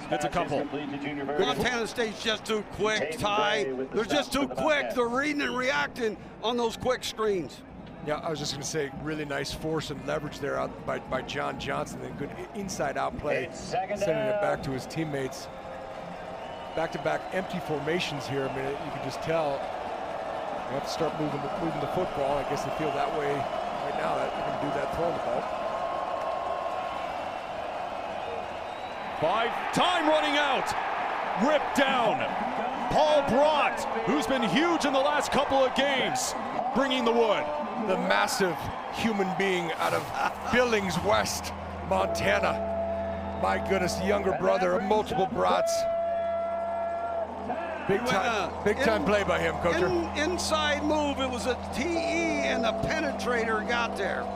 gets a couple. Montana State's just too quick, Ty. They're just too quick. They're reading and reacting on those quick screens. Yeah, I was just going to say, really nice force and leverage there out by John Johnson. And good inside-out play, sending it back to his teammates. Back-to-back empty formations here. I mean, you can just tell they have to start moving the football. I guess they feel that way right now. That they're going to do that throwing the ball. 5, time running out. Ripped down. Paul Brott, who's been huge in the last couple of games, bringing the wood. The massive human being out of Billings West, Montana. My goodness, younger brother of multiple Brotts. Big time play by him, Coach. Inside move, it was a TE and the penetrator got there.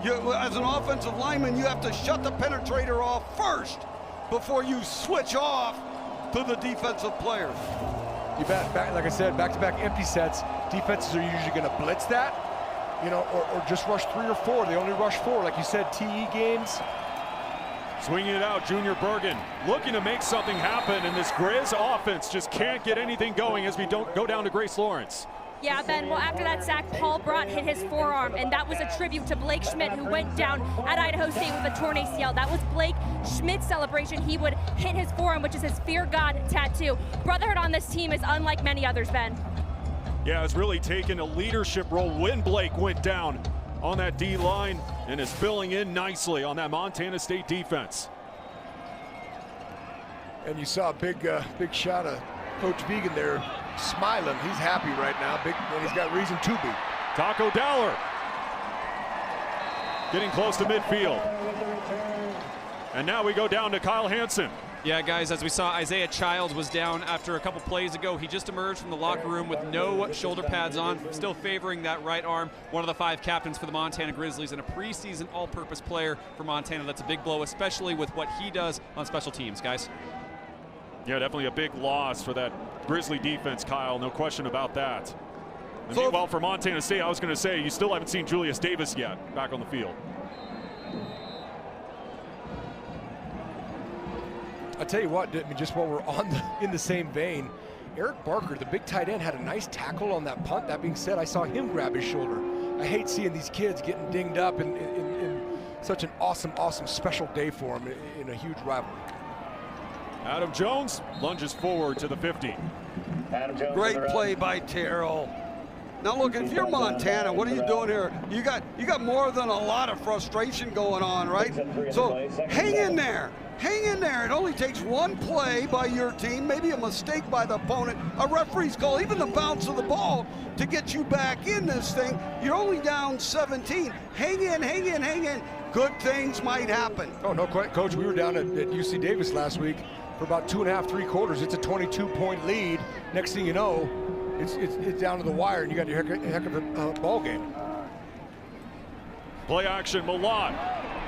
As an offensive lineman, you have to shut the penetrator off first before you switch off to the defensive players. You bet, like I said, back-to-back empty sets. Defenses are usually going to blitz that, you know, or just rush 3 or 4. They only rush 4, like you said, TE games. Swinging it out, Junior Bergen looking to make something happen, and this Grizz offense just can't get anything going as we don't go down to Grace Lawrence. Yeah, Ben, well, after that sack, Paul Brott hit his forearm, and that was a tribute to Blake Schmidt, who went down at Idaho State with a torn ACL. That was Blake Schmidt's celebration. He would hit his forearm, which is his Fear God tattoo. Brotherhood on this team is unlike many others, Ben. Yeah, it's really taken a leadership role when Blake went down on that D-line and is filling in nicely on that Montana State defense. And you saw a big shot of Coach Vegan there, smiling. He's happy right now, and he's got reason to be. Taco Dowler getting close to midfield. And now we go down to Kyle Hansen. Yeah, guys, as we saw, Isaiah Childs was down after a couple plays ago. He just emerged from the locker room with no shoulder pads on, still favoring that right arm. One of the 5 captains for the Montana Grizzlies and a preseason all-purpose player for Montana. That's a big blow, especially with what he does on special teams, guys. Yeah, definitely a big loss for that Grizzly defense, Kyle. No question about that. And meanwhile, for Montana State, I was going to say, you still haven't seen Julius Davis yet back on the field. I'll tell you what, just while we're in the same vein, Eric Barker, the big tight end, had a nice tackle on that punt. That being said, I saw him grab his shoulder. I hate seeing these kids getting dinged up in such an awesome special day for them in a huge rivalry. Adam Jones lunges forward to the 50. Great play by Terrell. Now look, if you're Montana, what are you doing here? You got more than a lot of frustration going on, right? So hang in there. Hang in there. It only takes one play by your team, maybe a mistake by the opponent, a referee's call, even the bounce of the ball to get you back in this thing. You're only down 17. Hang in, hang in, hang in. Good things might happen. Oh, no, Coach, we were down at UC Davis last week for about 2.5, 3 quarters. It's a 22-point lead. Next thing you know, it's down to the wire, and you got your heck of a ball game. Play action, Malott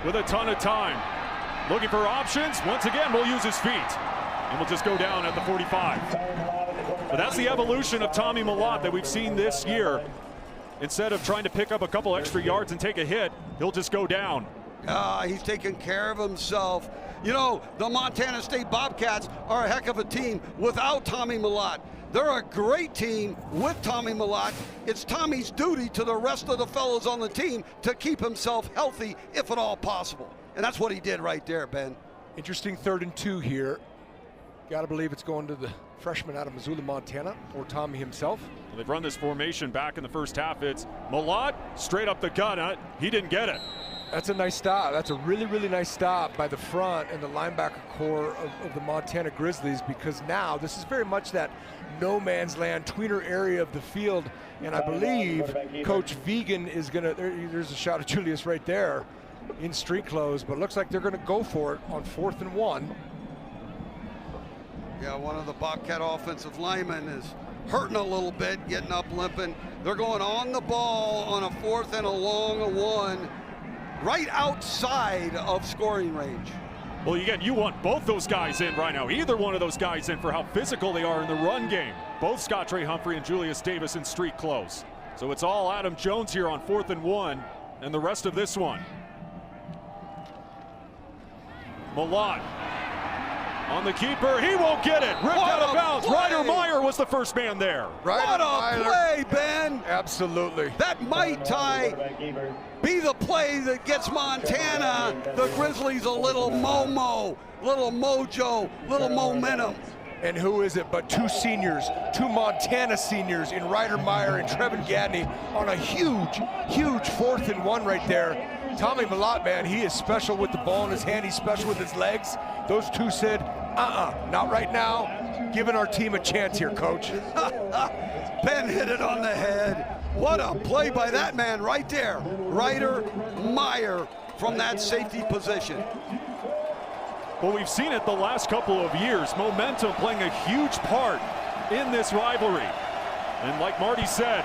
with a ton of time. Looking for options. Once again, we'll use his feet. And we'll just go down at the 45. But that's the evolution of Tommy Malott that we've seen this year. Instead of trying to pick up a couple extra yards and take a hit, he'll just go down. He's taking care of himself. You know, the Montana State Bobcats are a heck of a team without Tommy Malott. They're a great team with Tommy Malott. It's Tommy's duty to the rest of the fellows on the team to keep himself healthy, if at all possible. And that's what he did right there, Ben. Interesting 3rd and 2 here. Got to believe it's going to the freshman out of Missoula, Montana, or Tommy himself. Well, they've run this formation back in the first half. It's Malott straight up the gut. He didn't get it. That's a nice stop. That's a really, really nice stop by the front and the linebacker core of the Montana Grizzlies, because now this is very much that no man's land tweener area of the field. And I believe Coach Vegan is going to, there's a shot of Julius right there in street clothes, but it looks like they're going to go for it on 4th and 1. Yeah, one of the Bobcat offensive linemen is hurting a little bit, getting up limping. They're going on the ball on a 4th and a long 1, right outside of scoring range. Well, you want both those guys in right now. Either one of those guys in for how physical they are in the run game. Both Scott Trey Humphrey and Julius Davis in street clothes. So it's all Adam Jones here on 4th and 1, and the rest of this one. Malott on the keeper. He won't get it. Ripped out of bounds. Ryder Meyer was the first man there. What a play, Ben. Absolutely. That might be the play that gets Montana, the Grizzlies, a little mojo, little momentum. And who is it but 2 seniors, 2 Montana seniors in Ryder Meyer and Trevin Gadney on a huge 4th and 1 right there. Tommy Malott, man, he is special with the ball in his hand. He's special with his legs. Those 2 said, not right now. Giving our team a chance here, Coach. Ben hit it on the head. What a play by that man right there. Ryder Meyer from that safety position. Well, we've seen it the last couple of years. Momentum playing a huge part in this rivalry. And like Marty said,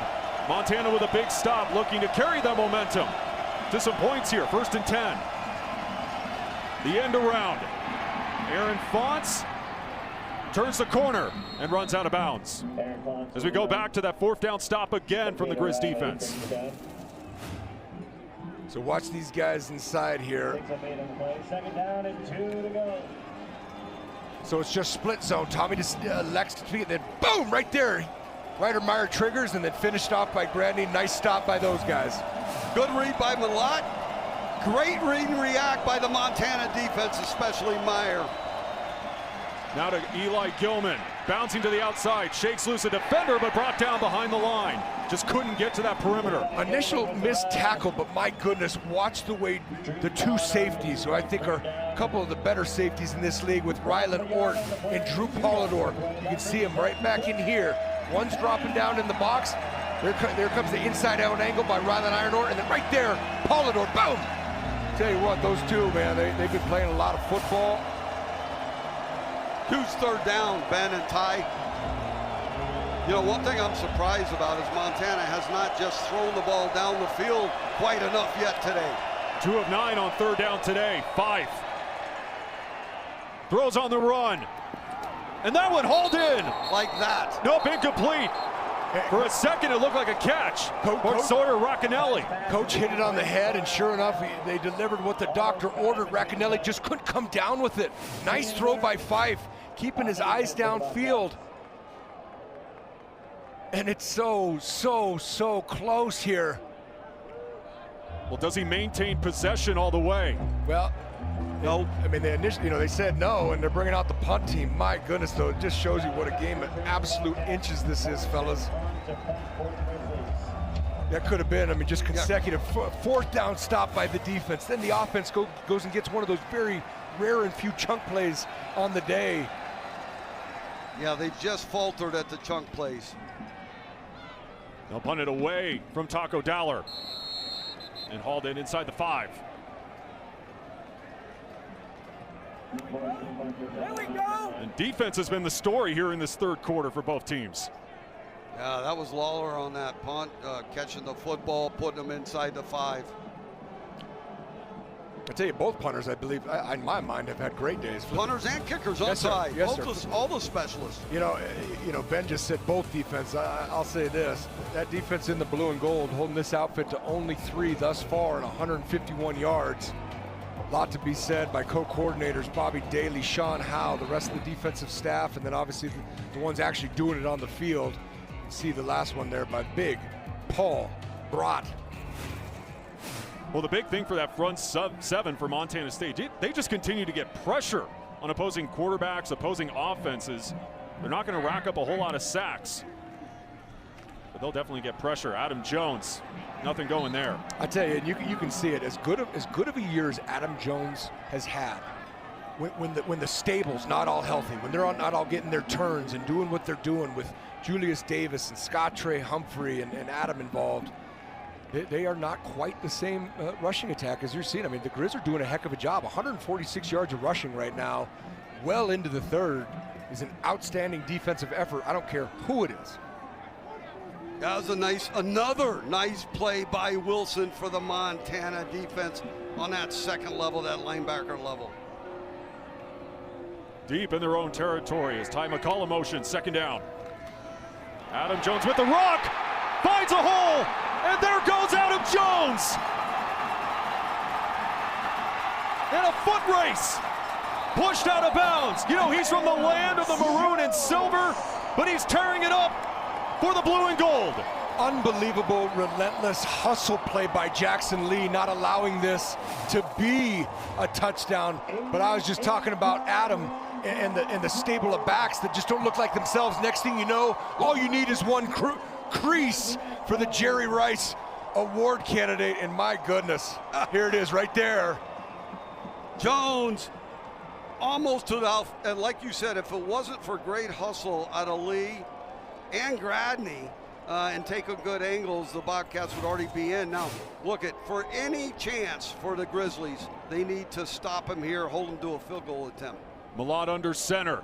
Montana with a big stop looking to carry that momentum to some points here. 1st and 10. The end around. Aaron Fonts turns the corner and runs out of bounds. As we go back to that 4th down stop again from the Grizz defense. So watch these guys inside here. So it's just split zone. Tommy just elects to feed, then boom, right there. Ryder Meyer triggers and then finished off by Grandy. Nice stop by those guys. Good read by Malott. Great read and react by the Montana defense, especially Meyer. Now to Eli Gilman, bouncing to the outside, shakes loose a defender, but brought down behind the line. Just couldn't get to that perimeter. Initial missed tackle, but my goodness, watch the way the 2 safeties, who I think are a couple of the better safeties in this league, with Rylan Orton and Drew Polidor. You can see them right back in here. One's dropping down in the box. There comes the inside out angle by Rylan Ironor, and then right there, Polidor, boom! Tell you what, those 2, man, they've been playing a lot of football. Huge third down, Ben and Ty. You know, one thing I'm surprised about is Montana has not just thrown the ball down the field quite enough yet today. 2 of 9 on third down today. 5. Throws on the run. And that one hauled in. Like that. Nope, incomplete. For a second, it looked like a catch. Coach Sawyer Raccanelli. Coach hit it on the head, and sure enough, they delivered what the doctor ordered. Raccanelli just couldn't come down with it. Nice throw by Fife, keeping his eyes downfield. And it's so close here. Well, does he maintain possession all the way? Well, no. I mean, they initially, they said no, and they're bringing out the punt team. My goodness, though, it just shows you what a game of absolute inches this is, fellas. That could have been, just consecutive fourth down stop by the defense. Then the offense goes and gets one of those very rare and few chunk plays on the day. Yeah, they just faltered at the chunk plays. They'll punt it away from Taco Dowler. And hauled in inside the 5. There we go. And defense has been the story here in this third quarter for both teams. Yeah, that was Lawler on that punt, catching the football, putting them inside the 5. I tell you, both punters, I believe, in my mind, have had great days. Punters and kickers on side. Yes, all the specialists. Ben just said both defense. I'll say this: that defense in the blue and gold, holding this outfit to only 3 thus far and 151 yards. A lot to be said by co-coordinators Bobby Daly, Sean Howe, the rest of the defensive staff, and then obviously the ones actually doing it on the field. You can see the last one there by Big Paul Brott. Well, the big thing for that front 7 for Montana State, they just continue to get pressure on opposing quarterbacks, opposing offenses. They're not going to rack up a whole lot of sacks, but they'll definitely get pressure. Adam Jones, nothing going there. I tell you, you can see it. As good of a year as Adam Jones has had, when the stable's not all healthy, when they're not all getting their turns and doing what they're doing with Julius Davis and Scott Trey Humphrey and Adam involved, they are not quite the same rushing attack as you're seeing. The Grizz are doing a heck of a job. 146 yards of rushing right now, well into the third, is an outstanding defensive effort. I don't care who it is. That was another nice play by Wilson for the Montana defense on that second level, that linebacker level. Deep in their own territory as Ty McCollum motions, second down. Adam Jones with the rock, finds a hole, and there goes Adam Jones. In a foot race, pushed out of bounds. He's from the land of the maroon and silver, but he's tearing it up for the blue and gold. Unbelievable, relentless hustle play by Jackson Lee, not allowing this to be a touchdown. But I was just talking about Adam and the stable of backs that just don't look like themselves. Next thing you know, all you need is one crease for the Jerry Rice Award candidate, and my goodness, here it is right there. Jones almost to the, and like you said, if it wasn't for great hustle out of Lee and Gradney and taking good angles, the Bobcats would already be in. Now, for any chance for the Grizzlies, they need to stop him here, hold him to a field goal attempt. Malott under center.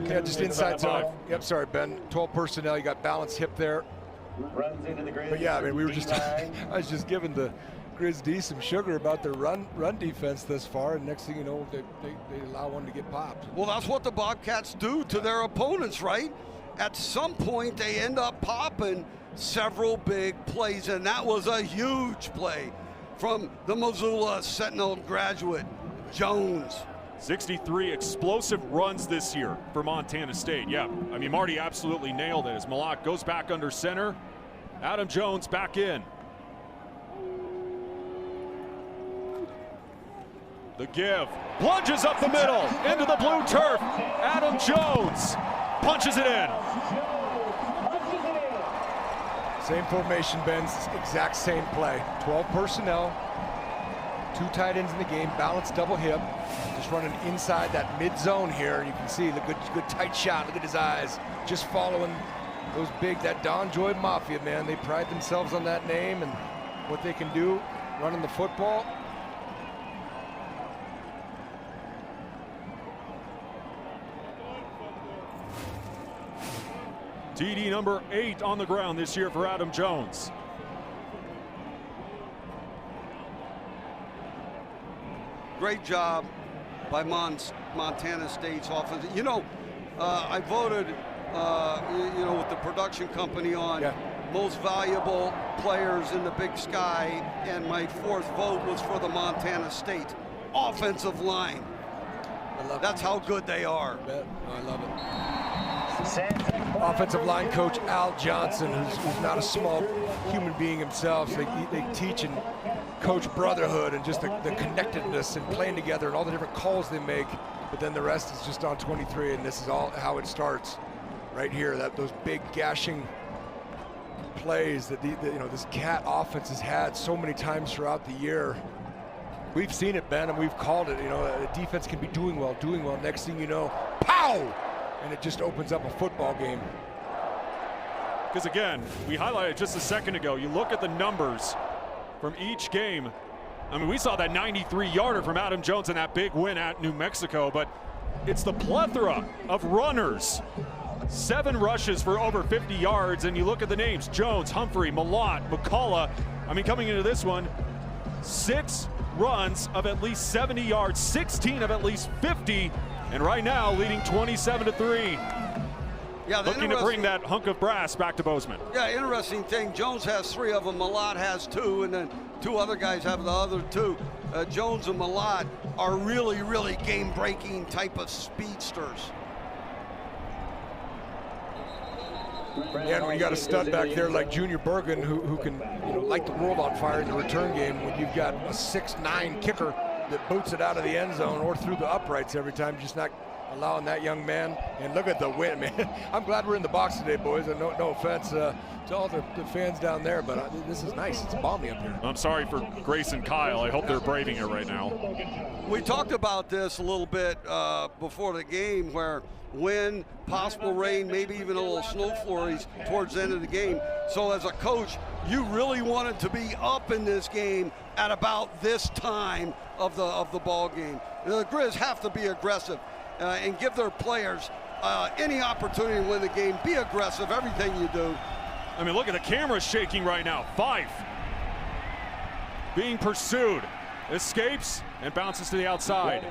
Yeah, just inside zone. Yep, sorry, Ben. 12 personnel. You got balanced hip there. But yeah, we were just I was just giving the Grizz D some sugar about their run defense thus far, and next thing you know, they allow one to get popped. Well, that's what the Bobcats do to their opponents, right? At some point, they end up popping several big plays, and that was a huge play from the Missoula Sentinel graduate, Jones. 63 explosive runs this year for Montana State. Yeah, Marty absolutely nailed it as Malott goes back under center. Adam Jones back in. The give, plunges up the middle, into the blue turf. Adam Jones punches it in. Same formation, Ben, exact same play. 12 personnel, 2 tight ends in the game, balanced double hip. Just running inside that mid zone here, and you can see the good tight shot. Look at his eyes, just following those that Don Joy Mafia, man. They pride themselves on that name and what they can do running the football. TD number 8 on the ground this year for Adam Jones. Great job by Montana State's offense. You know, I voted, with the production company on most valuable players in the Big Sky, and my 4th vote was for the Montana State offensive line. That's how good they are. I love it. Offensive line coach Al Johnson, who's not a small human being himself. So they teach and coach brotherhood and just the connectedness and playing together and all the different calls they make. But then the rest is just on 23, and this is all how it starts right here. Those big gashing plays that this Cat offense has had so many times throughout the year. We've seen it, Ben, and we've called it. The defense can be doing well. Next thing you know, pow! And it just opens up a football game. Because again, we highlighted just a second ago, you look at the numbers from each game. I mean, we saw that 93-yarder from Adam Jones in that big win at New Mexico, but it's the plethora of runners. 7 rushes for over 50 yards, and you look at the names, Jones, Humphrey, Malott, McCullough. I mean, coming into this one, 6 runs of at least 70 yards, 16 of at least 50, and right now leading 27-3. Yeah, looking to bring that hunk of brass back to Bozeman. Yeah, interesting thing. Jones has 3 of them. Malott has 2, and then 2 other guys have the other 2. Jones and Malott are really, really game-breaking type of speedsters. Yeah, and when you got a stud back there like Junior Bergen who can light the world on fire in the return game, when you've got a 6'9" kicker that boots it out of the end zone or through the uprights every time, just not allowing that young man. And look at the win, man. I'm glad we're in the box today, boys, and no offense to all the fans down there, but this is nice. It's balmy up here. I'm sorry for Grace and Kyle. I hope they're braving it right now. We talked about this a little bit before the game, where wind, possible rain, maybe even a little snow flurries towards the end of the game. So as a coach, you really wanted to be up in this game at about this time of the ball game. The Grizz have to be aggressive and give their players any opportunity to win the game. Be aggressive, everything you do. I mean, look at the camera shaking right now. Fife being pursued, escapes and bounces to the outside.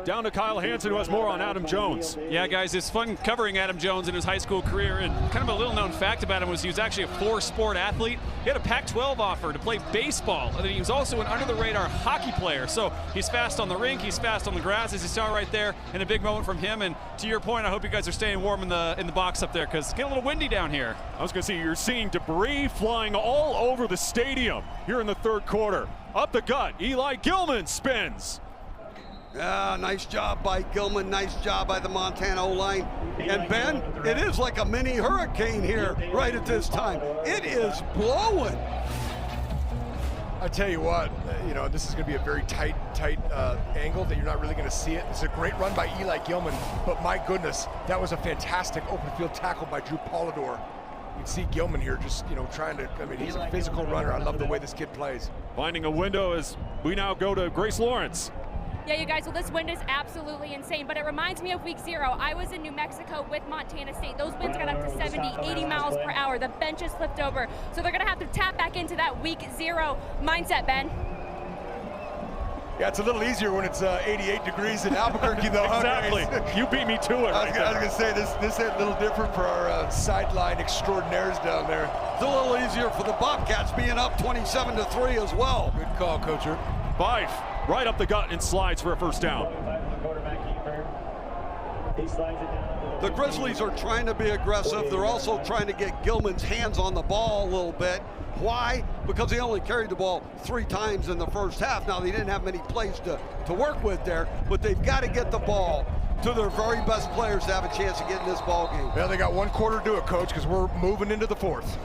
Down to Kyle Hansen, who has more on Adam Jones. Yeah, guys, it's fun covering Adam Jones in his high school career, and kind of a little known fact about him was he was actually a 4-sport athlete. He had a Pac-12 offer to play baseball, and then he was also an under-the-radar hockey player. So he's fast on the rink, he's fast on the grass, as you saw right there, and a big moment from him. And to your point, I hope you guys are staying warm in the box up there, because it's getting a little windy down here. I was going to say, you're seeing debris flying all over the stadium here in the third quarter. Up the gut, Eli Gilman spins. Yeah, nice job by Gilman. Nice job by the Montana O-line. And Ben, it is like a mini hurricane here right at this time. It is blowing. I tell you what, this is going to be a very tight angle that you're not really going to see it. It's a great run by Eli Gilman, but my goodness, that was a fantastic open field tackle by Drew Polidor. You can see Gilman here just, trying to, he's a physical runner. I love the way this kid plays. Finding a window as we now go to Grace Lawrence. Yeah, you guys, well, this wind is absolutely insane, but it reminds me of week 0. I was in New Mexico with Montana State. Those winds got up to 70, 80 miles per hour. The benches flipped over. So they're going to have to tap back into that week 0 mindset, Ben. Yeah, it's a little easier when it's 88 degrees in Albuquerque, though. Exactly. You beat me to it. I was going to say, this is a little different for our sideline extraordinaires down there. It's a little easier for the Bobcats being up 27-3 as well. Good call, Coacher. Fife right up the gut and slides for a first down. The Grizzlies are trying to be aggressive. They're also trying to get Gilman's hands on the ball a little bit. Why? Because he only carried the ball 3 times in the first half. Now, they didn't have many plays to work with there, but they've got to get the ball to their very best players to have a chance of getting this ball game. Well, they got 1 quarter to do it, Coach, because we're moving into the 4th.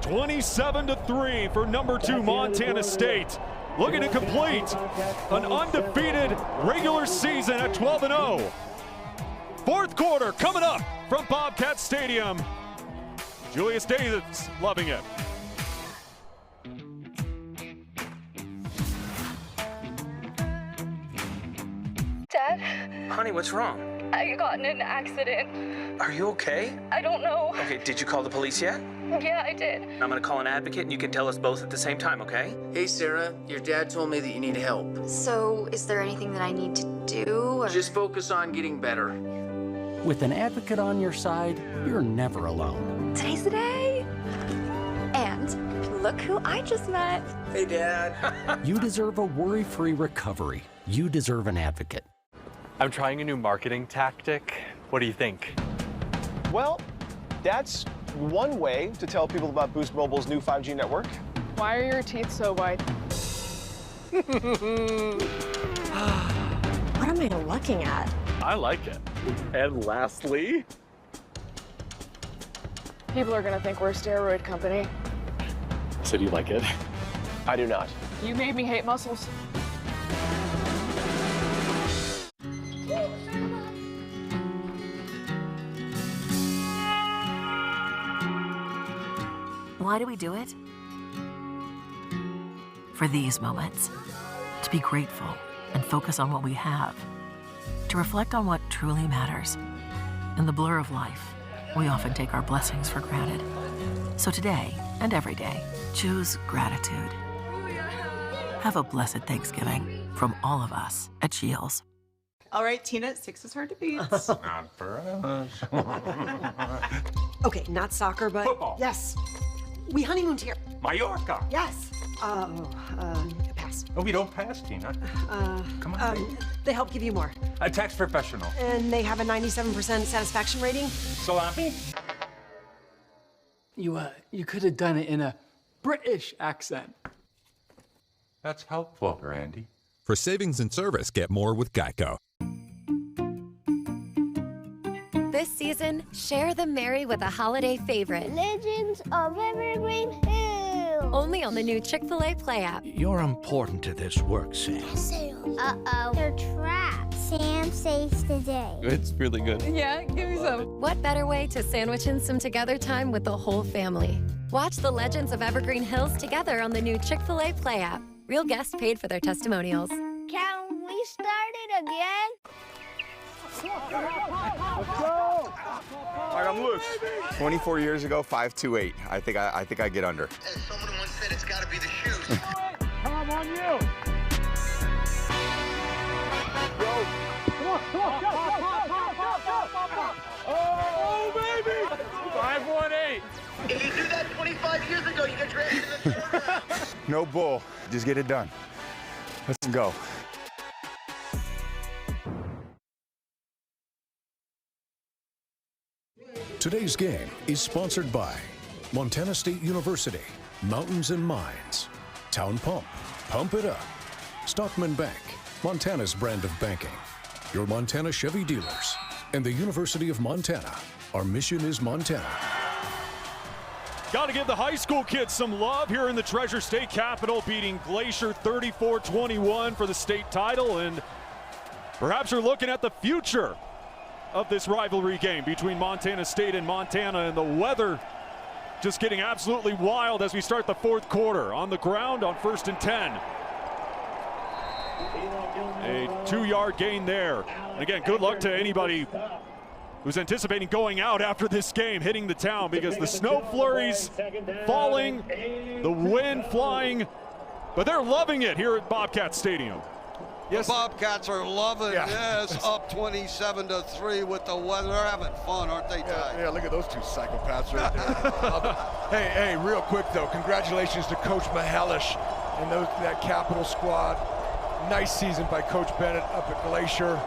27-3 for number 2 Montana State. Looking to complete an undefeated regular season at 12-0. 4th quarter coming up from Bobcat Stadium. Julius Davis loving it. Dad? Honey, what's wrong? I got in an accident. Are you okay? I don't know. Okay, did you call the police yet? Yeah, I did. I'm gonna call an advocate and you can tell us both at the same time, okay? Hey, Sarah, your dad told me that you need help. So, is there anything that I need to do? Or... Just focus on getting better. With an advocate on your side, you're never alone. Today's the day. And look who I just met. Hey, Dad. You deserve a worry-free recovery. You deserve an advocate. I'm trying a new marketing tactic. What do you think? Well, that's one way to tell people about Boost Mobile's new 5G network. Why are your teeth so white? What am I looking at? I like it. And lastly, People are gonna think we're a steroid company. so do you like it? I do not. You made me hate muscles. Why do we do it? For these moments. To be grateful and focus on what we have. To reflect on what truly matters. In the blur of life, we often take our blessings for granted. So today and every day, choose gratitude. Have a blessed Thanksgiving from all of us at Shields. All right, Tina, 6 is hard to beat. Not for us. Okay, not soccer, but Football. Yes. We honeymooned here. Mallorca. Yes. Pass. Oh, we don't pass, Tina. Come on. They help give you more. A tax professional. And they have a 97% satisfaction rating. Salami. You could have done it in a British accent. That's helpful, Randy. For savings and service, get more with Geico. This season, share the merry with a holiday favorite. Legends of Evergreen Hills. Only on the new Chick-fil-A Play app. You're important to this work, Sam. Uh-oh, they're trapped. Sam saves the day. It's really good. Yeah, give me some. What better way to sandwich in some together time with the whole family? Watch the Legends of Evergreen Hills together on the new Chick-fil-A Play app. Real guests paid for their testimonials. Can we start it again? Let's go! All right, I'm loose. 24 years ago, 5'2", I think I get under. Someone once said it's got to be the shoes. Tom, on you. Go. Come on. Oh, baby! 518. If you do that 25 years ago, you get drafted in the third round. No bull. Just get it done. Let's go. Today's game is sponsored by Montana State University, Mountains and Mines, Town Pump, Pump It Up, Stockman Bank, Montana's brand of banking, your Montana Chevy dealers, and the University of Montana. Our mission is Montana. Got to give the high school kids some love here in the Treasure State Capitol, beating Glacier 34-21 for the state title, and perhaps you're looking at the future of this rivalry game between Montana State and Montana, and the weather just getting absolutely wild as we start the fourth quarter. On the ground on 1st and 10. A 2-yard gain there. And again, good luck to anybody who's anticipating going out after this game, hitting the town, because the snow flurries falling, the wind flying, but they're loving it here at Bobcat Stadium. Yes. The Bobcats are loving this, up 27-3 with the weather. They're having fun, aren't they, Ty? Yeah, look at those two psychopaths right there. Hey, real quick, though, congratulations to Coach Mahalish and that Capital squad. Nice season by Coach Bennett up at Glacier.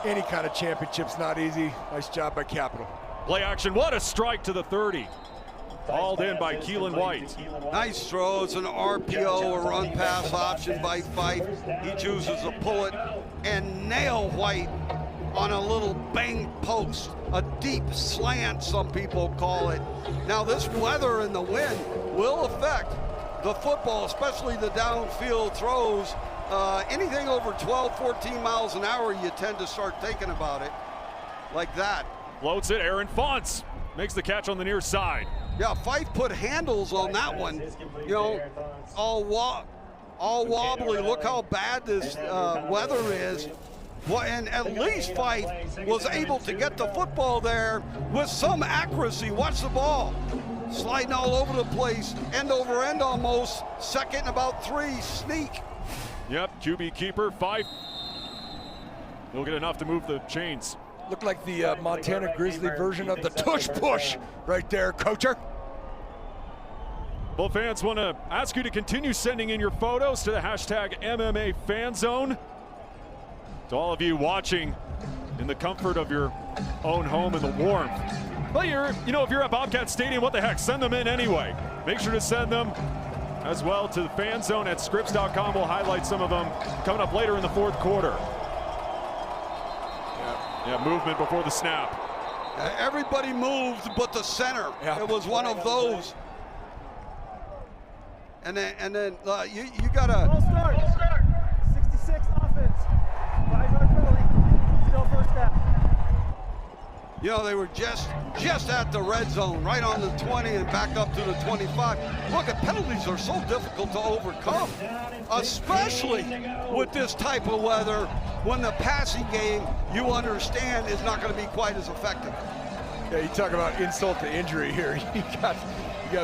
Any kind of championship's not easy. Nice job by Capital. Play action, what a strike to the 30. Hauled in by Keelan White. Nice throws, an RPO, a run pass option by Fife. He chooses to pull it and nail White on a little bang post, a deep slant, some people call it. Now this weather and the wind will affect the football, especially the downfield throws. Anything over 12, 14 miles an hour, you tend to start thinking about it like that. Floats it, Aaron Fonts makes the catch on the near side. Yeah, Fife put handles on that one. You know, all wobbly. Look how bad this weather is. And at least Fife was able to get the football there with some accuracy. Watch the ball. Sliding all over the place, end over end almost. Second and about 3, sneak. Yep, QB keeper, Fife. He'll get enough to move the chains. Looked like the Montana Grizzly version of the tush push right there, Coacher. Well, fans want to ask you to continue sending in your photos to the hashtag MMA Fan Zone. To all of you watching in the comfort of your own home in the warmth. Well, if you're at Bobcat Stadium, what the heck, send them in anyway. Make sure to send them as well to the Fan Zone at Scripps.com. We'll highlight some of them coming up later in the fourth quarter. Yeah, movement before the snap. Everybody moved but the center. Yeah. It was one of those. And then you got to. Full start. 66 offense. 5-yard penalty. Still first down. You know, they were just at the red zone, right on the 20 and back up to the 25. Look, penalties are so difficult to overcome, especially with this type of weather when the passing game, you understand, is not going to be quite as effective. Yeah, you talk about insult to injury here. You got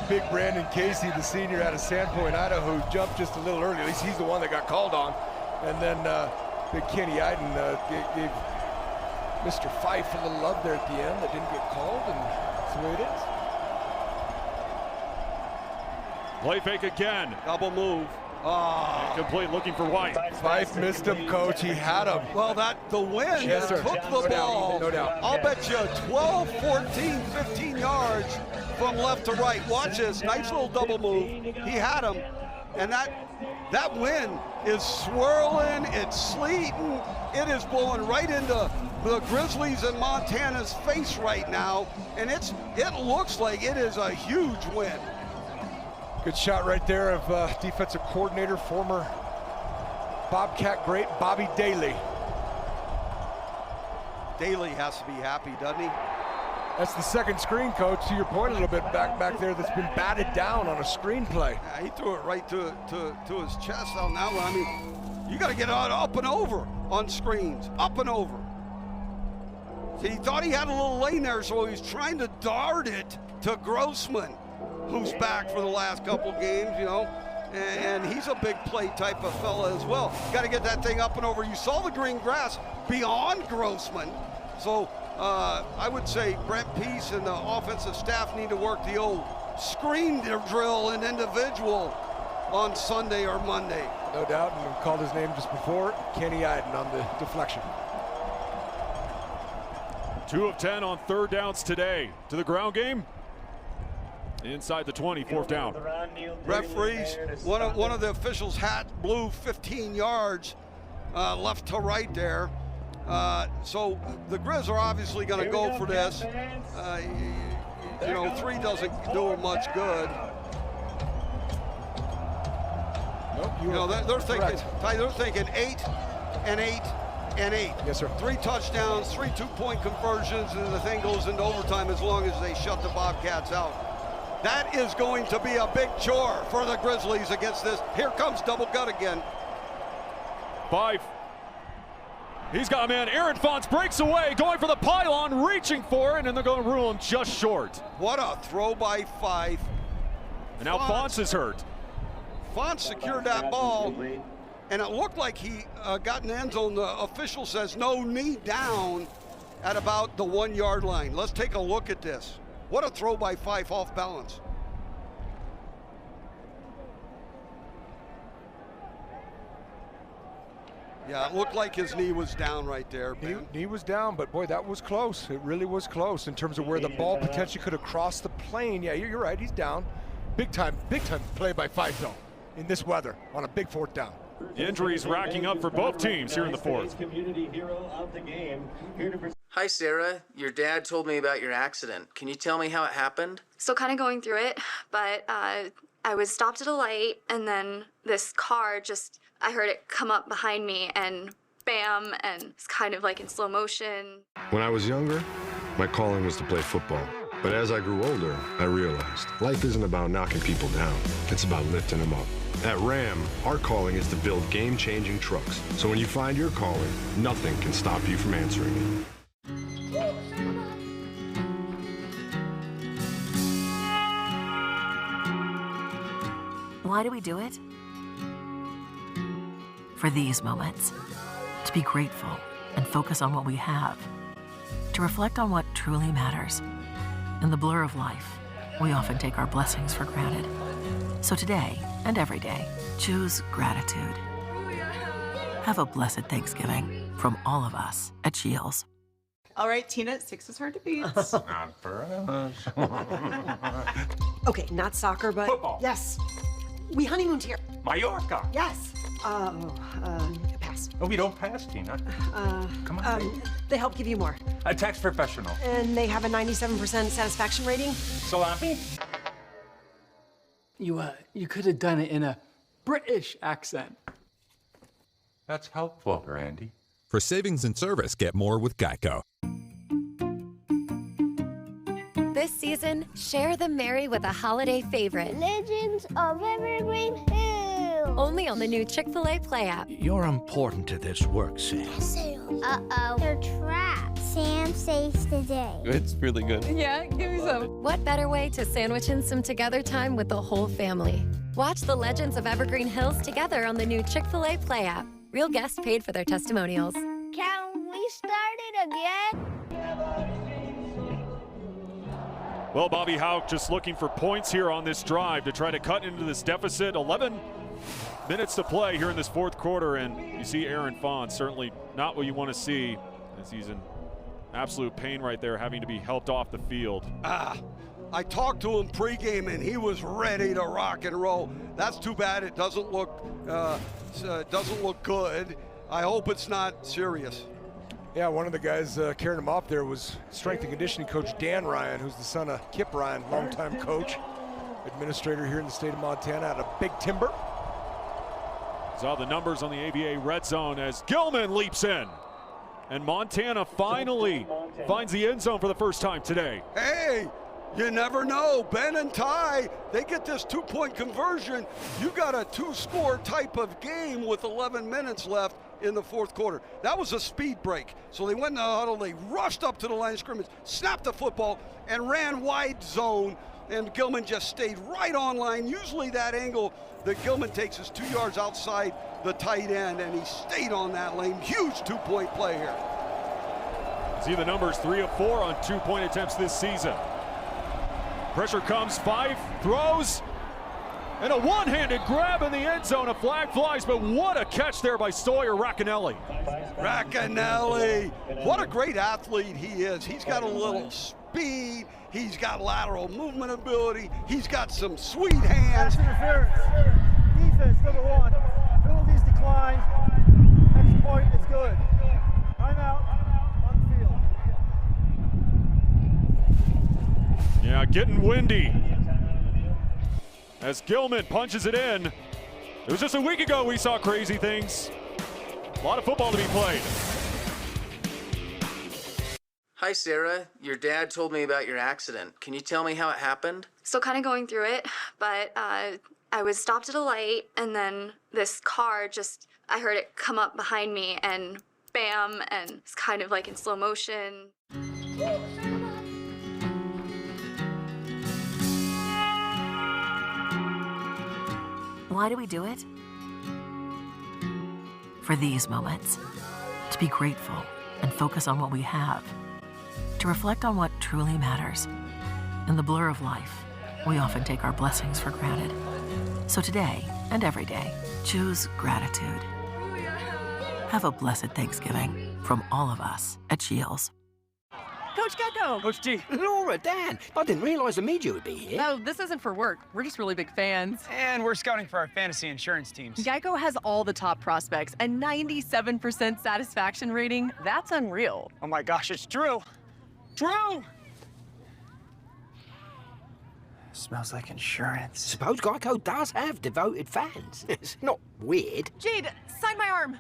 big Brandon Casey, the senior out of Sandpoint, Idaho, who jumped just a little early. At least he's the one that got called on. And then big Kenny Iden gave Mr. Fife a little love there at the end that didn't get called, and that's the way it is. Play fake again. Double move. Incomplete, looking for White. Fife missed him, Coach. He had him. Well, the wind took the ball. No doubt. I'll bet you 12, 14, 15 yards from left to right. Watch this. Nice little double move. He had him. And that wind is swirling. It's sleeting. It is blowing right into the Grizzlies and Montana's face right now. And it looks like it is a huge win. Good shot right there of defensive coordinator, former Bobcat great Bobby Daly. Daly has to be happy, doesn't he? That's the second screen, Coach, to your point a little bit back there, that's been batted down on a screen play. Yeah, he threw it right to his chest on that one. I mean, you got to get up and over on screens, up and over. See, he thought he had a little lane there, so he was trying to dart it to Grossman, who's back for the last couple games, and he's a big play type of fella as well. Got to get that thing up and over. You saw the green grass beyond Grossman. So I would say Brent Peace and the offensive staff need to work the old screen drill and individual on Sunday or Monday. No doubt, and we called his name just before, Kenny Iden on the deflection. 2 of 10 on third downs today. To the ground game. Inside the 20, fourth down. Referees, one of the officials' hat blew 15 yards left to right there. So the Grizz are obviously going to go for this. 3 doesn't do them much good. Nope, they're thinking 8 and 8 and 8. Yes, sir. 3 touchdowns, 3 two-point conversions, and the thing goes into overtime as long as they shut the Bobcats out. That is going to be a big chore for the Grizzlies against this. Here comes double gut again. Fife. He's got a man. Aaron Fonts breaks away, going for the pylon, reaching for it, and they're going to rule him just short. What a throw by Fife. And now Fonts is hurt. Fonts secured that ball, and it looked like he got in the end zone. The official says no, knee down at about the 1 yard line. Let's take a look at this. What a throw by Fife off balance. Yeah, it looked like his knee was down right there, Ben. Knee was down, but boy, that was close. It really was close in terms of where the ball potentially could have crossed the plane. Yeah, you're right, he's down. Big time play by Fife, though, in this weather on a big fourth down. Injuries racking up for both teams here in the fourth. Hi, Sarah. Your dad told me about your accident. Can you tell me how it happened? Still kind of going through it, but I was stopped at a light, and then this car I heard it come up behind me, and bam, and it's kind of like in slow motion. When I was younger, my calling was to play football. But as I grew older, I realized life isn't about knocking people down. It's about lifting them up. At Ram, our calling is to build game-changing trucks. So when you find your calling, nothing can stop you from answering it. Why do we do it? For these moments. To be grateful and focus on what we have. To reflect on what truly matters. In the blur of life, we often take our blessings for granted. So today and every day, choose gratitude. Have a blessed Thanksgiving from all of us at Shields. All right, Tina, 6 is hard to beat. Not for us. Okay, not soccer, but Football. Yes. We honeymooned here. Mallorca. Yes. Pass. Oh, we don't pass, Tina. Come on. They help give you more. A tax professional. And they have a 97% satisfaction rating. Salami. You could have done it in a British accent. That's helpful, Randy. For savings and service, get more with Geico. This season, share the merry with a holiday favorite. Legends of Evergreen Hills. Only on the new Chick-fil-A Play app. You're important to this work, Sam. Uh-oh. They're trapped. Sam saves the day. It's really good. Yeah, give me some. What better way to sandwich in some together time with the whole family? Watch the Legends of Evergreen Hills together on the new Chick-fil-A Play app. Real guests paid for their testimonials. Can we start it again? Well, Bobby Houck just looking for points here on this drive to try to cut into this deficit. 11 minutes to play here in this fourth quarter, and you see Aaron Font, certainly not what you want to see, as he's in absolute pain right there, having to be helped off the field. I talked to him pregame, and he was ready to rock and roll. That's too bad. It doesn't look good. I hope it's not serious. Yeah, one of the guys carrying him off there was strength and conditioning coach Dan Ryan, who's the son of Kip Ryan, longtime coach, administrator here in the state of Montana out of Big Timber. Saw the numbers on the AVA red zone as Gilman leaps in. And Montana finally finds the end zone for the first time today. Hey, you never know. Ben and Ty, they get this two-point conversion. You got a two-score type of game with 11 minutes left in the fourth quarter. That was a speed break. So they went in the huddle, they rushed up to the line of scrimmage, snapped the football, and ran wide zone, and Gilman just stayed right on line. Usually that angle that Gilman takes is 2 yards outside the tight end, and he stayed on that lane. Huge two-point play here. See the numbers, 3 of 4 on two-point attempts this season. Pressure comes, 5 throws, and a one-handed grab in the end zone. A flag flies, but what a catch there by Sawyer Racanelli. Racanelli, what a great athlete he is. He's got a little speed. He's got lateral movement ability. He's got some sweet hands. Pass interference. Defense, number 1. Penalties decline. Extra point is good. Timeout on the field. Yeah, getting windy as Gilman punches it in. It was just a week ago we saw crazy things. A lot of football to be played. Hi, Sarah. Your dad told me about your accident. Can you tell me how it happened? Still kind of going through it, but I was stopped at a light, and then this car I heard it come up behind me, and bam, and it's kind of like in slow motion. Why do we do it? For these moments. To be grateful and focus on what we have. To reflect on what truly matters. In the blur of life, we often take our blessings for granted. So today and every day, choose gratitude. Have a blessed Thanksgiving from all of us at Shields. Coach Gecko! Coach G. Laura, Dan, I didn't realize the media would be here. No, this isn't for work. We're just really big fans. And we're scouting for our fantasy insurance teams. Geico has all the top prospects, a 97% satisfaction rating. That's unreal. Oh my gosh, it's true. True! Smells like insurance. Suppose Geico does have devoted fans. It's not weird. Jade, sign my arm.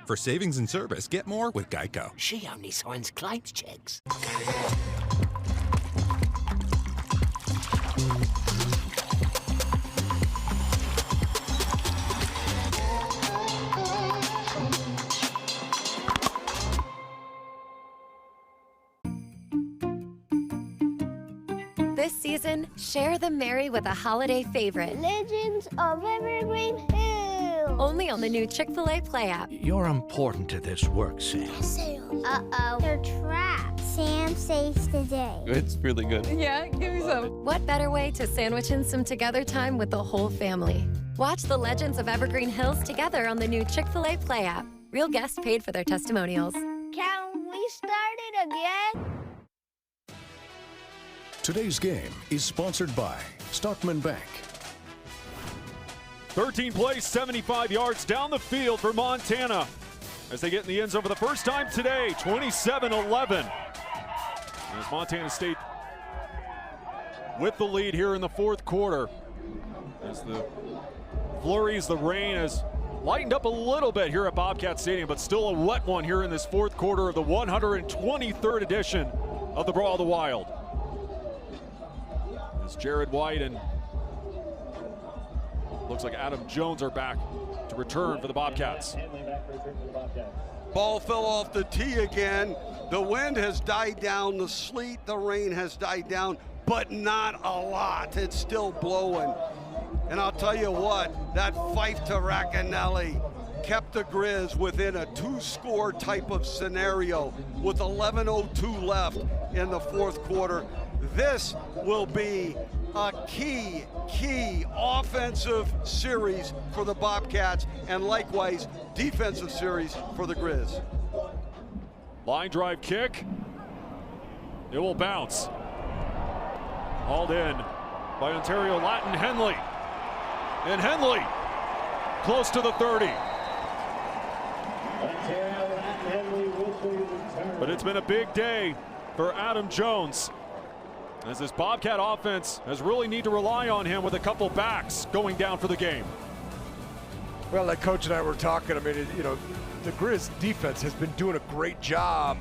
For savings and service, get more with Geico. She only signs claims checks. season, share the merry with a holiday favorite. Legends of Evergreen Hills. Only on the new Chick-fil-A Play app. You're important to this work, Sam. Uh-oh. They're trapped. Sam saves the day. It's really good. Yeah, give me some. What better way to sandwich in some together time with the whole family? Watch the Legends of Evergreen Hills together on the new Chick-fil-A Play app. Real guests paid for their testimonials. Can we start it again? Today's game is sponsored by Stockman Bank. 13 plays, 75 yards down the field for Montana as they get in the end zone for the first time today, 27-11. As Montana State with the lead here in the fourth quarter. As the flurries, the rain has lightened up a little bit here at Bobcat Stadium, but still a wet one here in this fourth quarter of the 123rd edition of the Brawl of the Wild. As Jared White and looks like Adam Jones are back to return for the Bobcats. Ball fell off the tee again. The wind has died down, the sleet, the rain has died down, but not a lot. It's still blowing. And I'll tell you what, that fife to Racanelli kept the Grizz within a two-score type of scenario with 11:02 left in the fourth quarter. This will be a key offensive series for the Bobcats, and likewise defensive series for the Grizz. Line drive kick. It will bounce. Hauled in by Ontario Latin Henley. And Henley close to the 30. But it's been a big day for Adam Jones, as this Bobcat offense has really need to rely on him with a couple backs going down for the game. Well, like Coach and I were talking, I mean, you know, the Grizz defense has been doing a great job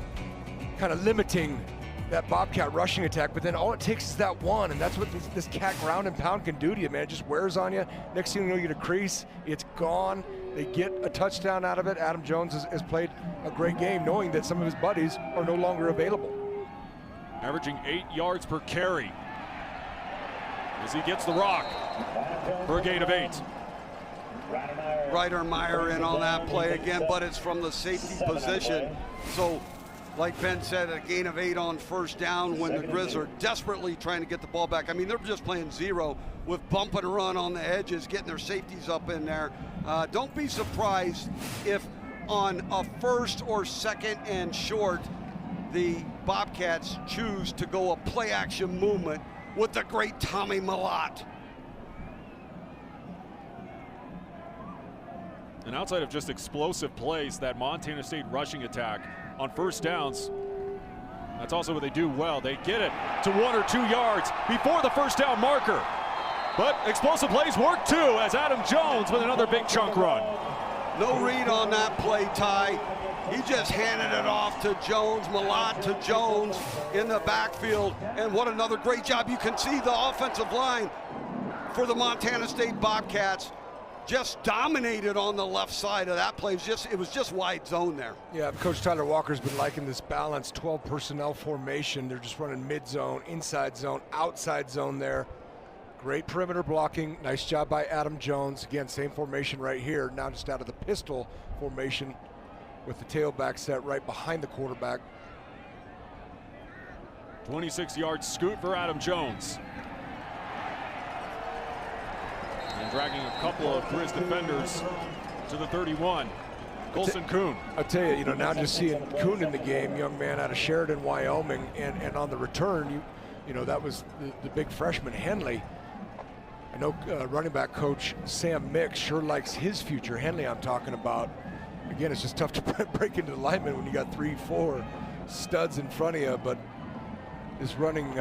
kind of limiting that Bobcat rushing attack, but then all it takes is that one, and that's what this cat ground and pound can do to you, man. It just wears on you. Next thing you know, you get a crease, it's gone. They get a touchdown out of it. Adam Jones has played a great game, knowing that some of his buddies are no longer available. Averaging 8 yards per carry as he gets the rock for a gain of 8. Reitermeyer in on that play again, but it's from the safety position. So, like Ben said, a gain of 8 on first down when the Grizz are desperately trying to get the ball back. I mean, they're just playing zero with bump and run on the edges, getting their safeties up in there. Don't be surprised if on a first or second and short, the Bobcats choose to go a play action movement with the great Tommy Malott. And outside of just explosive plays, that Montana State rushing attack on first downs, that's also what they do well. They get it to 1 or 2 yards before the first down marker. But explosive plays work too, as Adam Jones with another big chunk run. No read on that play, Ty. He just handed it off to Jones, Malott to Jones in the backfield. And what another great job. You can see the offensive line for the Montana State Bobcats just dominated on the left side of that play. It was just wide zone there. Yeah, Coach Tyler Walker's been liking this balanced 12 personnel formation. They're just running mid zone, inside zone, outside zone there. Great perimeter blocking. Nice job by Adam Jones. Again, same formation right here. Now just out of the pistol formation with the tailback set right behind the quarterback. 26-yard scoot for Adam Jones. And dragging a couple of Grizz defenders to the 31. Colson Kuhn. I'll tell you, now just seeing Kuhn in the game, young man out of Sheridan, Wyoming, and on the return, you know, that was the big freshman Henley. I know running back coach Sam Mix sure likes his future. Henley I'm talking about. Again, it's just tough to break into the lineman when you got 3-4 studs in front of you, but this running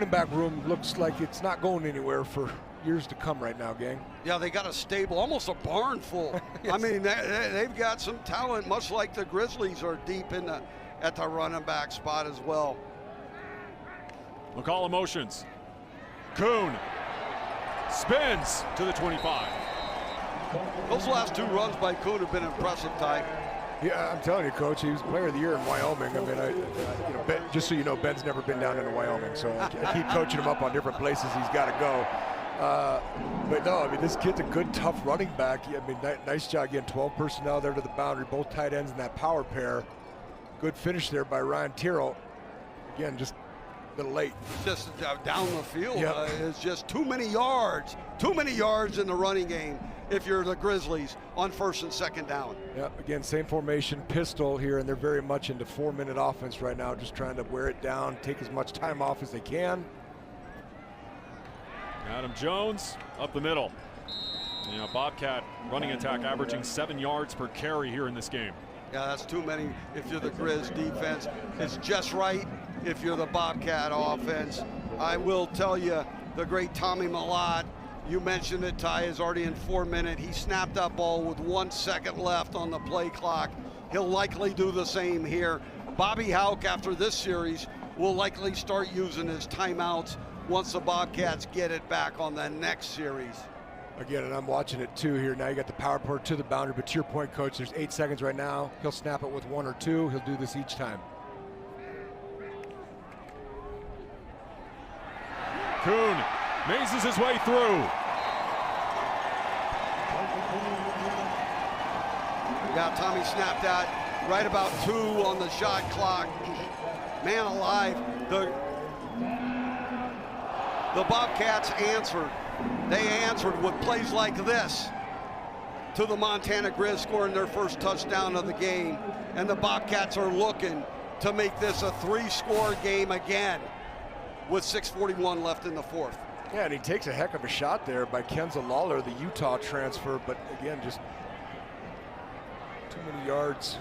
back room looks like it's not going anywhere for years to come right now, gang. Yeah, they got a stable, almost a barn full. Yes. I mean, they've got some talent, much like the Grizzlies are deep at the running back spot as well. McCall motions. Kuhn spins to the 25. Those last two runs by Kuhn have been impressive, Ty. Yeah, I'm telling you, Coach, he was Player of the Year in Wyoming. I mean, Ben, just so you know, Ben's never been down into Wyoming, so I keep coaching him up on different places he's got to go. But no, I mean, this kid's a good, tough running back. I mean, nice job getting 12 personnel there to the boundary, both tight ends in that power pair. Good finish there by Ryan Tyrrell. Again, just a little late. Just down the field. Yep. It's just too many yards. Too many yards in the running game if you're the Grizzlies on 1st and 2nd down. Yep, again, same formation, pistol here, and they're very much into 4-minute offense right now, just trying to wear it down, take as much time off as they can. Adam Jones up the middle. You know, Bobcat running attack averaging 7 yards per carry here in this game. Yeah, that's too many if you're the Grizz defense. It's just right if you're the Bobcat offense. I will tell you, the great Tommy Malott, you mentioned it, Ty, is already in 4 minutes. He snapped that ball with 1 second left on the play clock. He'll likely do the same here. Bobby Houck, after this series, will likely start using his timeouts once the Bobcats get it back on the next series. Again, and I'm watching it too here. Now you got the power port to the boundary, but to your point, Coach, there's 8 seconds right now. He'll snap it with 1 or 2. He'll do this each time. Kuhn mazes his way through. Yeah, Tommy snapped that right about 2 on the shot clock. Man alive, the Bobcats answered. They answered with plays like this to the Montana Grizz scoring their first touchdown of the game. And the Bobcats are looking to make this a 3-score game again with 6:41 left in the 4th. Yeah, and he takes a heck of a shot there by Kenza Lawler, the Utah transfer, but again, just too many yards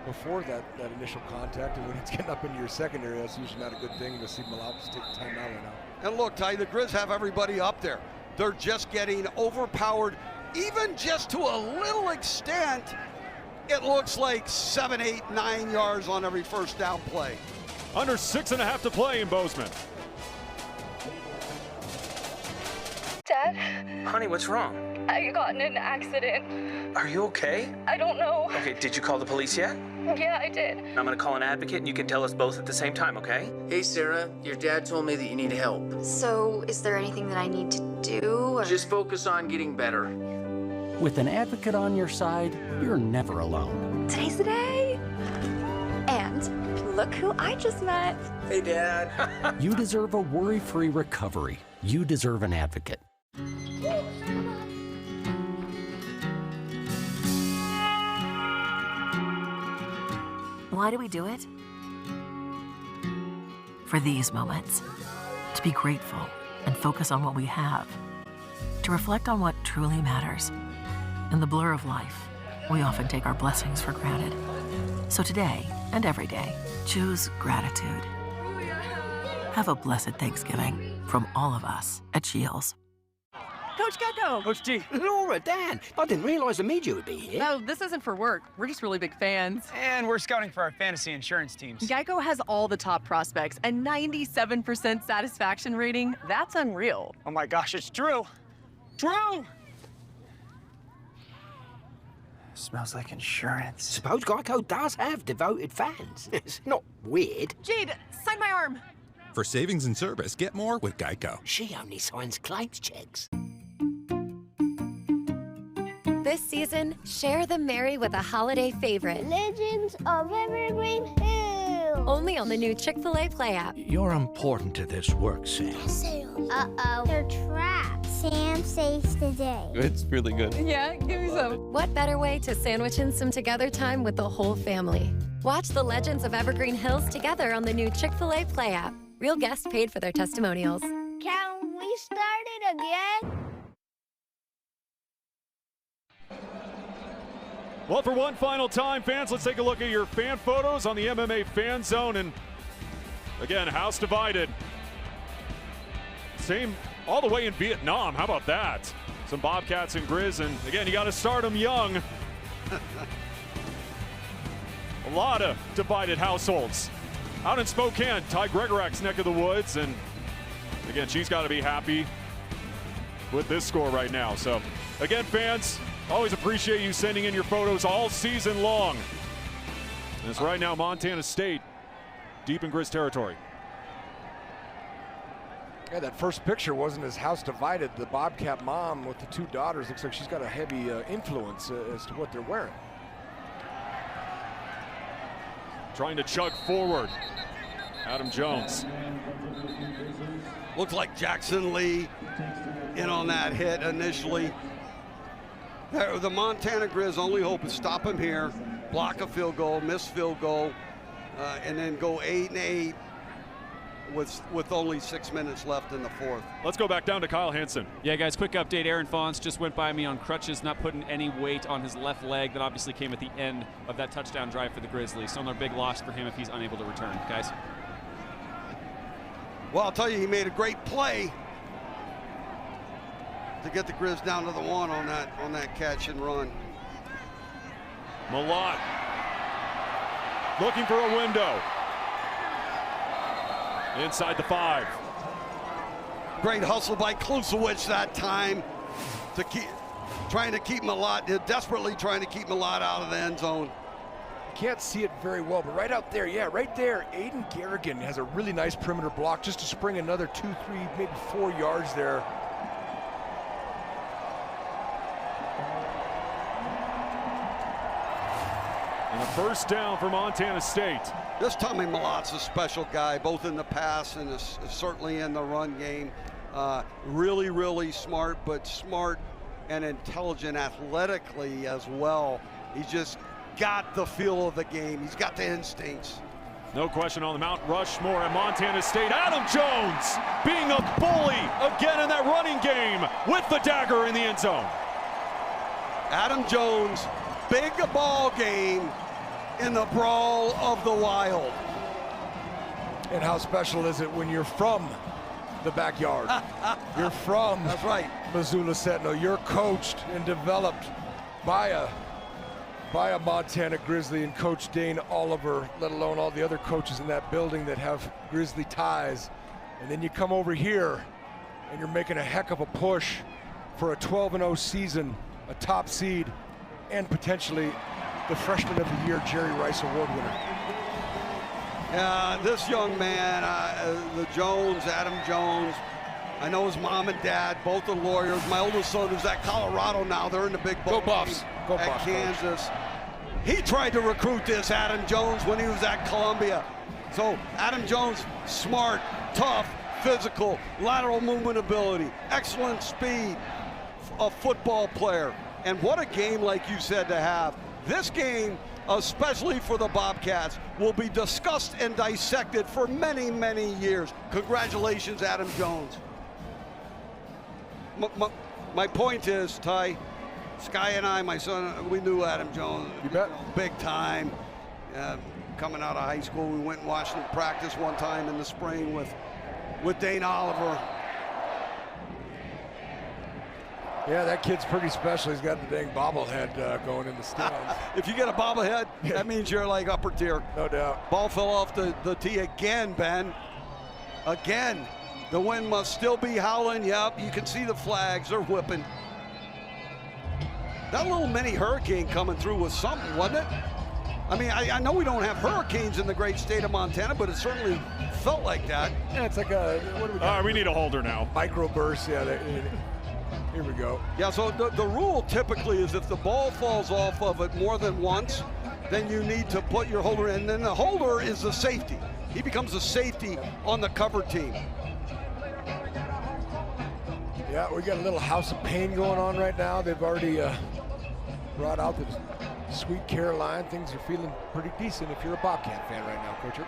before that initial contact, and when it's getting up into your secondary, that's usually not a good thing. You'll see Malott just take time out right now. And look, Ty, the Grizz have everybody up there. They're just getting overpowered, even just to a little extent. It looks like 7, 8, 9 yards on every first down play. Under 6.5 to play in Bozeman. Dad? Honey, what's wrong? I got in an accident. Are you okay? I don't know. Okay, did you call the police yet? Yeah, I did. I'm gonna call an advocate and you can tell us both at the same time, okay? Hey, Sarah, your dad told me that you need help. So, is there anything that I need to do? Or? Just focus on getting better. With an advocate on your side, you're never alone. Today's the day. And look who I just met. Hey, Dad. You deserve a worry-free recovery. You deserve an advocate. Why do we do it? For these moments. To be grateful and focus on what we have. To reflect on what truly matters. In the blur of life, we often take our blessings for granted. So today and every day, choose gratitude. Have a blessed Thanksgiving from all of us at Shields. Coach Gecko! Coach G. Laura, Dan, I didn't realize the media would be here. No, this isn't for work. We're just really big fans. And we're scouting for our fantasy insurance teams. Geico has all the top prospects, a 97% satisfaction rating. That's unreal. Oh my gosh, it's true. True! Smells like insurance. Suppose Geico does have devoted fans. It's not weird. Jade, sign my arm. For savings and service, get more with Geico. She only signs claims checks. This season, share the merry with a holiday favorite. Legends of Evergreen Hills. Only on the new Chick-fil-A Play app. You're important to this work, Sam. Uh-oh, they're trapped. Sam saves the day. It's really good. Yeah, give me some. What better way to sandwich in some together time with the whole family? Watch the Legends of Evergreen Hills together on the new Chick-fil-A Play app. Real guests paid for their testimonials. Can we start it again? Well, for one final time, fans, let's take a look at your fan photos on the MMA Fan Zone. And again, house divided. Same all the way in Vietnam. How about that? Some Bobcats and Grizz. And again, you got to start them young. A lot of divided households. Out in Spokane, Ty Gregorak's neck of the woods. And again, she's got to be happy with this score right now. So again, fans, always appreciate you sending in your photos all season long. And it's right now Montana State deep in Grizz territory. Yeah, that first picture wasn't his house divided. The Bobcat mom with the 2 daughters looks like she's got a heavy influence as to what they're wearing. Trying to chug forward. Adam Jones. Looks like Jackson Lee in on that hit initially. The Montana Grizz only hope is stop him here, block a field goal, miss field goal, and then go 8-8 with only 6 minutes left in the fourth. Let's go back down to Kyle Hansen. Yeah, guys, quick update. Aaron Fons just went by me on crutches, not putting any weight on his left leg. That obviously came at the end of that touchdown drive for the Grizzlies. So another big loss for him if he's unable to return, guys. Well, I'll tell you, he made a great play to get the Grizz down to the 1 on that catch and run. Malott looking for a window. Inside the 5. Great hustle by Klusewicz that time to trying to keep Malott, desperately trying to keep Malott out of the end zone. Can't see it very well, but right out there, yeah, right there, Aiden Garrigan has a really nice perimeter block just to spring another 2, 3, maybe 4 yards there. And a first down for Montana State. This Tommy Malott's a special guy, both in the pass and certainly in the run game. Really, really smart, but smart and intelligent athletically as well. He's just got the feel of the game. He's got the instincts. No question on the Mount Rushmore at Montana State. Adam Jones being a bully again in that running game with the dagger in the end zone. Adam Jones, big ball game in the brawl of the wild. And how special is it when you're from the backyard? You're from That's right. Missoula Sentinel. You're coached and developed by a Montana Grizzly and Coach Dane Oliver, let alone all the other coaches in that building that have Grizzly ties. And then you come over here and you're making a heck of a push for a 12-0 season, a top seed, and potentially the Freshman of the Year Jerry Rice Award winner. Yeah, this young man, Adam Jones, I know his mom and dad, both are lawyers. My oldest son is at Colorado now. They're in the big bowl. Go Buffs. Go at Buffs, Kansas. He tried to recruit this Adam Jones when he was at Columbia. So Adam Jones, smart, tough, physical, lateral movement ability, excellent speed, a football player. And what a game, like you said, to have. This game, especially for the Bobcats, will be discussed and dissected for many, many years. Congratulations, Adam Jones. My point is, Ty, Sky and I, my son, we knew Adam Jones. You bet. Big time. Coming out of high school, we went and watched him practice one time in the spring with Dane Oliver. Yeah, that kid's pretty special. He's got the dang bobblehead going in the stands. If you get a bobblehead, that means you're like upper tier. No doubt. Ball fell off the tee again, Ben. Again. The wind must still be howling. Yep, you can see the flags. They're whipping. That little mini hurricane coming through was something, wasn't it? I mean, I know we don't have hurricanes in the great state of Montana, but it certainly felt like that. Yeah, it's like a, what do we got? All right, we need a holder now. Microburst, yeah. Here we go. Yeah, so the rule typically is if the ball falls off of it more than once, then you need to put your holder in. And then the holder is the safety. He becomes a safety on the cover team. Yeah, we got a little house of pain going on right now. They've already brought out the Sweet Caroline. Things are feeling pretty decent if you're a Bobcat fan right now, Coacher.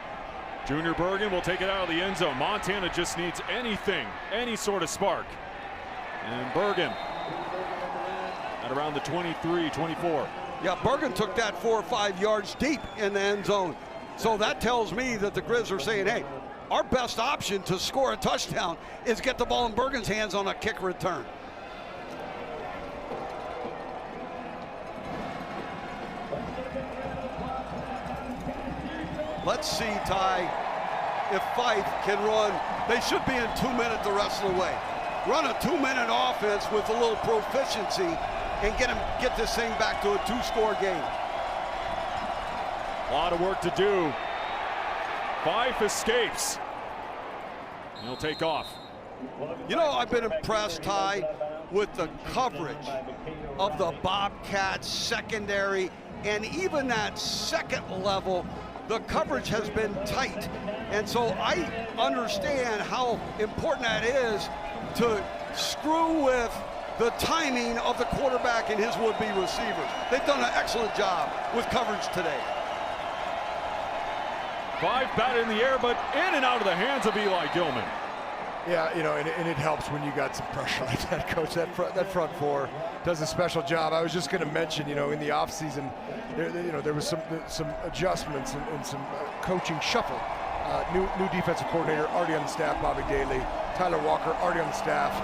Junior Bergen will take it out of the end zone. Montana just needs anything, any sort of spark. And Bergen at around the 23, 24. Yeah, Bergen took that 4 or 5 yards deep in the end zone. So that tells me that the Grizz are saying, hey, our best option to score a touchdown is get the ball in Bergen's hands on a kick return. Let's see, Ty, if Fife can run. They should be in 2 minutes the rest of the way. Run a 2-minute offense with a little proficiency and get this thing back to a 2-score game. A lot of work to do. 5 escapes. He'll take off. You know, I've been impressed, Ty, with the coverage of the Bobcats secondary, and even that second level, the coverage has been tight. And so I understand how important that is to screw with the timing of the quarterback and his would-be receivers. They've done an excellent job with coverage today. 5 batted in the air, but in and out of the hands of Eli Gilman. Yeah, you know, and it helps when you got some pressure like that, Coach. That front four does a special job. I was just going to mention, you know, in the offseason, there was some adjustments and some coaching shuffle. New defensive coordinator already on the staff, Bobby Daly. Tyler Walker already on the staff.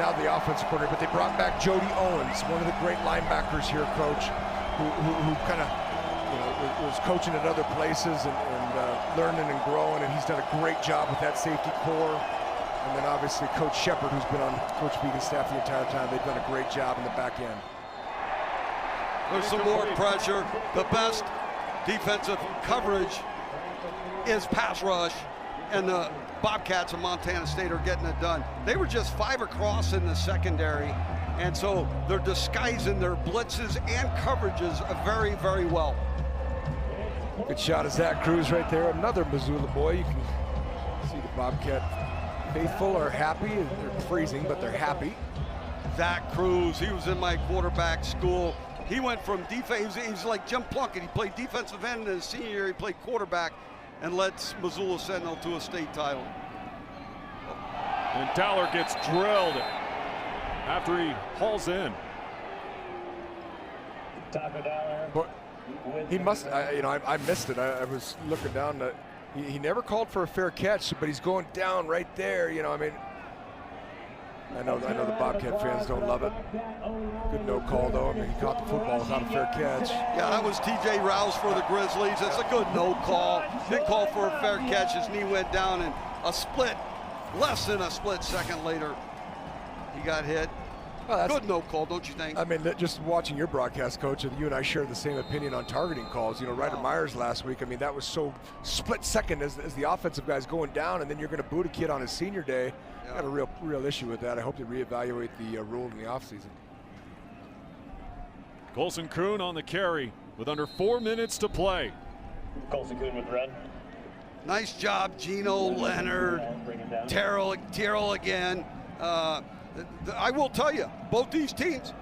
Now the offensive coordinator, but they brought back Jody Owens, one of the great linebackers here, Coach, who kind of, you know, was coaching at other places and learning and growing, and he's done a great job with that safety core. And then obviously Coach Shepard, who's been on Coach Beacon's staff the entire time. They've done a great job in the back end. There's some more pressure. The best defensive coverage is pass rush, and the Bobcats of Montana State are getting it done. They were just 5 across in the secondary, and so they're disguising their blitzes and coverages very, very well. Good shot of Zach Cruz right there. Another Missoula boy. You can see the Bobcat faithful are happy. They're freezing, but they're happy. Zach Cruz, he was in my quarterback school. He went from defense, he's like Jim Plunkett. He played defensive end in his senior year. He played quarterback and led Missoula Sentinel to a state title. And Dowler gets drilled after he hauls in. But he must, you know, I missed it. I was looking down. He never called for a fair catch, but he's going down right there. You know, I mean, I know the Bobcat fans don't love it. Good no call, though. I mean, he caught the football without a fair catch. Yeah, that was T.J. Rouse for the Grizzlies. It's a good no call. Didn't call for a fair catch. His knee went down, and less than a split second later, he got hit. Well, good no call, don't you think? I mean, just watching your broadcast, Coach, and you and I share the same opinion on targeting calls. You know, Ryder Myers last week, I mean, that was so split second as the offensive guy's going down, and then you're going to boot a kid on his senior day. Yeah. Got a real issue with that. I hope they reevaluate the rule in the offseason. Colson Kuhn on the carry with under 4 minutes to play. Colson Kuhn with red. Nice job, Gino Leonard. Terrell again. I will tell you, both these teams,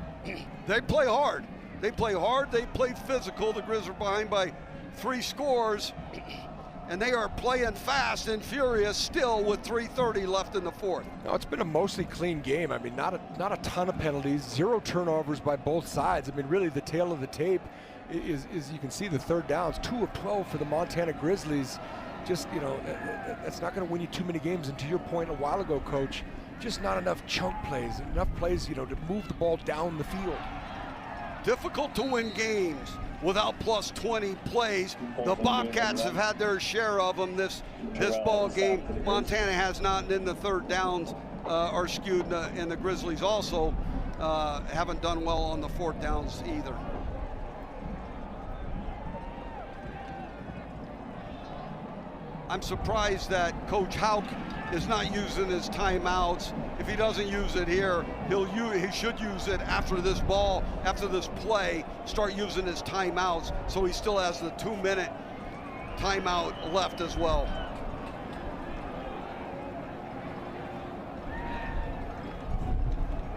they play hard. They play hard, they play physical. The Grizz are behind by 3 scores, and they are playing fast and furious still with 3:30 left in the fourth. No, it's been a mostly clean game. I mean, not a ton of penalties, 0 turnovers by both sides. I mean, really the tail of the tape is you can see the third downs, 2 of 12 for the Montana Grizzlies. Just, you know, that's not going to win you too many games. And to your point a while ago, Coach, just not enough chunk plays, enough plays, you know, to move the ball down the field. Difficult to win games without plus 20 plays. The Bobcats have had their share of them this ball game. Montana has not, and then the third downs are skewed, and the Grizzlies also haven't done well on the fourth downs either. I'm surprised that Coach Hauk is not using his timeouts. If he doesn't use it here, he should use it after this play, start using his timeouts, so he still has the 2-minute timeout left as well.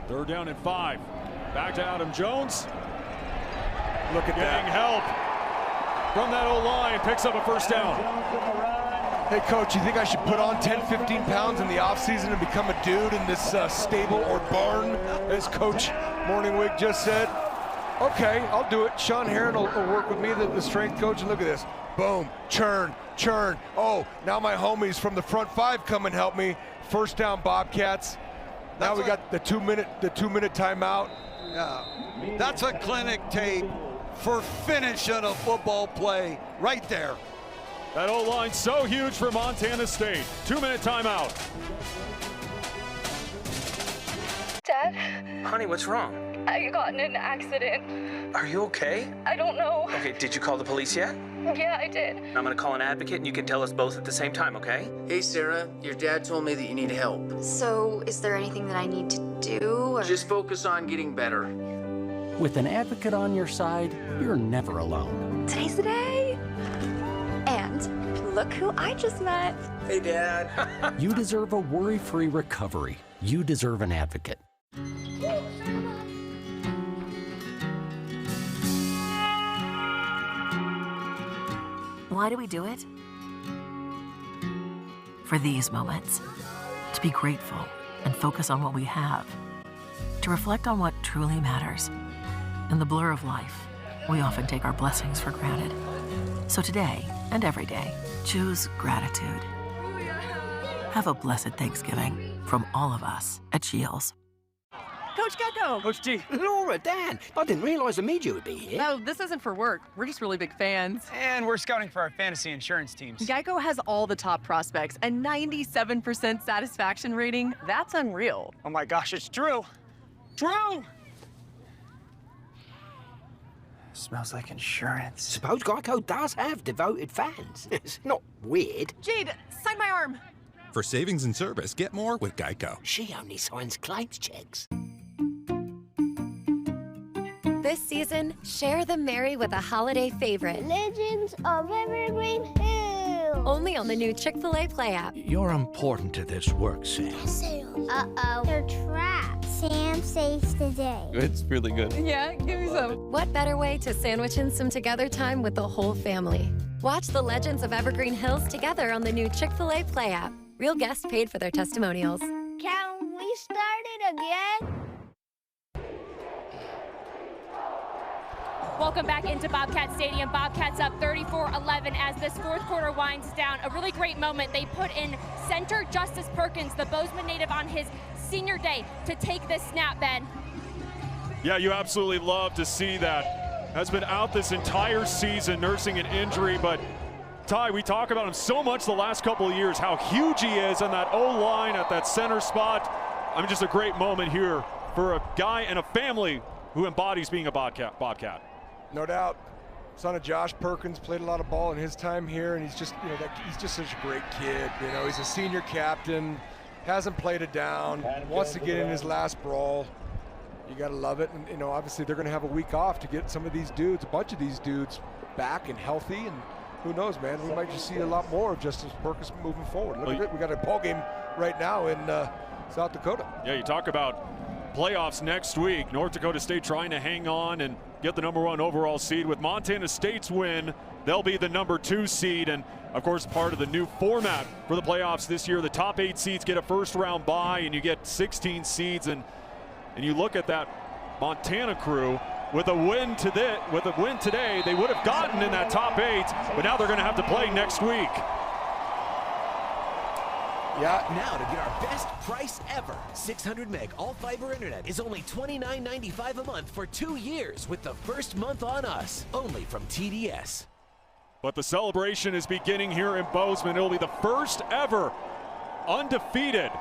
Third down and 5. Back to Adam Jones. Look at that. Getting help from that O-line, picks up a first down. Hey, Coach, you think I should put on 10, 15 pounds in the offseason and become a dude in this stable or barn, as Coach Morningwig just said? Okay, I'll do it. Sean Heron will work with me, the strength coach, and look at this. Boom, churn. Oh, now my homies from the front 5 come and help me. First down, Bobcats. Now we got the 2-minute timeout. Yeah, that's a clinic tape for finishing a football play right there. That O-line so huge for Montana State. 2-minute timeout. Dad? Honey, what's wrong? I got in an accident. Are you okay? I don't know. Okay, did you call the police yet? Yeah, I did. I'm gonna call an advocate and you can tell us both at the same time, okay? Hey, Sarah, your dad told me that you need help. So, is there anything that I need to do? Or... Just focus on getting better. With an advocate on your side, you're never alone. Today's the day. And look who I just met. Hey, Dad. You deserve a worry-free recovery. You deserve an advocate. Why do we do it? For these moments. To be grateful and focus on what we have. To reflect on what truly matters. In the blur of life, we often take our blessings for granted. So today, and every day, choose gratitude. Have a blessed Thanksgiving from all of us at Shields. Coach Gecko! Coach G. Laura, Dan, I didn't realize the media would be here. No, this isn't for work. We're just really big fans. And we're scouting for our fantasy insurance teams. Geico has all the top prospects, a 97% satisfaction rating. That's unreal. Oh my gosh, it's true. True! Smells like insurance. Suppose Geico does have devoted fans. It's not weird. Jade, sign my arm. For savings and service, get more with Geico. She only signs claims checks. This season, share the merry with a holiday favorite. Legends of Evergreen Hills. Only on the new Chick-fil-A Play app. You're important to this work, Sam. Uh-oh, they're trapped. Sam saves the day. It's really good. Yeah, give me some. What better way to sandwich in some together time with the whole family? Watch the Legends of Evergreen Hills together on the new Chick-fil-A Play app. Real guests paid for their testimonials. Can we start it again? Welcome back into Bobcat Stadium. Bobcats up 34-11 as this fourth quarter winds down. A really great moment. They put in center Justice Perkins, the Bozeman native, on his senior day to take this snap, Ben. Yeah, you absolutely love to see that. Has been out this entire season nursing an injury, but Ty, we talk about him so much the last couple of years, how huge he is on that O-line at that center spot. I mean, just a great moment here for a guy and a family who embodies being a Bobcat. No doubt. Son of Josh Perkins, played a lot of ball in his time here, and he's just, he's just such a great kid. He's a senior captain, hasn't played it down, wants to get in his last brawl. You got to love it. And, obviously they're going to have a week off to get some of these dudes, a bunch of these dudes back and healthy. And who knows, man, we might just see a lot more of Justice Perkins moving forward. Look at it. We got a ball game right now in South Dakota. Yeah, you talk about playoffs next week. North Dakota State trying to hang on and get the #1 overall seed. With Montana State's win, they'll be the #2 seed. And of course, part of the new format for the playoffs this year, the top 8 seeds get a first-round bye, and you get 16 seeds. And you look at that Montana crew. With a win today, they would have gotten in that top 8, but now they're going to have to play next week. Yeah. Now to get our best price ever. 600 meg all fiber internet is only $29.95 a month for 2 years with the first month on us. Only from TDS. But the celebration is beginning here in Bozeman. It'll be the first ever undefeated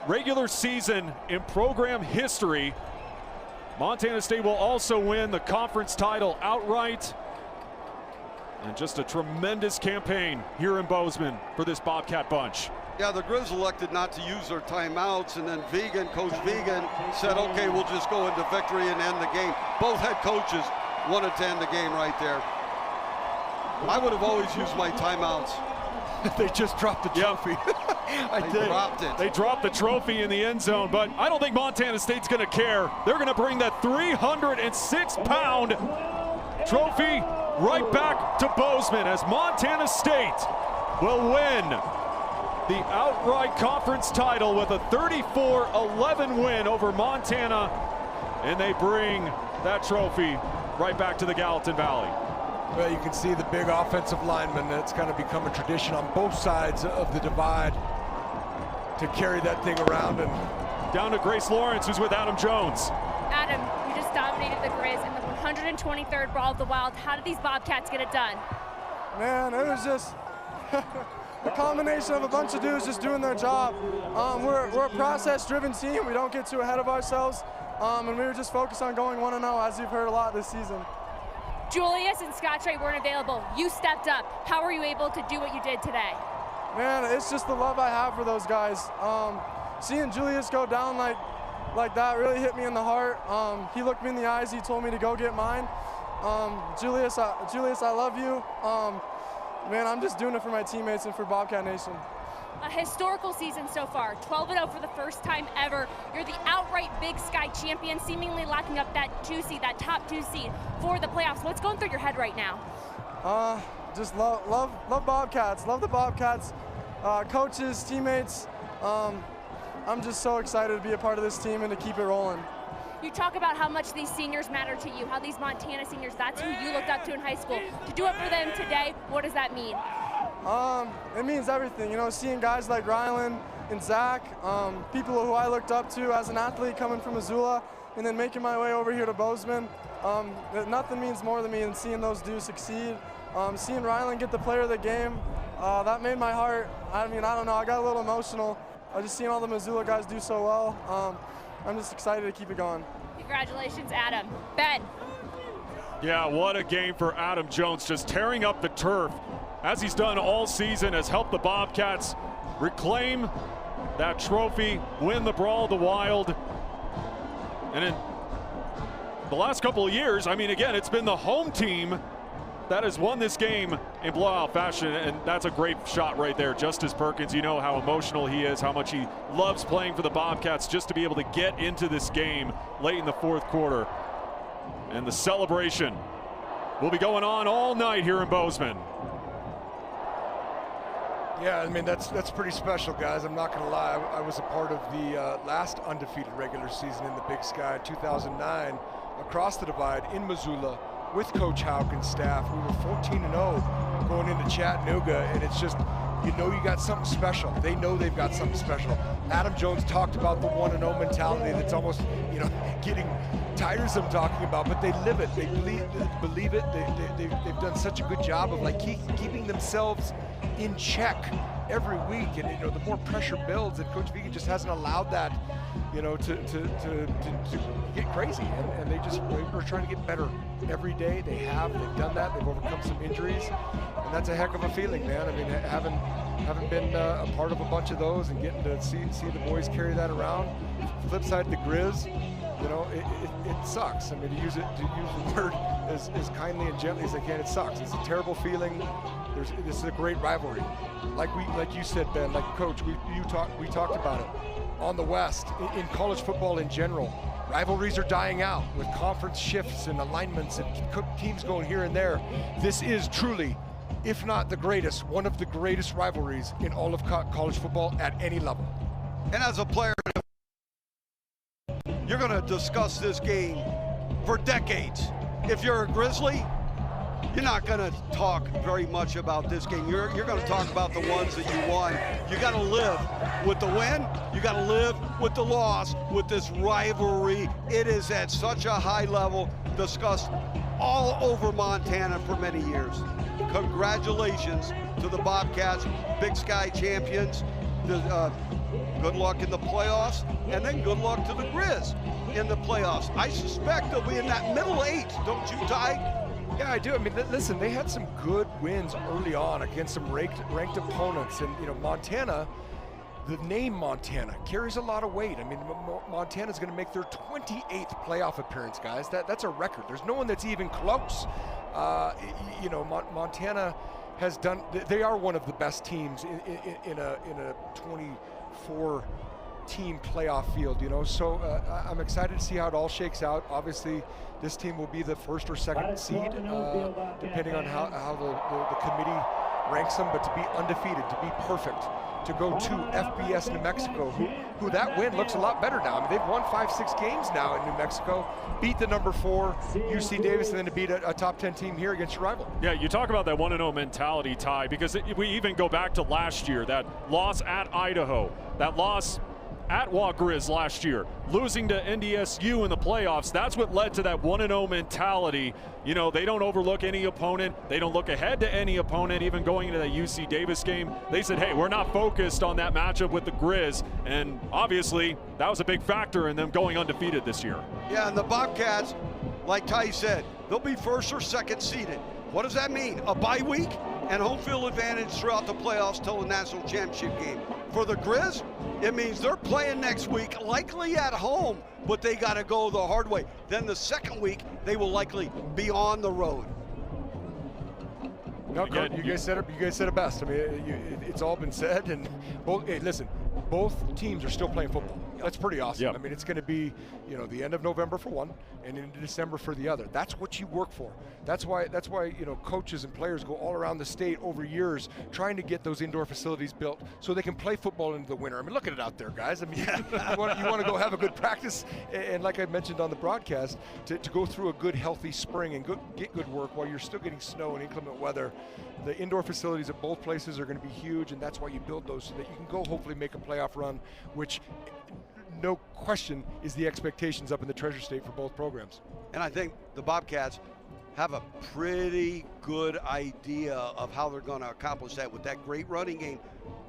regular season in program history. Montana State will also win the conference title outright. And just a tremendous campaign here in Bozeman for this Bobcat bunch. Yeah, the Grizz elected not to use their timeouts, and then Coach Vegan said, okay, we'll just go into victory and end the game. Both head coaches wanted to end the game right there. I would have always used my timeouts. They just dropped the trophy. They dropped it. They dropped the trophy in the end zone, but I don't think Montana State's going to care. They're going to bring that 306-pound trophy right back to Bozeman as Montana State will win the outright conference title with a 34-11 win over Montana, and they bring that trophy right back to the Gallatin Valley. Well, you can see the big offensive lineman. That's kind of become a tradition on both sides of the divide to carry that thing around. And down to Grace Lawrence, who's with Adam Jones. Adam, you just dominated the Grizz in the 123rd Brawl of the Wild. How did these Bobcats get it done? Man, it was just a combination of a bunch of dudes just doing their job. We're a process-driven team. We don't get too ahead of ourselves. and we were just focused on going 1-0, as you've heard a lot this season. Julius and Scott Trey weren't available. You stepped up. How were you able to do what you did today? Man, it's just the love I have for those guys. Seeing Julius go down like that really hit me in the heart. He looked me in the eyes. He told me to go get mine. Julius, I love you. Man, I'm just doing it for my teammates and for Bobcat Nation. A historical season so far, 12-0 for the first time ever. You're the outright Big Sky champion, seemingly locking up that top 2 seed for the playoffs. What's going through your head right now? Just love Bobcats, love the Bobcats, coaches, teammates. I'm just so excited to be a part of this team and to keep it rolling. You talk about how much these seniors matter to you, how these Montana seniors, that's who you looked up to in high school. To do it for them today, what does that mean? It means everything. You know, seeing guys like Rylan and Zach, people who I looked up to as an athlete coming from Missoula, and then making my way over here to Bozeman. Nothing means more to me than seeing those dudes succeed. Seeing Rylan get the player of the game, that made my heart, I mean, I don't know, I got a little emotional. Just seeing all the Missoula guys do so well. I'm just excited to keep it going. Congratulations, Adam. Ben. Yeah, what a game for Adam Jones, just tearing up the turf, as he's done all season, has helped the Bobcats reclaim that trophy, win the Brawl of the Wild. And in the last couple of years, I mean, again, it's been the home team that has won this game in blowout fashion, and that's a great shot right there. Justice Perkins, you know how emotional he is, how much he loves playing for the Bobcats, just to be able to get into this game late in the fourth quarter. And the celebration will be going on all night here in Bozeman. Yeah, I mean, that's pretty special, guys. I'm not going to lie. I was a part of the last undefeated regular season in the Big Sky, 2009, across the divide in Missoula with Coach Houck and staff. We were 14-0 going into Chattanooga, and it's just, you know, you got something special. They know they've got something special. Adam Jones talked about the 1-0 mentality that's almost, you know, getting tiresome talking about, but they live it. They believe it. They've done such a good job of like keeping themselves in check every week, and you know, the more pressure builds, and Coach Vegan just hasn't allowed that, you know, to get crazy, and we're trying to get better every day. They've done that. They've overcome some injuries, and that's a heck of a feeling, man. I mean, having been a part of a bunch of those and getting to see the boys carry that around. Flip side, the Grizz, you know, it sucks. I mean, to use the word as kindly and gently as I can, it sucks. It's a terrible feeling. This is a great rivalry. Like you said, Ben, like Coach, we talked about it. On the West, in college football in general, rivalries are dying out with conference shifts and alignments and teams going here and there. This is truly, if not the greatest, one of the greatest rivalries in all of college football at any level. And as a player, you're going to discuss this game for decades. If you're a Grizzly, you're not going to talk very much about this game. You're going to talk about the ones that you won. You got to live with the win. You got to live with the loss, with this rivalry. It is at such a high level, discussed all over Montana for many years. Congratulations to the Bobcats, Big Sky champions. Good luck in the playoffs, and then good luck to the Grizz in the playoffs. I suspect they'll be in that middle 8, don't you, Ty? Yeah, I do. I mean, listen, they had some good wins early on against some ranked opponents, and you know, Montana, the name Montana carries a lot of weight. I mean, Montana's going to make their 28th playoff appearance, guys. That's a record. There's no one that's even close. You know, Montana has done. They are one of the best teams in a 24 team playoff field, you know, so I'm excited to see how it all shakes out. Obviously, this team will be the first or second seed, depending on how the committee ranks them, but to be undefeated, to be perfect, to go to FBS New Mexico, who that win looks a lot better now. I mean, they've won 5-6 games now in New Mexico, beat the number 4 UC Davis, and then to beat a top 10 team here against your rival. Yeah, you talk about that 1-0 mentality, Ty, because we even go back to last year, that loss at Idaho, that loss at Grizz last year, losing to NDSU in the playoffs. That's what led to that 1-0 mentality. You know, they don't overlook any opponent. They don't look ahead to any opponent, even going into that UC Davis game. They said, hey, we're not focused on that matchup with the Grizz. And obviously, that was a big factor in them going undefeated this year. Yeah, and the Bobcats, like Ty said, they'll be first or second seeded. What does that mean? A bye week and home field advantage throughout the playoffs till the national championship game. For the Grizz, it means they're playing next week, likely at home, but they got to go the hard way. Then the second week, they will likely be on the road. No, you guys said it best. I mean, it's all been said, and listen, both teams are still playing football. That's pretty awesome. Yep. I mean, it's going to be, you know, the end of November for one, and into December for the other. That's what you work for. That's why you know, coaches and players go all around the state over years trying to get those indoor facilities built so they can play football into the winter. I mean, look at it out there, guys. I mean, you want to go have a good practice, and like I mentioned on the broadcast, to go through a good, healthy spring and get good work while you're still getting snow and inclement weather. The indoor facilities at both places are going to be huge, and that's why you build those, so that you can go hopefully make a playoff run, which no question is the expectations up in the Treasure State for both programs. And I think the Bobcats have a pretty good idea of how they're going to accomplish that with that great running game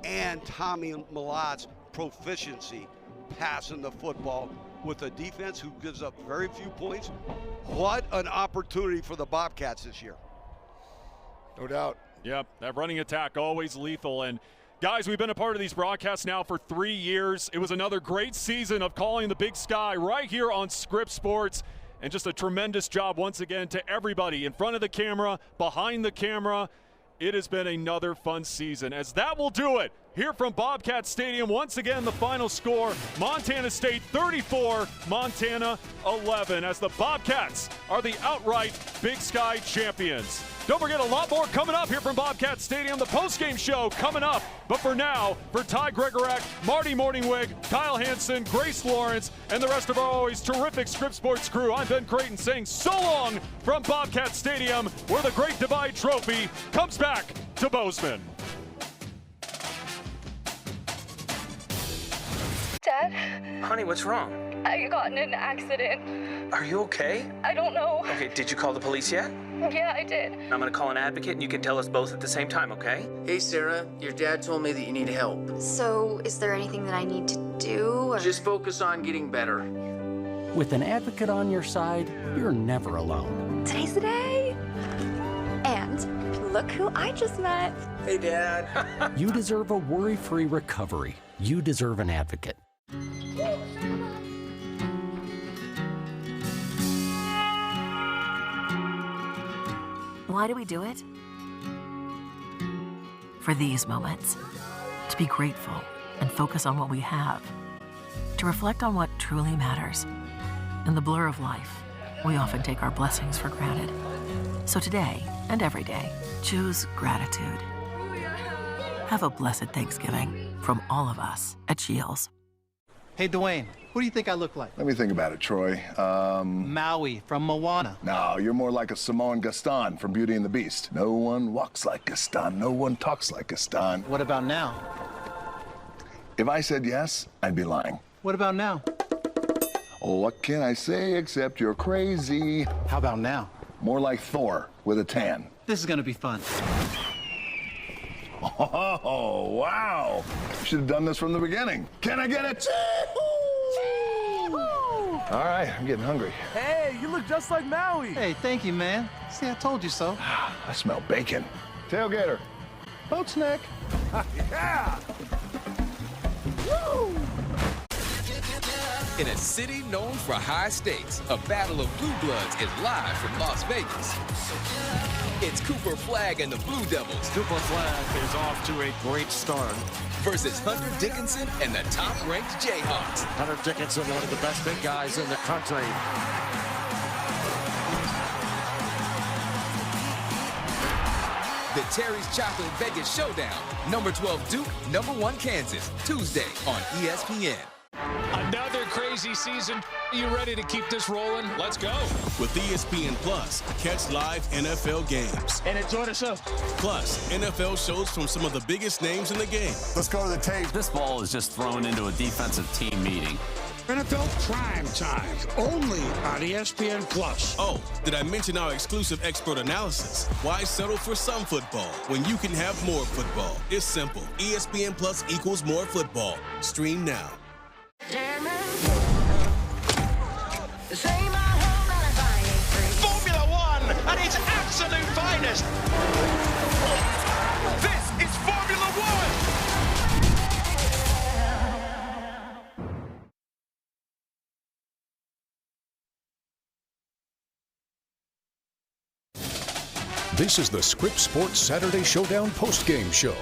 and Tommy Malot's proficiency passing the football with a defense who gives up very few points. What an opportunity for the Bobcats this year. No doubt. Yep, that running attack always lethal. And guys, we've been a part of these broadcasts now for 3 years. It was another great season of calling the Big Sky right here on Scripps Sports. And just a tremendous job once again to everybody in front of the camera, behind the camera. It has been another fun season, as that will do it here from Bobcat Stadium. Once again, the final score, Montana State 34, Montana 11, as the Bobcats are the outright Big Sky champions. Don't forget, a lot more coming up here from Bobcat Stadium. The postgame show coming up. But for now, for Ty Gregorak, Marty Morningwig, Kyle Hansen, Grace Lawrence, and the rest of our always terrific Scripps Sports crew, I'm Ben Creighton saying so long from Bobcat Stadium, where the Great Divide Trophy comes back to Bozeman. Dad? Honey, what's wrong? I got in an accident. Are you okay? I don't know. Okay, did you call the police yet? Yeah, I did. I'm gonna call an advocate and you can tell us both at the same time, okay? Hey, Sarah, your dad told me that you need help. So, is there anything that I need to do? Or? Just focus on getting better. With an advocate on your side, you're never alone. Today's the day. And look who I just met. Hey, Dad. You deserve a worry-free recovery. You deserve an advocate. Why do we do it? For these moments. To be grateful and focus on what we have. To reflect on what truly matters. In the blur of life, we often take our blessings for granted. So today, and every day, choose gratitude. Have a blessed Thanksgiving from all of us at Shields. Hey, Dwayne, who do you think I look like? Let me think about it, Troy. Maui from Moana. No, you're more like a Samoan Gaston from Beauty and the Beast. No one walks like Gaston. No one talks like Gaston. What about now? If I said yes, I'd be lying. What about now? Oh, what can I say except you're crazy? How about now? More like Thor with a tan. This is gonna be fun. Oh, wow. Should have done this from the beginning. Can I get a chee-hoo? All right, I'm getting hungry. Hey, you look just like Maui. Hey, thank you, man. See, I told you so. I smell bacon. Tailgater. Boat snack. Yeah! Woo! In a city known for high stakes, a battle of blue bloods is live from Las Vegas. It's Cooper Flagg and the Blue Devils. Cooper Flagg is off to a great start. Versus Hunter Dickinson and the top-ranked Jayhawks. Hunter Dickinson, one of the best big guys in the country. The Terry's Chocolate Vegas Showdown. Number 12 Duke, number 1 Kansas. Tuesday on ESPN. Another crazy season. Are you ready to keep this rolling? Let's go. With ESPN Plus, catch live NFL games. And enjoy the show. Plus, NFL shows from some of the biggest names in the game. Let's go to the tape. This ball is just thrown into a defensive team meeting. NFL Prime Time, only on ESPN Plus. Oh, did I mention our exclusive expert analysis? Why settle for some football when you can have more football? It's simple. ESPN Plus equals more football. Stream now. Formula One at its absolute finest. This is Formula One. This is the Scripps Sports Saturday Showdown postgame show.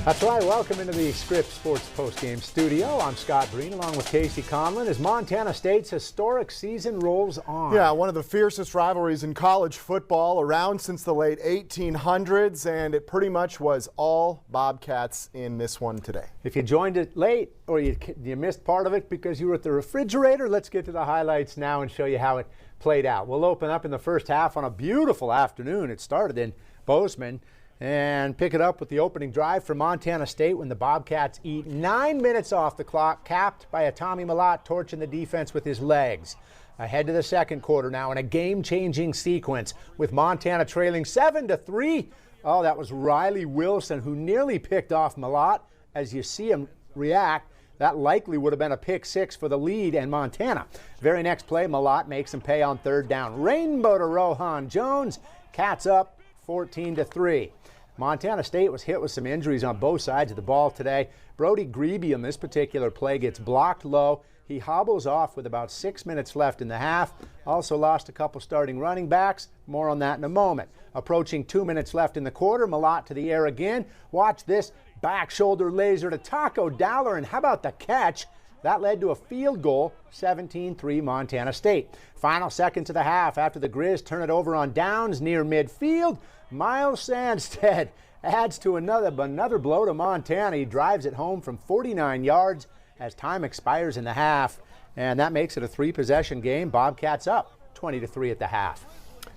That's right. Welcome into the Scripps Sports postgame studio. I'm Scott Breen along with Casey Conlon as Montana State's historic season rolls on. Yeah, one of the fiercest rivalries in college football around since the late 1800s, and it pretty much was all Bobcats in this one today. If you joined it late or you missed part of it because you were at the refrigerator, let's get to the highlights now and show you how it played out. We'll open up in the first half on a beautiful afternoon. It started in Bozeman. And pick it up with the opening drive for Montana State when the Bobcats eat 9 minutes off the clock, capped by a Tommy Mellott torching the defense with his legs. Ahead to the second quarter now in a game-changing sequence with Montana trailing 7-3. Oh, that was Riley Wilson who nearly picked off Mellott. As you see him react, that likely would have been a pick six for the lead and Montana. Very next play, Mellott makes him pay on third down. Rainbow to Rohan Jones. Cats up 14-3. Montana State was hit with some injuries on both sides of the ball today. Brody Grebe on this particular play gets blocked low. He hobbles off with about 6 minutes left in the half. Also lost a couple starting running backs. More on that in a moment. Approaching 2 minutes left in the quarter. Mellott to the air again. Watch this back shoulder laser to Taco Dowler. And how about the catch? That led to a field goal, 17-3 Montana State. Final seconds of the half after the Grizz turn it over on downs near midfield. Miles Sandstead adds to another blow to Montana. He drives it home from 49 yards as time expires in the half. And that makes it a three-possession game. Bobcats up 20-3 at the half.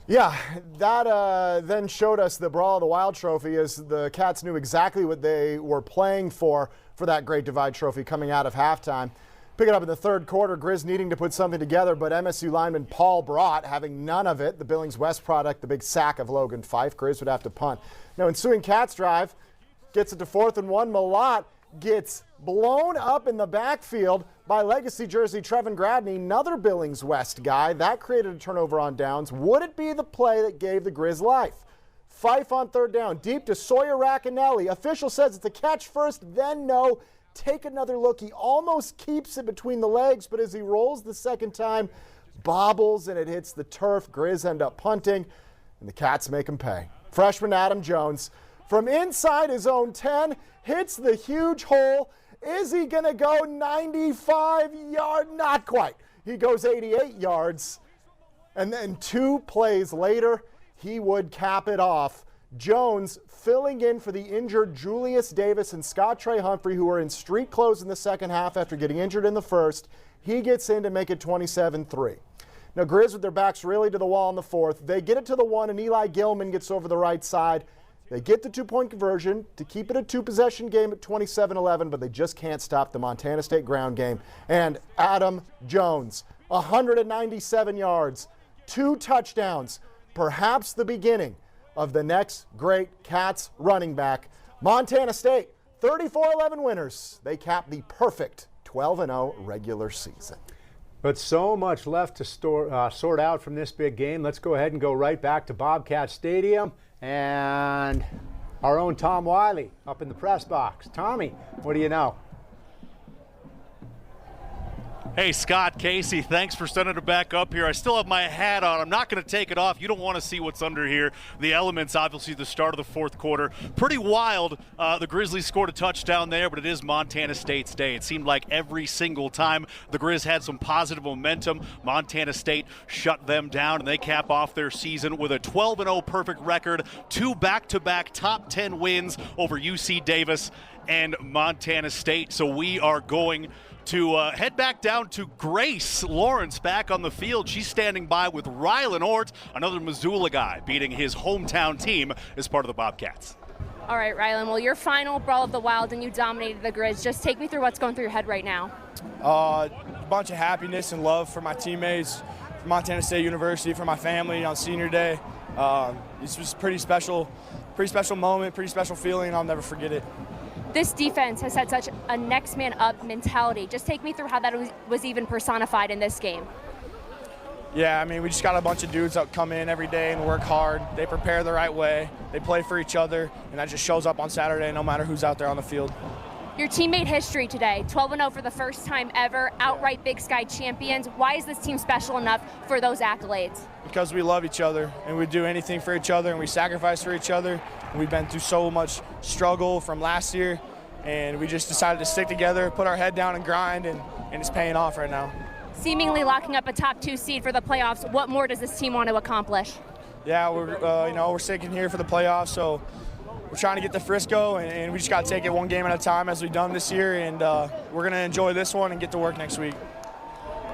Yeah, that then showed us the Brawl of the Wild trophy as the Cats knew exactly what they were playing for that Great Divide trophy coming out of halftime. Pick it up in the third quarter, Grizz needing to put something together, but MSU lineman Paul Brott having none of it. The Billings West product, the big sack of Logan Fife. Grizz would have to punt. Now, ensuing Cats drive gets it to 4th and 1. Mellott gets blown up in the backfield by legacy jersey Trevin Gradney, another Billings West guy. That created a turnover on downs. Would it be the play that gave the Grizz life? Fife on third down, deep to Sawyer Racanelli. Official says it's a catch first, then no. Take another look. He almost keeps it between the legs, but as he rolls the second time, bobbles and it hits the turf. Grizz end up punting, and the Cats make him pay. Freshman Adam Jones, from inside his own 10, hits the huge hole. Is he going to go 95 yards? Not quite. He goes 88 yards. And then 2 plays later, he would cap it off. Jones filling in for the injured Julius Davis and Scott Trey Humphrey, who were in street clothes in the second half after getting injured in the first. He gets in to make it 27-3. Now, Grizz with their backs really to the wall in the fourth. They get it to the 1, and Eli Gilman gets over the right side. They get the 2-point conversion to keep it a 2-possession game at 27-11, but they just can't stop the Montana State ground game. And Adam Jones, 197 yards, 2 touchdowns, perhaps the beginning of the next great Cats running back. Montana State, 34-11 winners. They cap the perfect 12-0 regular season. But so much left to sort out from this big game. Let's go ahead and go right back to Bobcat Stadium and our own Tom Wiley up in the press box. Tommy, what do you know? Hey, Scott, Casey, thanks for sending it back up here. I still have my hat on. I'm not going to take it off. You don't want to see what's under here. The elements, obviously, the start of the fourth quarter. Pretty wild. The Grizzlies scored a touchdown there, but it is Montana State's day. It seemed like every single time the Grizz had some positive momentum, Montana State shut them down, and they cap off their season with a 12-0 perfect record, 2 back-to-back top 10 wins over UC Davis and Montana State. So we are going to head back down to Grace Lawrence back on the field. She's standing by with Rylan Ort, another Missoula guy, beating his hometown team as part of the Bobcats. All right, Rylan, well, your final Brawl of the Wild and you dominated the Grizz. Just take me through what's going through your head right now. A bunch of happiness and love for my teammates, for Montana State University, for my family on senior day. This was a pretty special moment, pretty special feeling. I'll never forget it. This defense has had such a next man up mentality. Just take me through how that was even personified in this game. Yeah, I mean, we just got a bunch of dudes that come in every day and work hard. They prepare the right way. They play for each other, and that just shows up on Saturday no matter who's out there on the field. Your teammate history today, 12-0 for the first time ever, outright Big Sky champions. Why is this team special enough for those accolades? Because we love each other, and we do anything for each other, and we sacrifice for each other. We've been through so much struggle from last year, and we just decided to stick together, put our head down and grind, and it's paying off right now. Seemingly locking up a top 2 seed for the playoffs. What more does this team want to accomplish? Yeah, we're sticking here for the playoffs, so we're trying to get to Frisco, and we just got to take it one game at a time as we've done this year, and we're going to enjoy this one and get to work next week.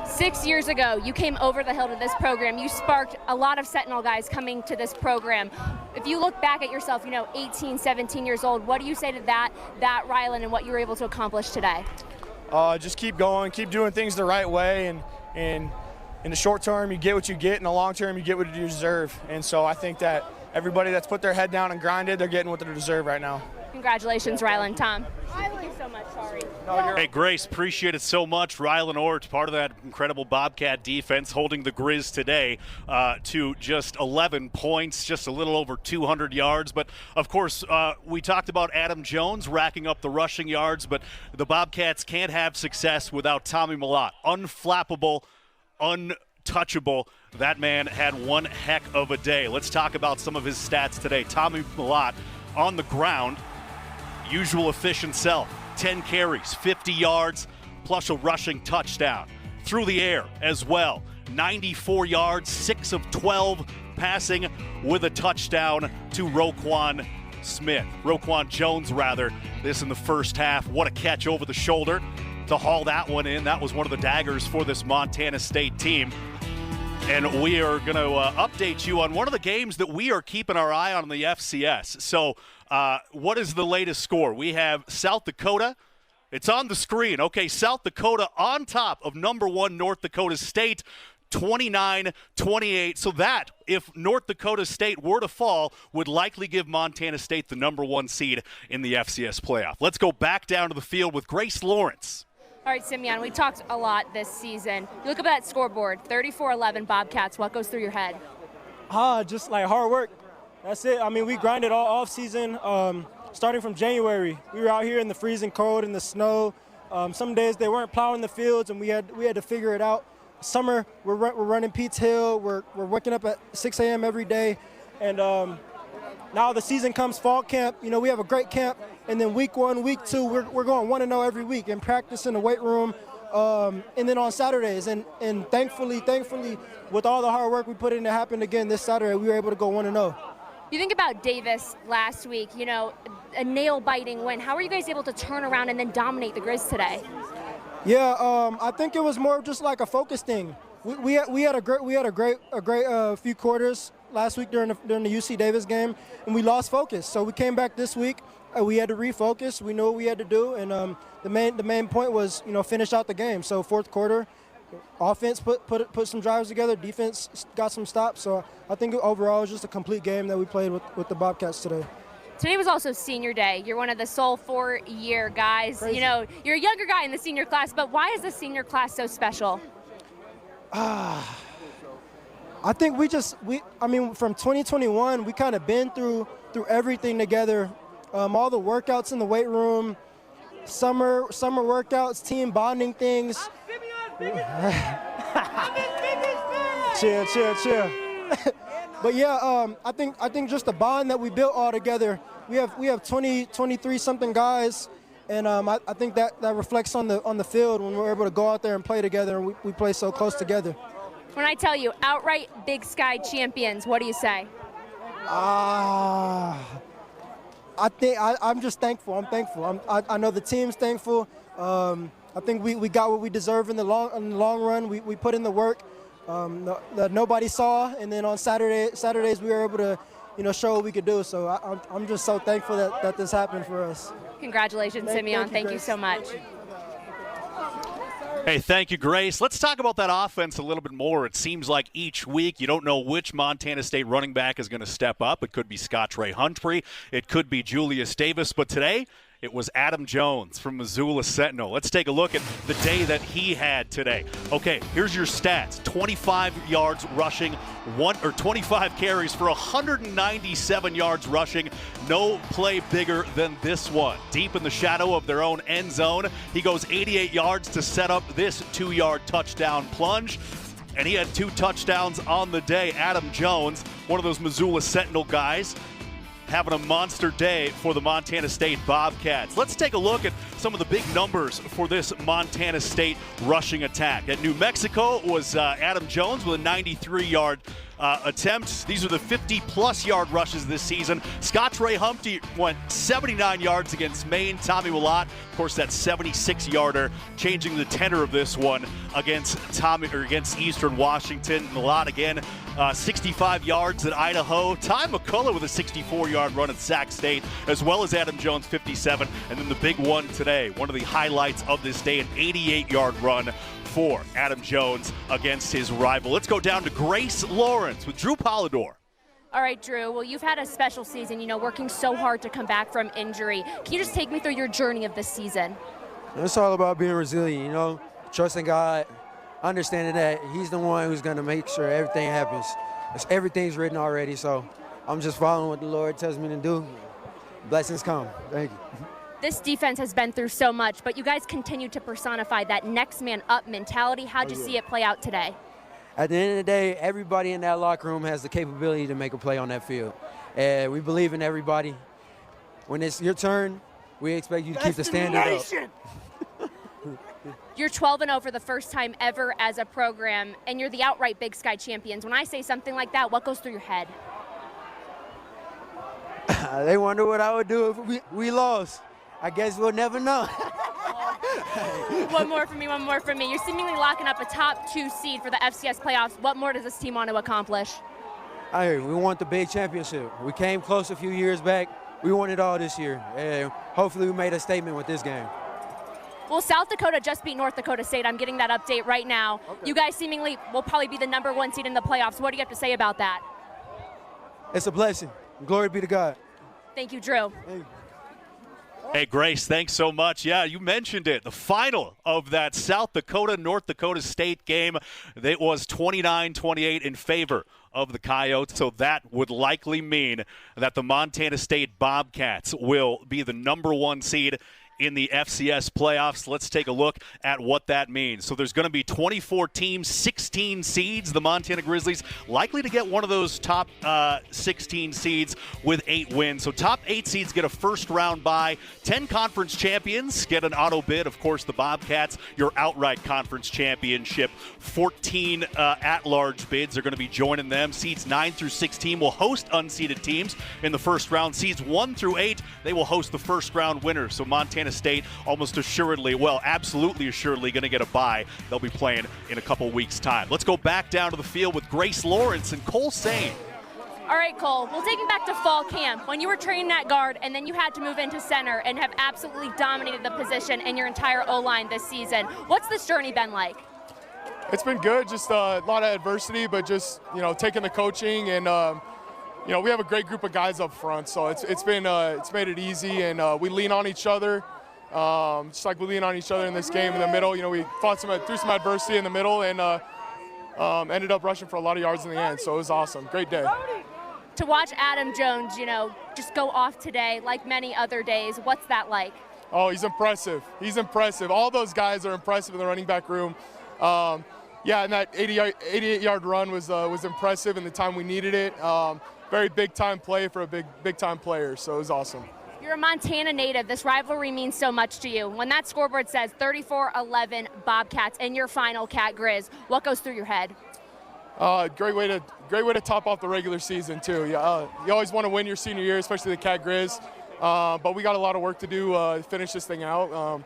6 years ago, you came over the hill to this program. You sparked a lot of Sentinel guys coming to this program. If you look back at yourself, 18, 17 years old, what do you say to that Rylan and what you were able to accomplish today? Just keep going, keep doing things the right way, and in the short term, you get what you get. In the long term, you get what you deserve. And so I think that everybody that's put their head down and grinded, they're getting what they deserve right now. Congratulations, Rylan. Tom. Thank you so much. Sorry. Hey, Grace, appreciate it so much. Rylan Ort, part of that incredible Bobcat defense, holding the Grizz today to just 11 points, just a little over 200 yards. But, of course, we talked about Adam Jones racking up the rushing yards, but the Bobcats can't have success without Tommy Mellott. Unflappable, untouchable. That man had one heck of a day. Let's talk about some of his stats today. Tommy Mellott on the ground, usual efficient self, 10 carries, 50 yards, plus a rushing touchdown. Through the air as well, 94 yards, 6 of 12 passing with a touchdown to Roquan Jones, this in the first half. What a catch over the shoulder to haul that one in. That was one of the daggers for this Montana State team. And we are going to update you on one of the games that we are keeping our eye on in the FCS. So what is the latest score? We have South Dakota. It's on the screen. Okay, South Dakota on top of number 1 North Dakota State, 29-28. So that, if North Dakota State were to fall, would likely give Montana State the number 1 seed in the FCS playoff. Let's go back down to the field with Grace Lawrence. All right, Simeon, we talked a lot this season. You look at that scoreboard, 34-11 Bobcats. What goes through your head? Just like hard work. That's it. I mean, we grinded all off season, starting from January. We were out here in the freezing cold, in the snow. Some days they weren't plowing the fields, and we had to figure it out. Summer, we're running Pete's Hill. We're waking up at 6 a.m. every day, and now the season comes, fall camp. We have a great camp, and then week 1, week 2, we're going 1-0 every week and practice in the weight room, and then on Saturdays. And thankfully, with all the hard work we put in, it happened again this Saturday. We were able to go 1-0. You think about Davis last week, a nail-biting win. How were you guys able to turn around and then dominate the Grizz today? Yeah, I think it was more just like a focus thing. We had a great few quarters last week during the UC Davis game, and we lost focus. So we came back this week. We had to refocus. We knew what we had to do, and the main point was finish out the game. So fourth quarter, offense put some drives together. Defense got some stops. So I think overall it was just a complete game that we played with the Bobcats today. Today was also senior day. You're one of the sole 4-year guys. Crazy. You're a younger guy in the senior class, but why is the senior class so special? I think from 2021, we kind of been through everything together. All the workouts in the weight room, summer workouts, team bonding things. Chill. But yeah, I think just the bond that we built all together. We have 23 something guys, and I think that reflects on the field when we're able to go out there and play together, and we play so close together. When I tell you outright Big Sky champions, what do you say? I'm just thankful. I'm thankful. I know the team's thankful. I think we got what we deserve in the long run. We put in the work that nobody saw, and then on Saturdays we were able to, show what we could do. So I'm just so thankful that this happened for us. Congratulations, Simeon. Thank you so much. Hey, thank you, Grace. Let's talk about that offense a little bit more. It seems like each week you don't know which Montana State running back is going to step up. It could be Scott Ray Humphrey. It could be Julius Davis. But today, it was Adam Jones from Missoula Sentinel. Let's take a look at the day that he had today. Okay, here's your stats. 25 yards rushing, 25 carries for 197 yards rushing. No play bigger than this one. Deep in the shadow of their own end zone, he goes 88 yards to set up this 2-yard touchdown plunge. And he had 2 touchdowns on the day. Adam Jones, one of those Missoula Sentinel guys, having a monster day for the Montana State Bobcats. Let's take a look at some of the big numbers for this Montana State rushing attack. At New Mexico was Adam Jones with a 93-yard attempt. These are the 50-plus yard rushes this season. Scott Ray Humphrey went 79 yards against Maine. Tommy Willott, of course, that 76-yarder, changing the tenor of this one against Eastern Washington. Willott again, 65 yards at Idaho. Ty McCullough with a 64-yard run at Sac State, as well as Adam Jones, 57. And then the big one today, one of the highlights of this day, an 88-yard run for Adam Jones against his rival. Let's go down to Grace Lawrence with Drew Polidor. All right, Drew. Well, you've had a special season, working so hard to come back from injury. Can you just take me through your journey of this season? It's all about being resilient, trusting God, understanding that He's the one who's going to make sure everything happens. Everything's written already, so I'm just following what the Lord tells me to do. Blessings come. Thank you. This defense has been through so much, but you guys continue to personify that next man up mentality. How'd you see it play out today? At the end of the day, everybody in that locker room has the capability to make a play on that field. And we believe in everybody. When it's your turn, we expect you to keep the standard up. You're 12-0 for the first time ever as a program, and you're the outright Big Sky champions. When I say something like that, what goes through your head? They wonder what I would do if we lost. I guess we'll never know. One more from me. You're seemingly locking up a top 2 seed for the FCS playoffs. What more does this team want to accomplish? We want the big championship. We came close a few years back. We want it all this year. And hopefully we made a statement with this game. Well, South Dakota just beat North Dakota State. I'm getting that update right now. Okay. You guys seemingly will probably be the number 1 seed in the playoffs. What do you have to say about that? It's a blessing. Glory be to God. Thank you, Drew. Hey, Grace, thanks so much. Yeah, you mentioned it. The final of that South Dakota-North Dakota State game, it was 29-28 in favor of the Coyotes, so that would likely mean that the Montana State Bobcats will be the number 1 seed in the FCS playoffs. Let's take a look at what that means. So there's going to be 24 teams, 16 seeds. The Montana Grizzlies likely to get one of those top 16 seeds with 8 wins. So top 8 seeds get a first-round bye. 10 conference champions get an auto bid. Of course, the Bobcats, your outright conference championship. 14 at-large bids are going to be joining them. Seeds 9 through 16 will host unseeded teams in the first round. Seeds 1 through 8, they will host the first-round winners. So Montana State almost assuredly, absolutely assuredly going to get a bye. They'll be playing in a couple weeks' time. Let's go back down to the field with Grace Lawrence and Cole Sane. All right, Cole, we'll take you back to fall camp when you were training at guard and then you had to move into center and have absolutely dominated the position and your entire O-line this season. What's this journey been like? It's been good, just a lot of adversity, but just, taking the coaching and, we have a great group of guys up front, so it's made it easy, and we lean on each other. Just like we lean on each other in this game in the middle. We fought through some adversity in the middle and ended up rushing for a lot of yards in the end. So it was awesome. Great day. To watch Adam Jones, just go off today like many other days, what's that like? Oh, he's impressive. He's impressive. All those guys are impressive in the running back room. And that 88-yard run was impressive in the time we needed it. Very big-time play for a big-time player, so it was awesome. You're a Montana native. This rivalry means so much to you. When that scoreboard says 34-11 Bobcats and your final Cat Grizz, what goes through your head? Great way to top off the regular season too. You always want to win your senior year, especially the Cat Grizz. but we got a lot of work to do to finish this thing out.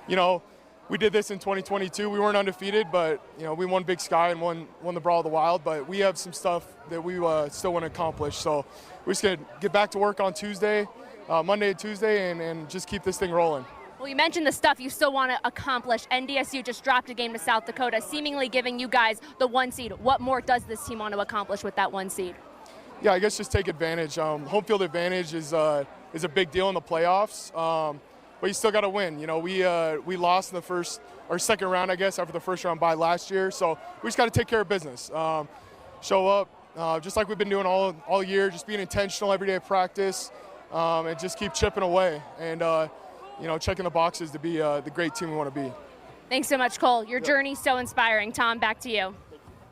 You know, we did this in 2022. We weren't undefeated, but, you know, we won Big Sky and won the Brawl of the Wild, but we have some stuff that we still want to accomplish. So we're just going to get back to work on Tuesday, Monday and Tuesday, and just keep this thing rolling. Well, you mentioned the stuff you still want to accomplish. NDSU just dropped a game to South Dakota, seemingly giving you guys the 1 seed. What more does this team want to accomplish with that 1 seed? Yeah, I guess just take advantage. Home field advantage is a big deal in the playoffs, but you still got to win. You know, we lost in the first or second round, I guess, after the first round bye last year. So we just got to take care of business. Show up, just like we've been doing all year, just being intentional every day of practice, and just keep chipping away and, you know, checking the boxes to be the great team we want to be. Thanks so much, Cole. Your journey's so inspiring. Tom, back to you.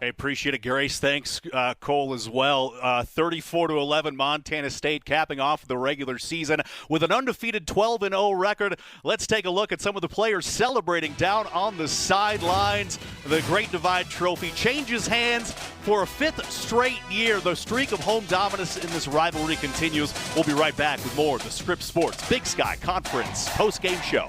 I appreciate it, Grace. Thanks, Cole, as well. 34-11, Montana State capping off the regular season with an undefeated 12-0 record. Let's take a look at some of the players celebrating down on the sidelines. The Great Divide Trophy changes hands for a 5th straight year. The streak of home dominance in this rivalry continues. We'll be right back with more of the Scripps Sports Big Sky Conference post-game show.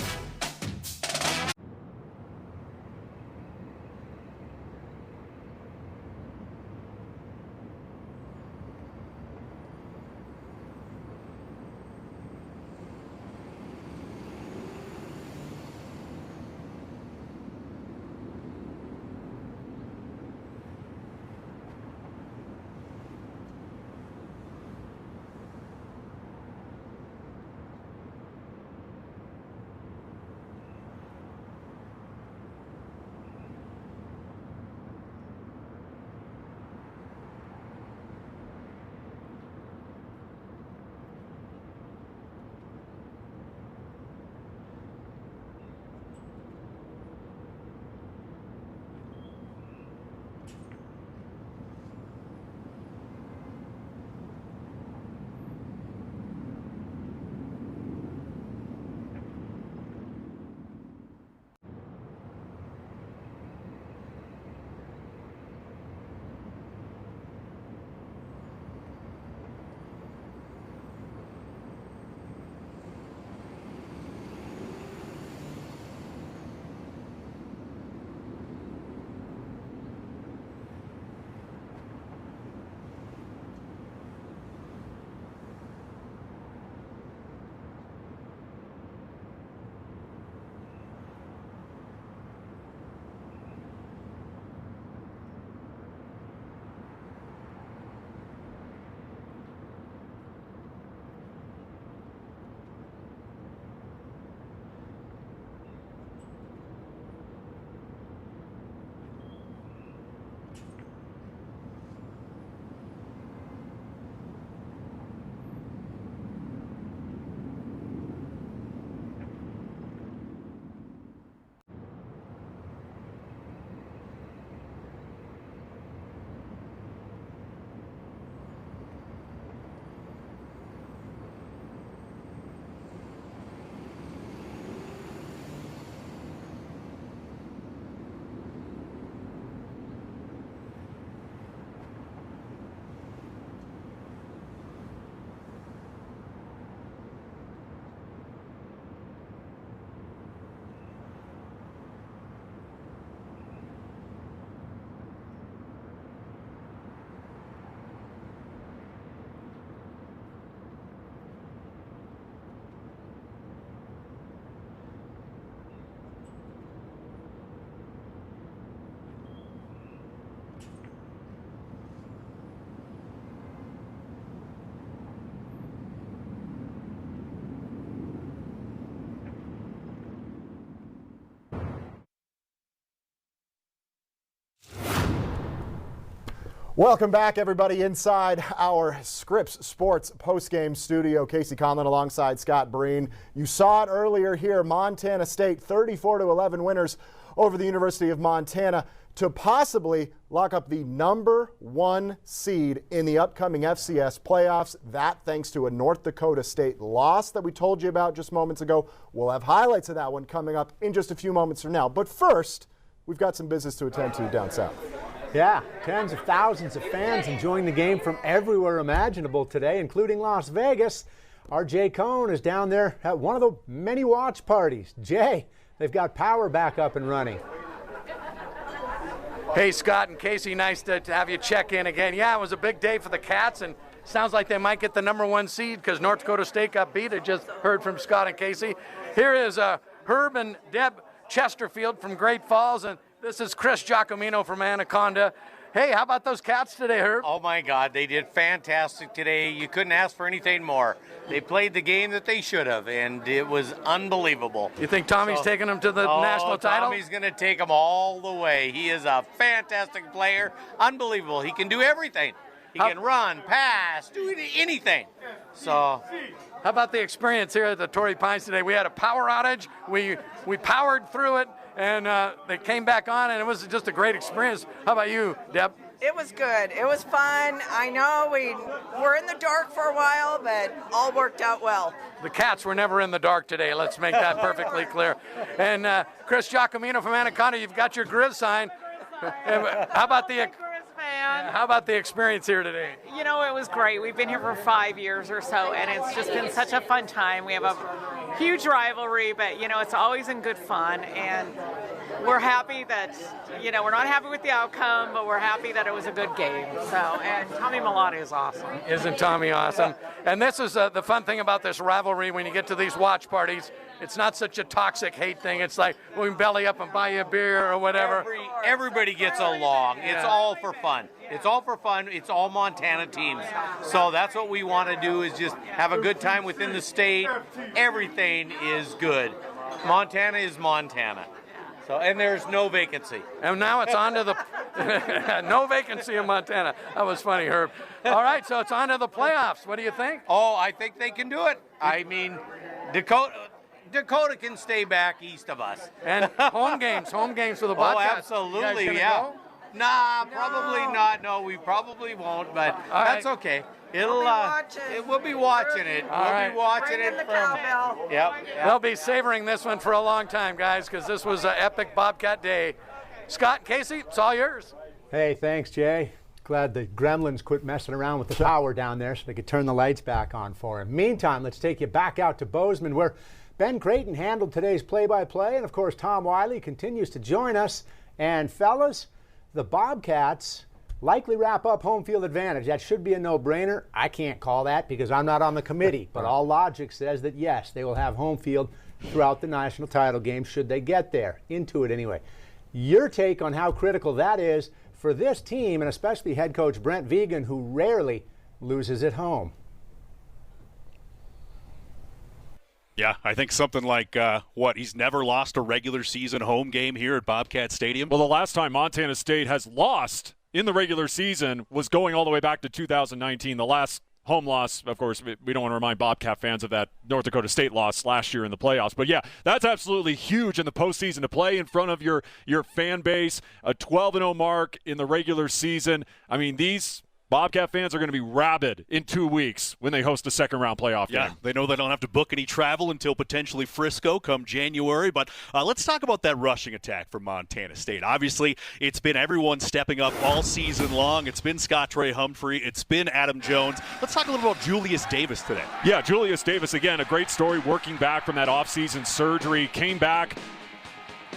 Welcome back, everybody, inside our Scripps Sports postgame studio. Casey Conlon alongside Scott Breen. You saw it earlier here. Montana State 34-11 winners over the University of Montana to possibly lock up the #1 seed in the upcoming FCS playoffs. That thanks to a North Dakota State loss that we told you about just moments ago. We'll have highlights of that one coming up in just a few moments from now. But first, we've got some business to attend to down south. Yeah, tens of thousands of fans enjoying the game from everywhere imaginable today, including Las Vegas. Our Jay Cohn is down there at one of the many watch parties. Jay, they've got power back up and running. Hey, Scott and Casey, nice to have you check in again. Yeah, it was a big day for the Cats, and sounds like they might get the #1 seed because North Dakota State got beat. I just heard from Scott and Casey. Here is Herb and Deb Chesterfield from Great Falls, and this is Chris Giacomino from Anaconda. Hey, how about those Cats today, Herb? Oh, my God, they did fantastic today. You couldn't ask for anything more. They played the game that they should have, and it was unbelievable. You think Tommy's taking them to the national title? Tommy's going to take them all the way. He is a fantastic player. Unbelievable. He can do everything. He can run, pass, do anything. So, how about the experience here at the Torrey Pines today? We had a power outage. We powered through it, and they came back on, and it was just a great experience. How about you, Deb? It was good. It was fun. I know we were in the dark for a while, but all worked out well. The Cats were never in the dark today. Let's make that perfectly clear. And Chris Giacomino from Anaconda, you've got your Grizz sign. How about the experience here today? You know, it was great. We've been here for 5 years or so, and it's just been such a fun time. We have a huge rivalry, but, you know, it's always in good fun, and we're happy that, you know, we're not happy with the outcome, but we're happy that it was a good game. So, and Tommy Millotti is awesome. Isn't Tommy awesome? And this is the fun thing about this rivalry when you get to these watch parties. It's not such a toxic hate thing. It's like we can belly up and buy you a beer or whatever. Everybody gets along. It's all for fun. It's all for fun. It's all Montana teams. So that's what we want to do, is just have a good time within the state. Everything is good. Montana is Montana. So, and there's no vacancy. And now it's on to the no vacancy in Montana. That was funny, Herb. All right, so it's on to the playoffs. What do you think? Oh, I think they can do it. I mean, Dakota can stay back east of us. And home games for the Bobcats. Oh, absolutely, yeah. Go? Nah, probably not. No, we probably won't, but that's okay. We'll be watching it. We'll be watching it from. Yep. They'll be savoring this one for a long time, guys, because this was an epic Bobcat day. Scott, Casey, it's all yours. Hey, thanks, Jay. Glad the Gremlins quit messing around with the power down there so they could turn the lights back on for him. Meantime, let's take you back out to Bozeman, where Ben Creighton handled today's play-by-play, and of course Tom Wiley continues to join us. And fellas, the Bobcats likely wrap up home field advantage. That should be a no-brainer. I can't call that because I'm not on the committee, but all logic says that yes, they will have home field throughout the national title game should they get there, into it anyway. Your take on how critical that is for this team, and especially head coach Brent Vigen, who rarely loses at home. Yeah, I think something like, he's never lost a regular season home game here at Bobcat Stadium? Well, the last time Montana State has lost in the regular season was going all the way back to 2019. The last home loss, of course, we don't want to remind Bobcat fans of that North Dakota State loss last year in the playoffs. But, yeah, that's absolutely huge in the postseason to play in front of your fan base, a 12-0 mark in the regular season. I mean, these Bobcat fans are going to be rabid in 2 weeks when they host a second-round playoff game. Yeah, they know they don't have to book any travel until potentially Frisco come January. But let's talk about that rushing attack from Montana State. Obviously, it's been everyone stepping up all season long. It's been Scottrey Humphrey. It's been Adam Jones. Let's talk a little about Julius Davis today. Yeah, Julius Davis, again, a great story, working back from that offseason surgery, came back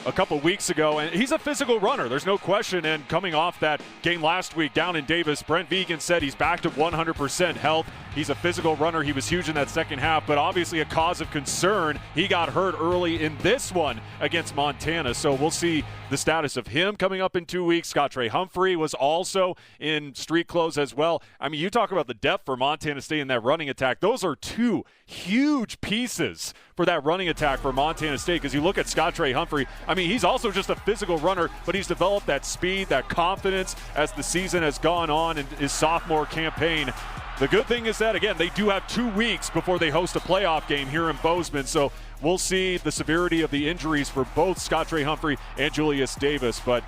a couple weeks ago, and he's a physical runner, there's no question. And coming off that game last week down in Davis, Brent Vigen said he's back to 100% health. He's a physical runner. He was huge in that second half, but obviously a cause of concern. He got hurt early in this one against Montana, so we'll see the status of him coming up in 2 weeks. Scottrey Humphrey was also in street clothes as well. I mean, you talk about the depth for Montana State in that running attack. Those are two huge pieces for that running attack for Montana State, because you look at Scottrey Humphrey, I mean, he's also just a physical runner, but he's developed that speed, that confidence as the season has gone on in his sophomore campaign. The good thing is that, again, they do have 2 weeks before they host a playoff game here in Bozeman, so we'll see the severity of the injuries for both Scottrey Humphrey and Julius Davis. But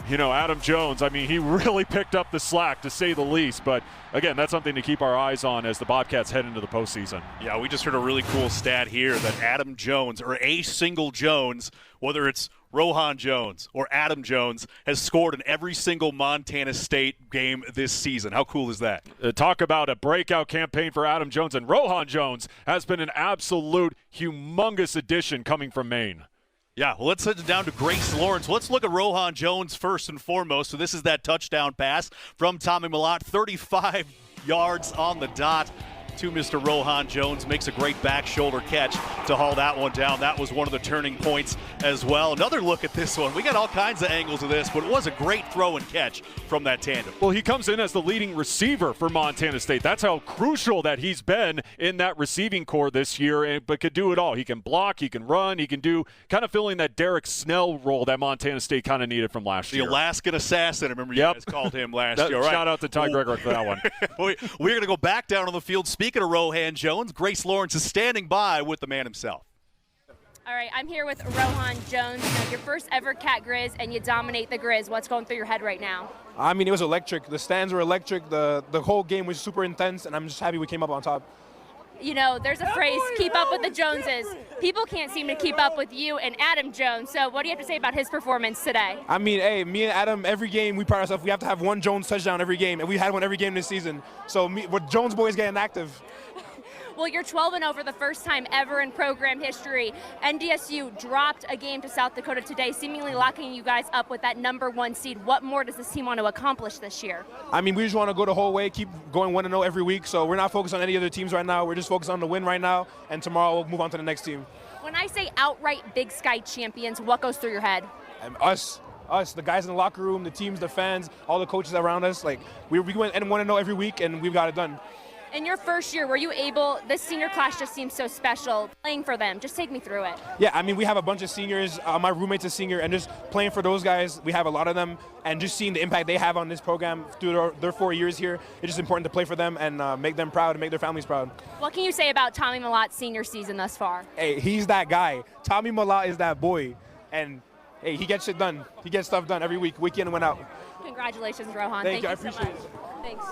Adam Jones, I mean, he really picked up the slack, to say the least. But, again, that's something to keep our eyes on as the Bobcats head into the postseason. Yeah, we just heard a really cool stat here that Adam Jones, or a single Jones, whether it's Rohan Jones or Adam Jones, has scored in every single Montana State game this season. How cool is that? Talk about a breakout campaign for Adam Jones. And Rohan Jones has been an absolute humongous addition coming from Maine. Yeah, well, let's head down to Grace Lawrence. Let's look at Rohan Jones first and foremost. So this is that touchdown pass from Tommy Mellott, 35 yards on the dot to Mr. Rohan Jones. Makes a great back shoulder catch to haul that one down. That was one of the turning points as well. Another look at this one. We got all kinds of angles of this, but it was a great throw and catch from that tandem. Well, he comes in as the leading receiver for Montana State. That's how crucial that he's been in that receiving core this year, but could do it all. He can block, he can run, he can do kind of filling that Derek Snell role that Montana State kind of needed from last year. The Alaskan Assassin, I remember you guys called him last year. Right. Shout out to Ty Gregory for that one. We're going to go back down on the field. Speaking of Rohan Jones, Grace Lawrence is standing by with the man himself. All right, I'm here with Rohan Jones. Your first ever Cat Grizz, and you dominate the Grizz. What's going through your head right now? I mean, it was electric. The stands were electric. The whole game was super intense, and I'm just happy we came up on top. There's a phrase, keep up with the Joneses. People can't seem to keep up with you and Adam Jones. So what do you have to say about his performance today? I mean, hey, me and Adam, every game we pride ourselves. We have to have one Jones touchdown every game, and we had one every game this season. So we're Jones boys getting active. Well, you're 12-0 for the first time ever in program history. NDSU dropped a game to South Dakota today, seemingly locking you guys up with that #1 seed. What more does this team want to accomplish this year? I mean, we just want to go the whole way, keep going 1-0 every week. So we're not focused on any other teams right now. We're just focused on the win right now, and tomorrow we'll move on to the next team. When I say outright Big Sky champions, what goes through your head? Us, the guys in the locker room, the teams, the fans, all the coaches around us. Like we went and 1-0 every week, and we've got it done. In your first year, were you able, this senior class just seems so special, playing for them. Just take me through it. Yeah, I mean, we have a bunch of seniors. My roommate's a senior, and just playing for those guys, we have a lot of them, and just seeing the impact they have on this program through their 4 years here, it's just important to play for them and make them proud and make their families proud. What can you say about Tommy Mellott's senior season thus far? Hey, he's that guy. Tommy Mellott is that boy, and hey, he gets shit done. He gets stuff done every week, week in and win out. Congratulations, Rohan. Thank you. I so appreciate much. it. Thanks.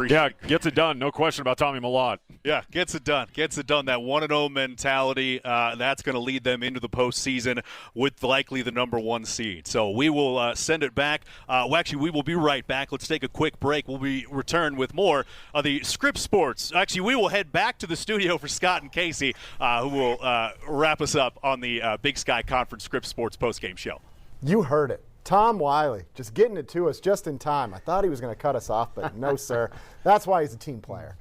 Yeah, gets it done. No question about Tommy Mellott. Yeah, gets it done. Gets it done. That 1-0 mentality, that's going to lead them into the postseason with likely the #1 seed. So we will send it back. We will be right back. Let's take a quick break. We'll return with more of the Scripps Sports. Actually, we will head back to the studio for Scott and Casey, who will wrap us up on the Big Sky Conference Scripps Sports postgame show. You heard it. Tom Wiley just getting it to us just in time. I thought he was going to cut us off, but no, sir. That's why he's a team player.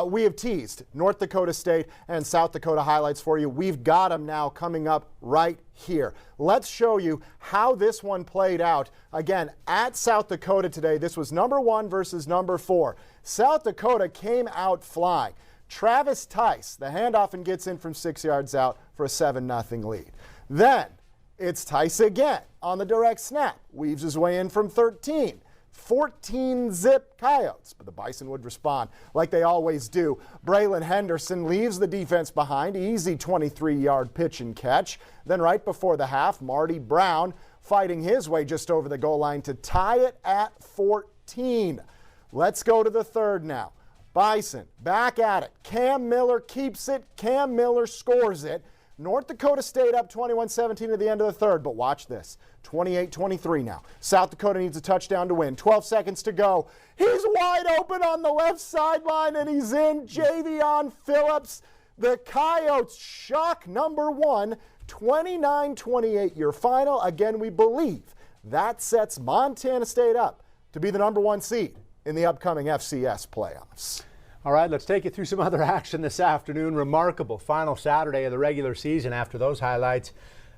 We have teased North Dakota State and South Dakota highlights for you. We've got them now coming up right here. Let's show you how this one played out. Again, at South Dakota today, this was #1 versus #4. South Dakota came out flying. Travis Tice, the handoff, and gets in from 6 yards out for a 7-0 lead. Then it's Tice again on the direct snap. Weaves his way in from 13. 14-zip Coyotes, but the Bison would respond like they always do. Braylon Henderson leaves the defense behind. Easy 23-yard pitch and catch. Then right before the half, Marty Brown fighting his way just over the goal line to tie it at 14. Let's go to the third now. Bison back at it. Cam Miller keeps it. Cam Miller scores it. North Dakota State up 21-17 at the end of the third, but watch this. 28-23 now. South Dakota needs a touchdown to win. 12 seconds to go. He's wide open on the left sideline, and he's in. Javion Phillips. The Coyotes shock #1, 29-28 your final. Again, we believe that sets Montana State up to be the #1 seed in the upcoming FCS playoffs. All right, let's take you through some other action this afternoon. Remarkable final Saturday of the regular season after those highlights.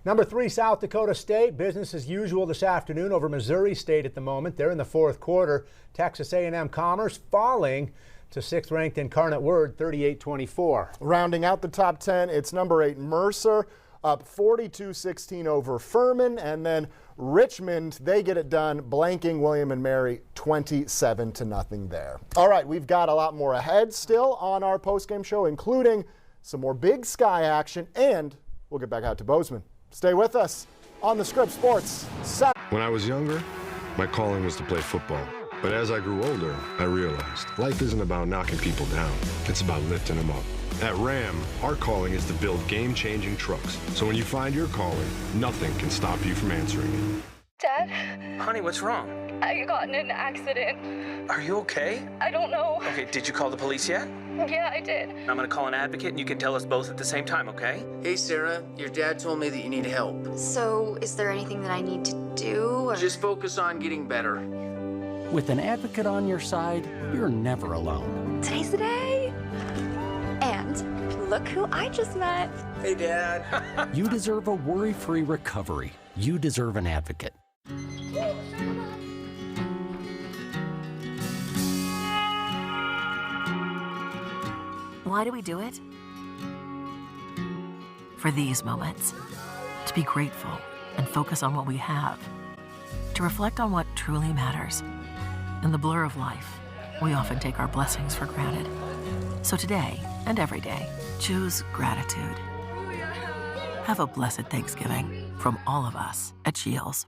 #3, South Dakota State. Business as usual this afternoon over Missouri State at the moment. They're in the fourth quarter. Texas A&M Commerce falling to 6th-ranked Incarnate Word, 38-24. Rounding out the top 10, it's #8 Mercer up 42-16 over Furman, and then Richmond, they get it done, blanking William and Mary 27-0 there. All right, we've got a lot more ahead still on our postgame show, including some more Big Sky action, and we'll get back out to Bozeman. Stay with us. on the Scripps Sports 7. When I was younger, my calling was to play football. But as I grew older, I realized life isn't about knocking people down. It's about lifting them up. At Ram, our calling is to build game-changing trucks. So when you find your calling, nothing can stop you from answering it. Dad? Honey, what's wrong? I got in an accident. Are you okay? I don't know. Okay, did you call the police yet? Yeah, I did. I'm gonna call an advocate and you can tell us both at the same time, okay? Hey, Sarah, your dad told me that you need help. So, is there anything that I need to do? Or? Just focus on getting better. With an advocate on your side, you're never alone. Today's the day. And look who I just met. Hey, Dad. You deserve a worry-free recovery. You deserve an advocate. Why do we do it? For these moments. To be grateful and focus on what we have. To reflect on what truly matters. In the blur of life, we often take our blessings for granted. So today, and every day, choose gratitude. Have a blessed Thanksgiving from all of us at Shields.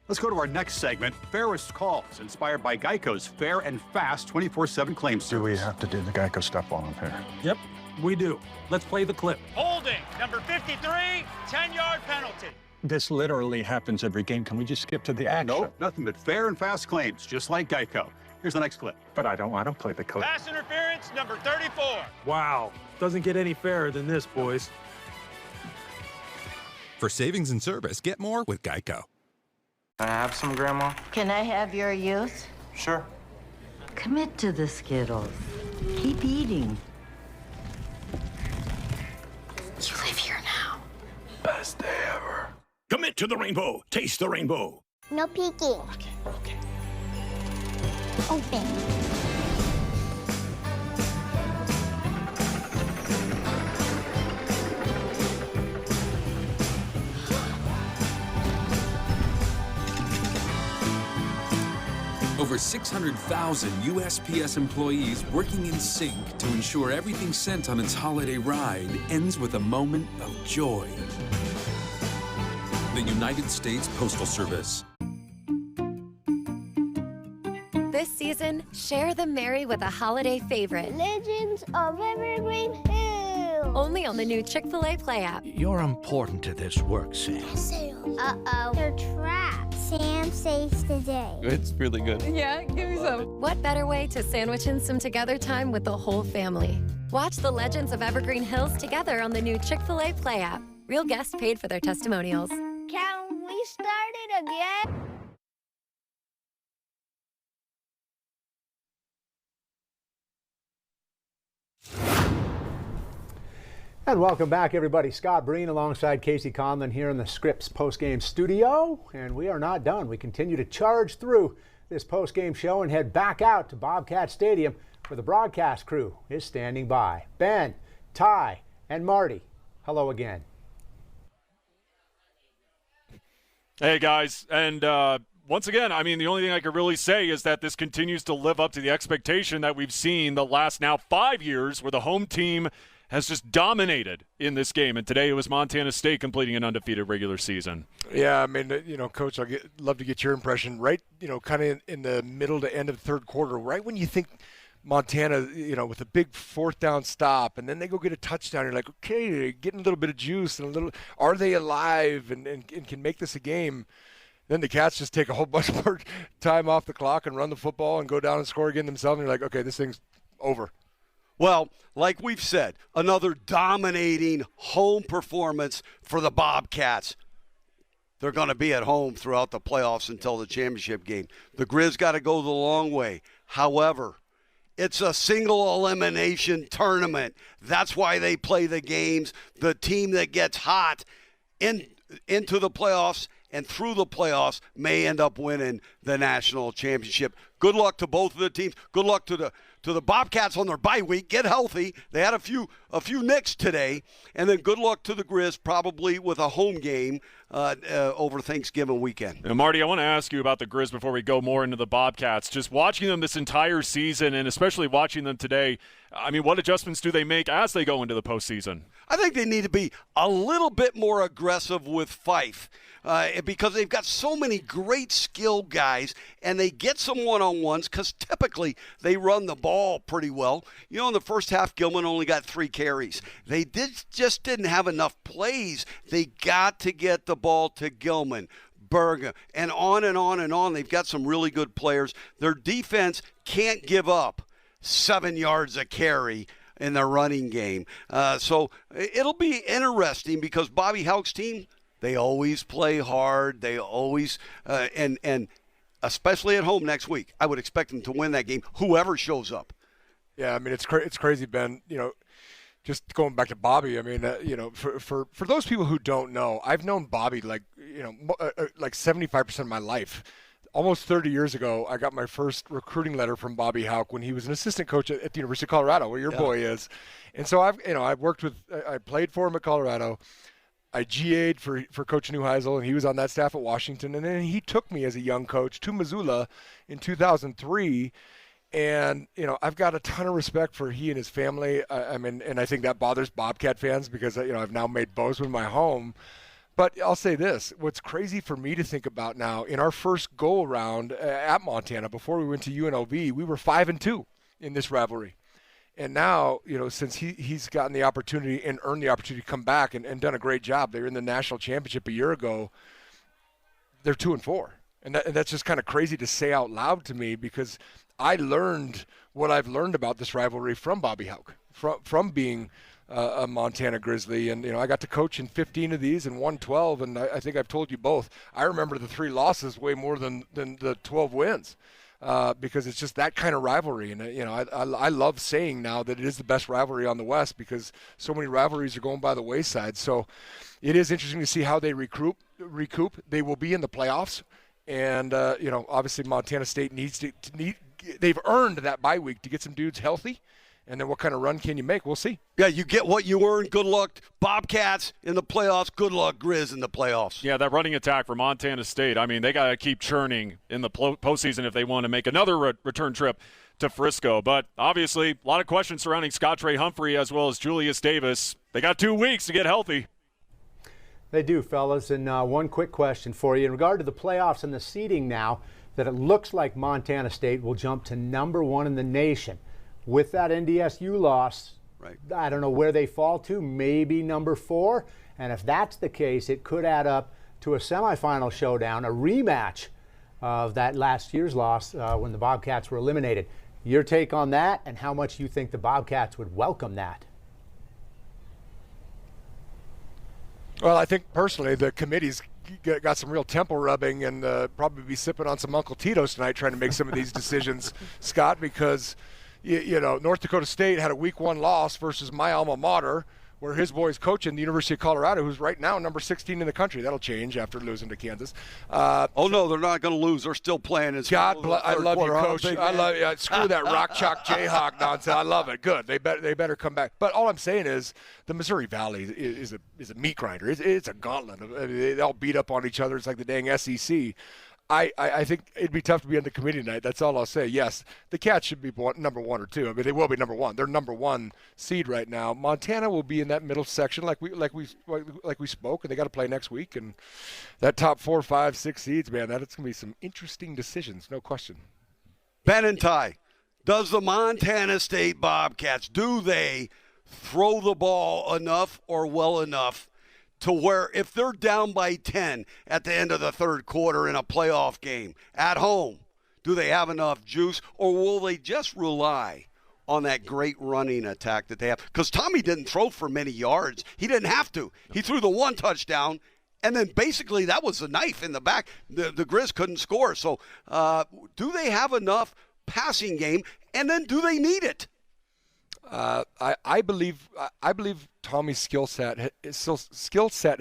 Let's go to our next segment, Fairest Calls, inspired by Geico's fair and fast 24/7 claims service. Do we have to do the Geico stuff on him here? Yep, we do. Let's play the clip. Holding, number 53, 10-yard penalty. This literally happens every game. Can we just skip to the action? Nope, nothing but fair and fast claims, just like Geico. Here's the next clip. But I don't play the clip. Pass interference, number 34. Wow, doesn't get any fairer than this, boys. For savings and service, get more with Geico. Can I have some, Grandma? Can I have your youth? Sure. Commit to the Skittles. Keep eating. You live here now. Best day ever. Commit to the rainbow. Taste the rainbow. No peeking. Okay. Open. Over 600,000 USPS employees working in sync to ensure everything sent on its holiday ride ends with a moment of joy. The United States Postal Service. This season, share the merry with a holiday favorite. Legends of Evergreen Hills. Only on the new Chick-fil-A Play app. You're important to this work, Sam. Uh-oh, they're trapped. Sam saves the day. It's really good. Yeah, give me some. What better way to sandwich in some together time with the whole family? Watch the Legends of Evergreen Hills together on the new Chick-fil-A Play app. Real guests paid for their testimonials. Can we start it again? And welcome back, everybody. Scott Breen alongside Casey Conlon here in the Scripps postgame studio. And we are not done. We continue to charge through this postgame show and head back out to Bobcat Stadium where the broadcast crew is standing by. Ben, Ty, and Marty, hello again. Hey, guys. And once again, I mean, the only thing I could really say is that this continues to live up to the expectation that we've seen the last now 5 years where the home team has just dominated in this game. And today it was Montana State completing an undefeated regular season. Yeah, I mean, Coach, love to get your impression. Right, kind of in the middle to end of the third quarter, right when you think Montana, with a big fourth down stop, and then they go get a touchdown, you're like, okay, they're getting a little bit of juice and are they alive and can make this a game? Then the Cats just take a whole bunch more time off the clock and run the football and go down and score again themselves, and you're like, okay, this thing's over. Well, like we've said, another dominating home performance for the Bobcats. They're going to be at home throughout the playoffs until the championship game. The Grizz got to go the long way. However, it's a single elimination tournament. That's why they play the games. The team that gets hot into the playoffs and through the playoffs may end up winning the national championship. Good luck to both of the teams. Good luck to to the Bobcats on their bye week. Get healthy. They had a few nicks today. And then good luck to the Grizz, probably with a home game over Thanksgiving weekend. Now, Marty, I want to ask you about the Grizz before we go more into the Bobcats. Just watching them this entire season and especially watching them today, I mean, what adjustments do they make as they go into the postseason? I think they need to be a little bit more aggressive with Fife because they've got so many great skill guys, and they get some one-on-ones because typically they run the ball pretty well. You know, in the first half, Gilman only got 3 carries. They just didn't have enough plays. They got to get the ball to Gilman, Berga, and on and on and on. They've got some really good players. Their defense can't give up 7 yards a carry in their running game. So it'll be interesting because Bobby Houck's team, they always play hard. They always and especially at home next week, I would expect them to win that game, whoever shows up. Yeah, I mean, it's crazy, Ben. You know, just going back to Bobby, I mean, you know, for those people who don't know, I've known Bobby like 75% of my life. Almost 30 years ago, I got my first recruiting letter from Bobby Houck when he was an assistant coach at the University of Colorado, where your boy I played for him at Colorado. I GA'd for Coach Neuheisel, and he was on that staff at Washington. And then he took me as a young coach to Missoula in 2003. And, you know, I've got a ton of respect for he and his family. I mean, and I think that bothers Bobcat fans because, you know, I've now made Bozeman my home. But I'll say this, what's crazy for me to think about now, in our first go-around at Montana, before we went to UNLV, we were 5-2 in this rivalry. And now, you know, since he's gotten the opportunity and earned the opportunity to come back and done a great job, they were in the national championship a year ago, they're 2-4. And that's just kind of crazy to say out loud to me because I learned what I've learned about this rivalry from Bobby Houck, from being a Montana Grizzly. And, you know, I got to coach in 15 of these and won 12, and I think I've told you both. I remember the 3 losses way more than the 12 wins because it's just that kind of rivalry. And, you know, I love saying now that it is the best rivalry on the West because so many rivalries are going by the wayside. So it is interesting to see how they recoup. They will be in the playoffs. And, you know, obviously Montana State they've earned that bye week to get some dudes healthy. And then what kind of run can you make? We'll see. Yeah, you get what you earn. Good luck, Bobcats in the playoffs. Good luck, Grizz in the playoffs. Yeah, that running attack for Montana State, I mean, they got to keep churning in the postseason if they want to make another return trip to Frisco. But obviously, a lot of questions surrounding Scott Trey Humphrey as well as Julius Davis. They got 2 weeks to get healthy. They do, fellas. And one quick question for you. In regard to the playoffs and the seeding now, that it looks like Montana State will jump to number 1 in the nation. With that NDSU loss, right, I don't know where they fall to, maybe number 4. And if that's the case, it could add up to a semifinal showdown, a rematch of that last year's loss when the Bobcats were eliminated. Your take on that and how much you think the Bobcats would welcome that? Well, I think personally the committee's got some real temple rubbing and probably be sipping on some Uncle Tito's tonight trying to make some of these decisions, Scott, because you know, North Dakota State had a week 1 loss versus my alma mater, where his boy's coaching the University of Colorado, who's right now number 16 in the country. That'll change after losing to Kansas. Oh, no, they're not going to lose. They're still playing. I love you, Coach. I love you. Screw that rock chalk Jayhawk nonsense. I love it. Good. They better come back. But all I'm saying is the Missouri Valley is a meat grinder. It's a gauntlet. I mean, they all beat up on each other. It's like the dang SEC. I think it'd be tough to be on the committee tonight. That's all I'll say. Yes, the Cats should be number 1 or 2. I mean, they will be number 1. They're number 1 seed right now. Montana will be in that middle section, like we spoke, and they got to play next week. And that top 4, 5, 6 seeds, man, that's going to be some interesting decisions, no question. Ben and Ty, does the Montana State Bobcats, do they throw the ball enough or well enough to where if they're down by 10 at the end of the third quarter in a playoff game at home, do they have enough juice, or will they just rely on that great running attack that they have? Because Tommy didn't throw for many yards. He didn't have to. He threw the 1 touchdown, and then basically that was the knife in the back. The Grizz couldn't score. So do they have enough passing game, and then do they need it? I believe Tommy's skill set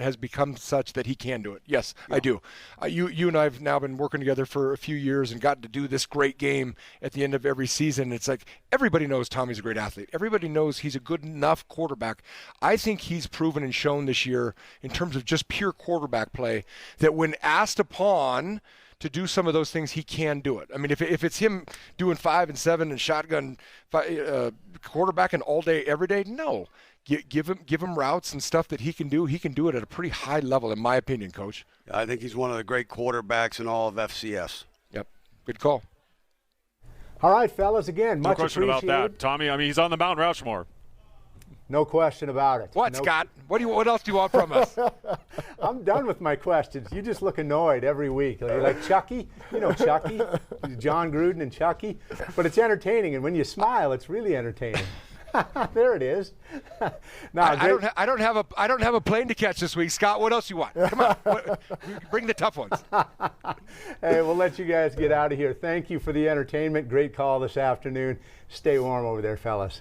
has become such that he can do it. Yes, yeah. I do. You and I have now been working together for a few years and gotten to do this great game at the end of every season. It's like everybody knows Tommy's a great athlete. Everybody knows he's a good enough quarterback. I think he's proven and shown this year in terms of just pure quarterback play that when asked upon to do some of those things, he can do it. I mean, if it's him doing 5 and 7 and shotgun quarterbacking all day, every day, no. Give him routes and stuff that he can do. He can do it at a pretty high level, in my opinion, Coach. I think he's one of the great quarterbacks in all of FCS. Yep, good call. All right, fellas, again, much appreciated. No question about that, Tommy. I mean, he's on the Mount Rushmore. No question about it. What, Scott? What else do you want from us? I'm done with my questions. You just look annoyed every week. You're like Chucky. You know Chucky, John Gruden and Chucky. But it's entertaining, and when you smile, it's really entertaining. There it is. I don't have a plane to catch this week, Scott. What else you want? Come on, bring the tough ones. Hey, we'll let you guys get out of here. Thank you for the entertainment. Great call this afternoon. Stay warm over there, fellas.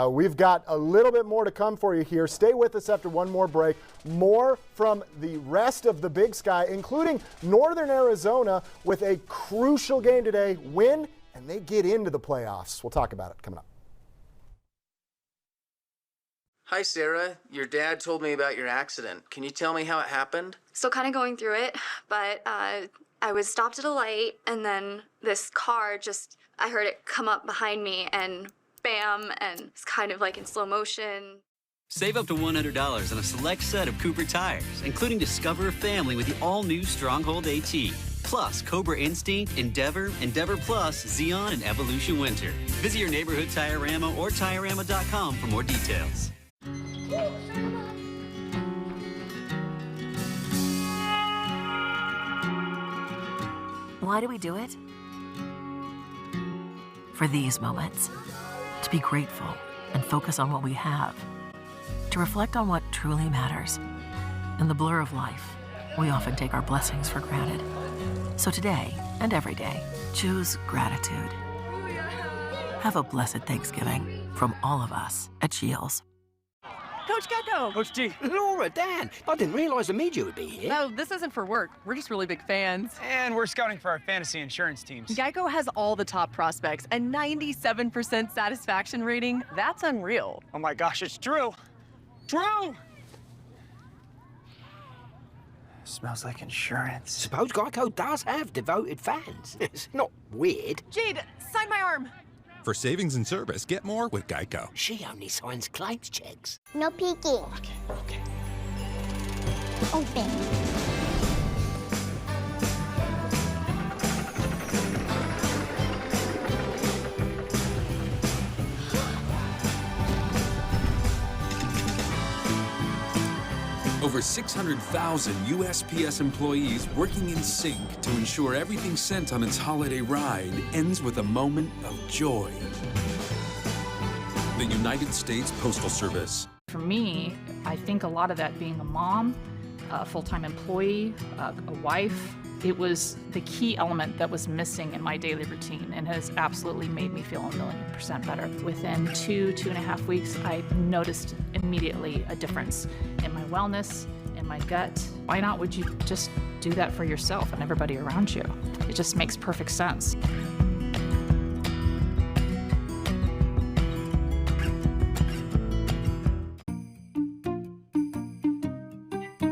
We've got a little bit more to come for you here. Stay with us after one more break. More from the rest of the Big Sky, including Northern Arizona, with a crucial game today. Win, and they get into the playoffs. We'll talk about it coming up. Hi, Sarah. Your dad told me about your accident. Can you tell me how it happened? Still kind of going through it, but I was stopped at a light, and then this car I heard it come up behind me, and bam, and it's kind of like in slow motion. Save up to $100 on a select set of Cooper tires, including Discover Family with the all-new Stronghold AT. Plus, Cobra Instinct, Endeavor, Endeavor Plus, Xeon, and Evolution Winter. Visit your neighborhood Tire-Rama or Tire-Rama.com for more details. Why do we do it? For these moments. To be grateful and focus on what we have. To reflect on what truly matters. In the blur of life, we often take our blessings for granted. So today and every day, choose gratitude. Have a blessed Thanksgiving from all of us at Shields. Coach Gecko! Coach G! Laura, Dan! I didn't realize the media would be here. No, this isn't for work. We're just really big fans. And we're scouting for our fantasy insurance teams. Geico has all the top prospects, a 97% satisfaction rating. That's unreal. Oh my gosh, it's true! True! Smells like insurance. Suppose Geico does have devoted fans. It's not weird. Jade, sign my arm. For savings and service, get more with Geico. She only signs claims checks. No peeking. Okay. Open. Over 600,000 USPS employees working in sync to ensure everything sent on its holiday ride ends with a moment of joy. The United States Postal Service. For me, I think a lot of that being a mom, a full-time employee, a wife, it was the key element that was missing in my daily routine and has absolutely made me feel 1,000,000% better. Within 2.5 weeks, I noticed immediately a difference in my wellness, in my gut. Why not would you just do that for yourself and everybody around you? It just makes perfect sense.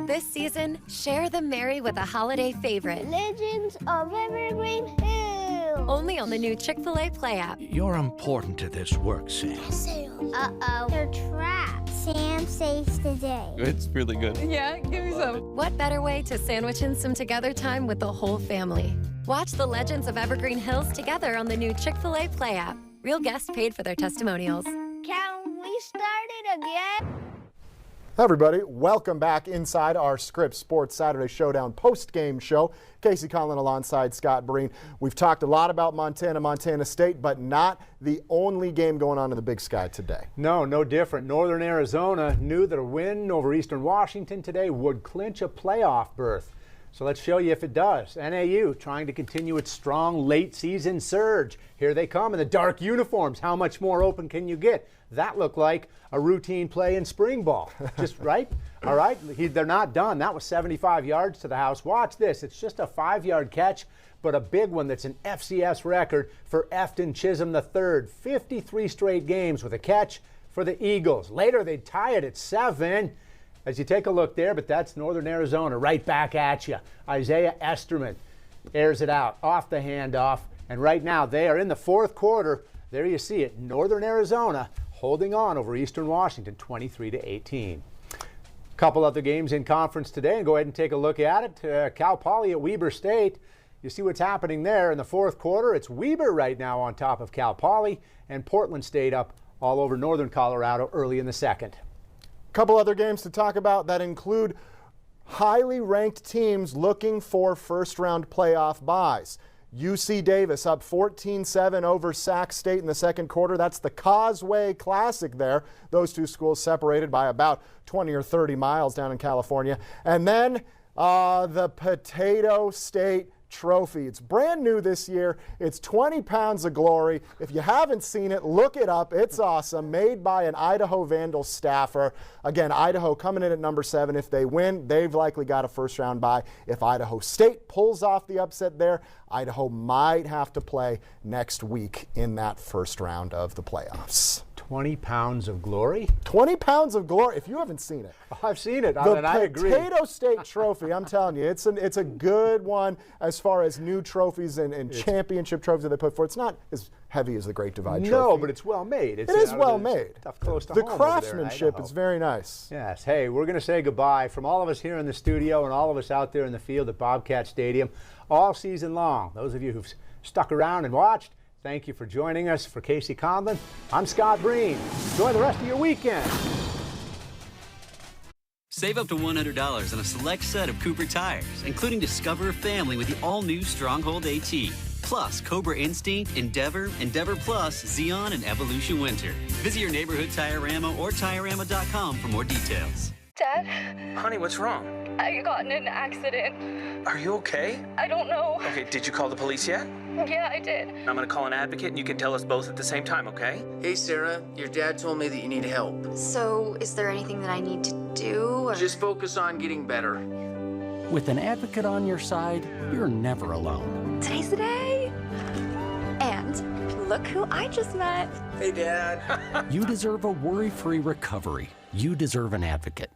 This season, share the merry with a holiday favorite. Legends of Evergreen Hills. Only on the new Chick-fil-A Play app. You're important to this work, Sam. Uh-oh, they're trapped. Sam saves the day. It's really good. Yeah, give me some. What better way to sandwich in some together time with the whole family? Watch the Legends of Evergreen Hills together on the new Chick-fil-A Play app. Real guests paid for their testimonials. Can we start it again? Hi everybody, welcome back inside our Scripps Sports Saturday Showdown post-game show. Casey Conlon alongside Scott Breen. We've talked a lot about Montana State, but not the only game going on in the Big Sky today. No different. Northern Arizona knew that a win over Eastern Washington today would clinch a playoff berth. So let's show you if it does. NAU trying to continue its strong late season surge. Here they come in the dark uniforms. How much more open can you get? That looked like a routine play in spring ball. Just right? All right. They're not done. That was 75 yards to the house. Watch this. It's just a 5-yard catch, but a big one that's an FCS record for Efton Chisholm III. 53 straight games with a catch for the Eagles. Later, they tie it at 7. As you take a look there, but that's Northern Arizona right back at you. Isaiah Esterman airs it out off the handoff, and right now they are in the fourth quarter. There you see it, Northern Arizona holding on over Eastern Washington 23-18. A couple other games in conference today, and go ahead and take a look at it. Cal Poly at Weber State. You see what's happening there in the fourth quarter. It's Weber right now on top of Cal Poly, and Portland State up all over Northern Colorado early in the second. Couple other games to talk about that include highly ranked teams looking for first-round playoff byes. UC Davis up 14-7 over Sac State in the second quarter. That's the Causeway Classic there. Those two schools separated by about 20 or 30 miles down in California. And then the Potato State Trophy. It's brand new this year. It's 20 pounds of glory. If you haven't seen it, look it up. It's awesome. Made by an Idaho Vandal staffer. Again, Idaho coming in at number 7. If they win, they've likely got a first-round bye. If Idaho State pulls off the upset there, Idaho might have to play next week in that first round of the playoffs. 20 pounds of glory? 20 pounds of glory, if you haven't seen it. I've seen it, and I agree. The Potato State Trophy, I'm telling you, it's a good one as far as new trophies and championship trophies that they put forward. It's not as heavy as the Great Divide Trophy. No, but it's well made. It is well made. Tough, close to the home craftsmanship is very nice. Yes. Hey, we're going to say goodbye from all of us here in the studio and all of us out there in the field at Bobcat Stadium all season long. Those of you who've stuck around and watched, thank you for joining us. For Casey Conlon, I'm Scott Breen. Enjoy the rest of your weekend. Save up to $100 on a select set of Cooper tires, including Discover Family with the all-new Stronghold AT. Plus, Cobra Instinct, Endeavor, Endeavor Plus, Xeon, and Evolution Winter. Visit your neighborhood Tire-Rama or Tire-Rama.com for more details. Dad? Honey, what's wrong? I got in an accident. Are you okay? I don't know. Okay, did you call the police yet? Yeah, I did. I'm gonna call an advocate and you can tell us both at the same time, okay? Hey, Sarah, your dad told me that you need help. So, is there anything that I need to do? Or? Just focus on getting better. With an advocate on your side, you're never alone. Today's the day. And look who I just met. Hey, Dad. You deserve a worry-free recovery. You deserve an advocate.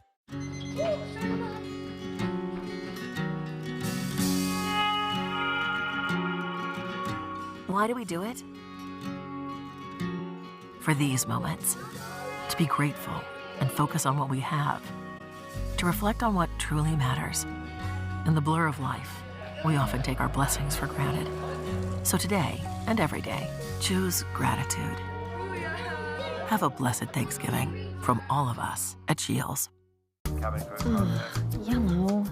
Why do we do it? For these moments. To be grateful and focus on what we have. To reflect on what truly matters. In the blur of life, we often take our blessings for granted. So today and every day, choose gratitude. Have a blessed Thanksgiving from all of us at Shields. Yellow.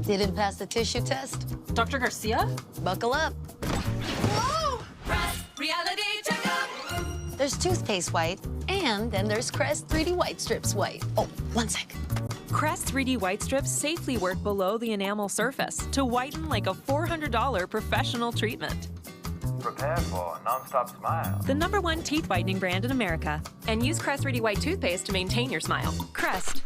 Didn't pass the tissue test? Dr. Garcia? Buckle up. Whoa! Crest Reality Checkup! There's toothpaste white, and then there's Crest 3D White Strips white. Oh, one sec. Crest 3D White Strips safely work below the enamel surface to whiten like a $400 professional treatment. Prepare for a non-stop smile. The #1 teeth whitening brand in America. And use Crest 3D White toothpaste to maintain your smile. Crest.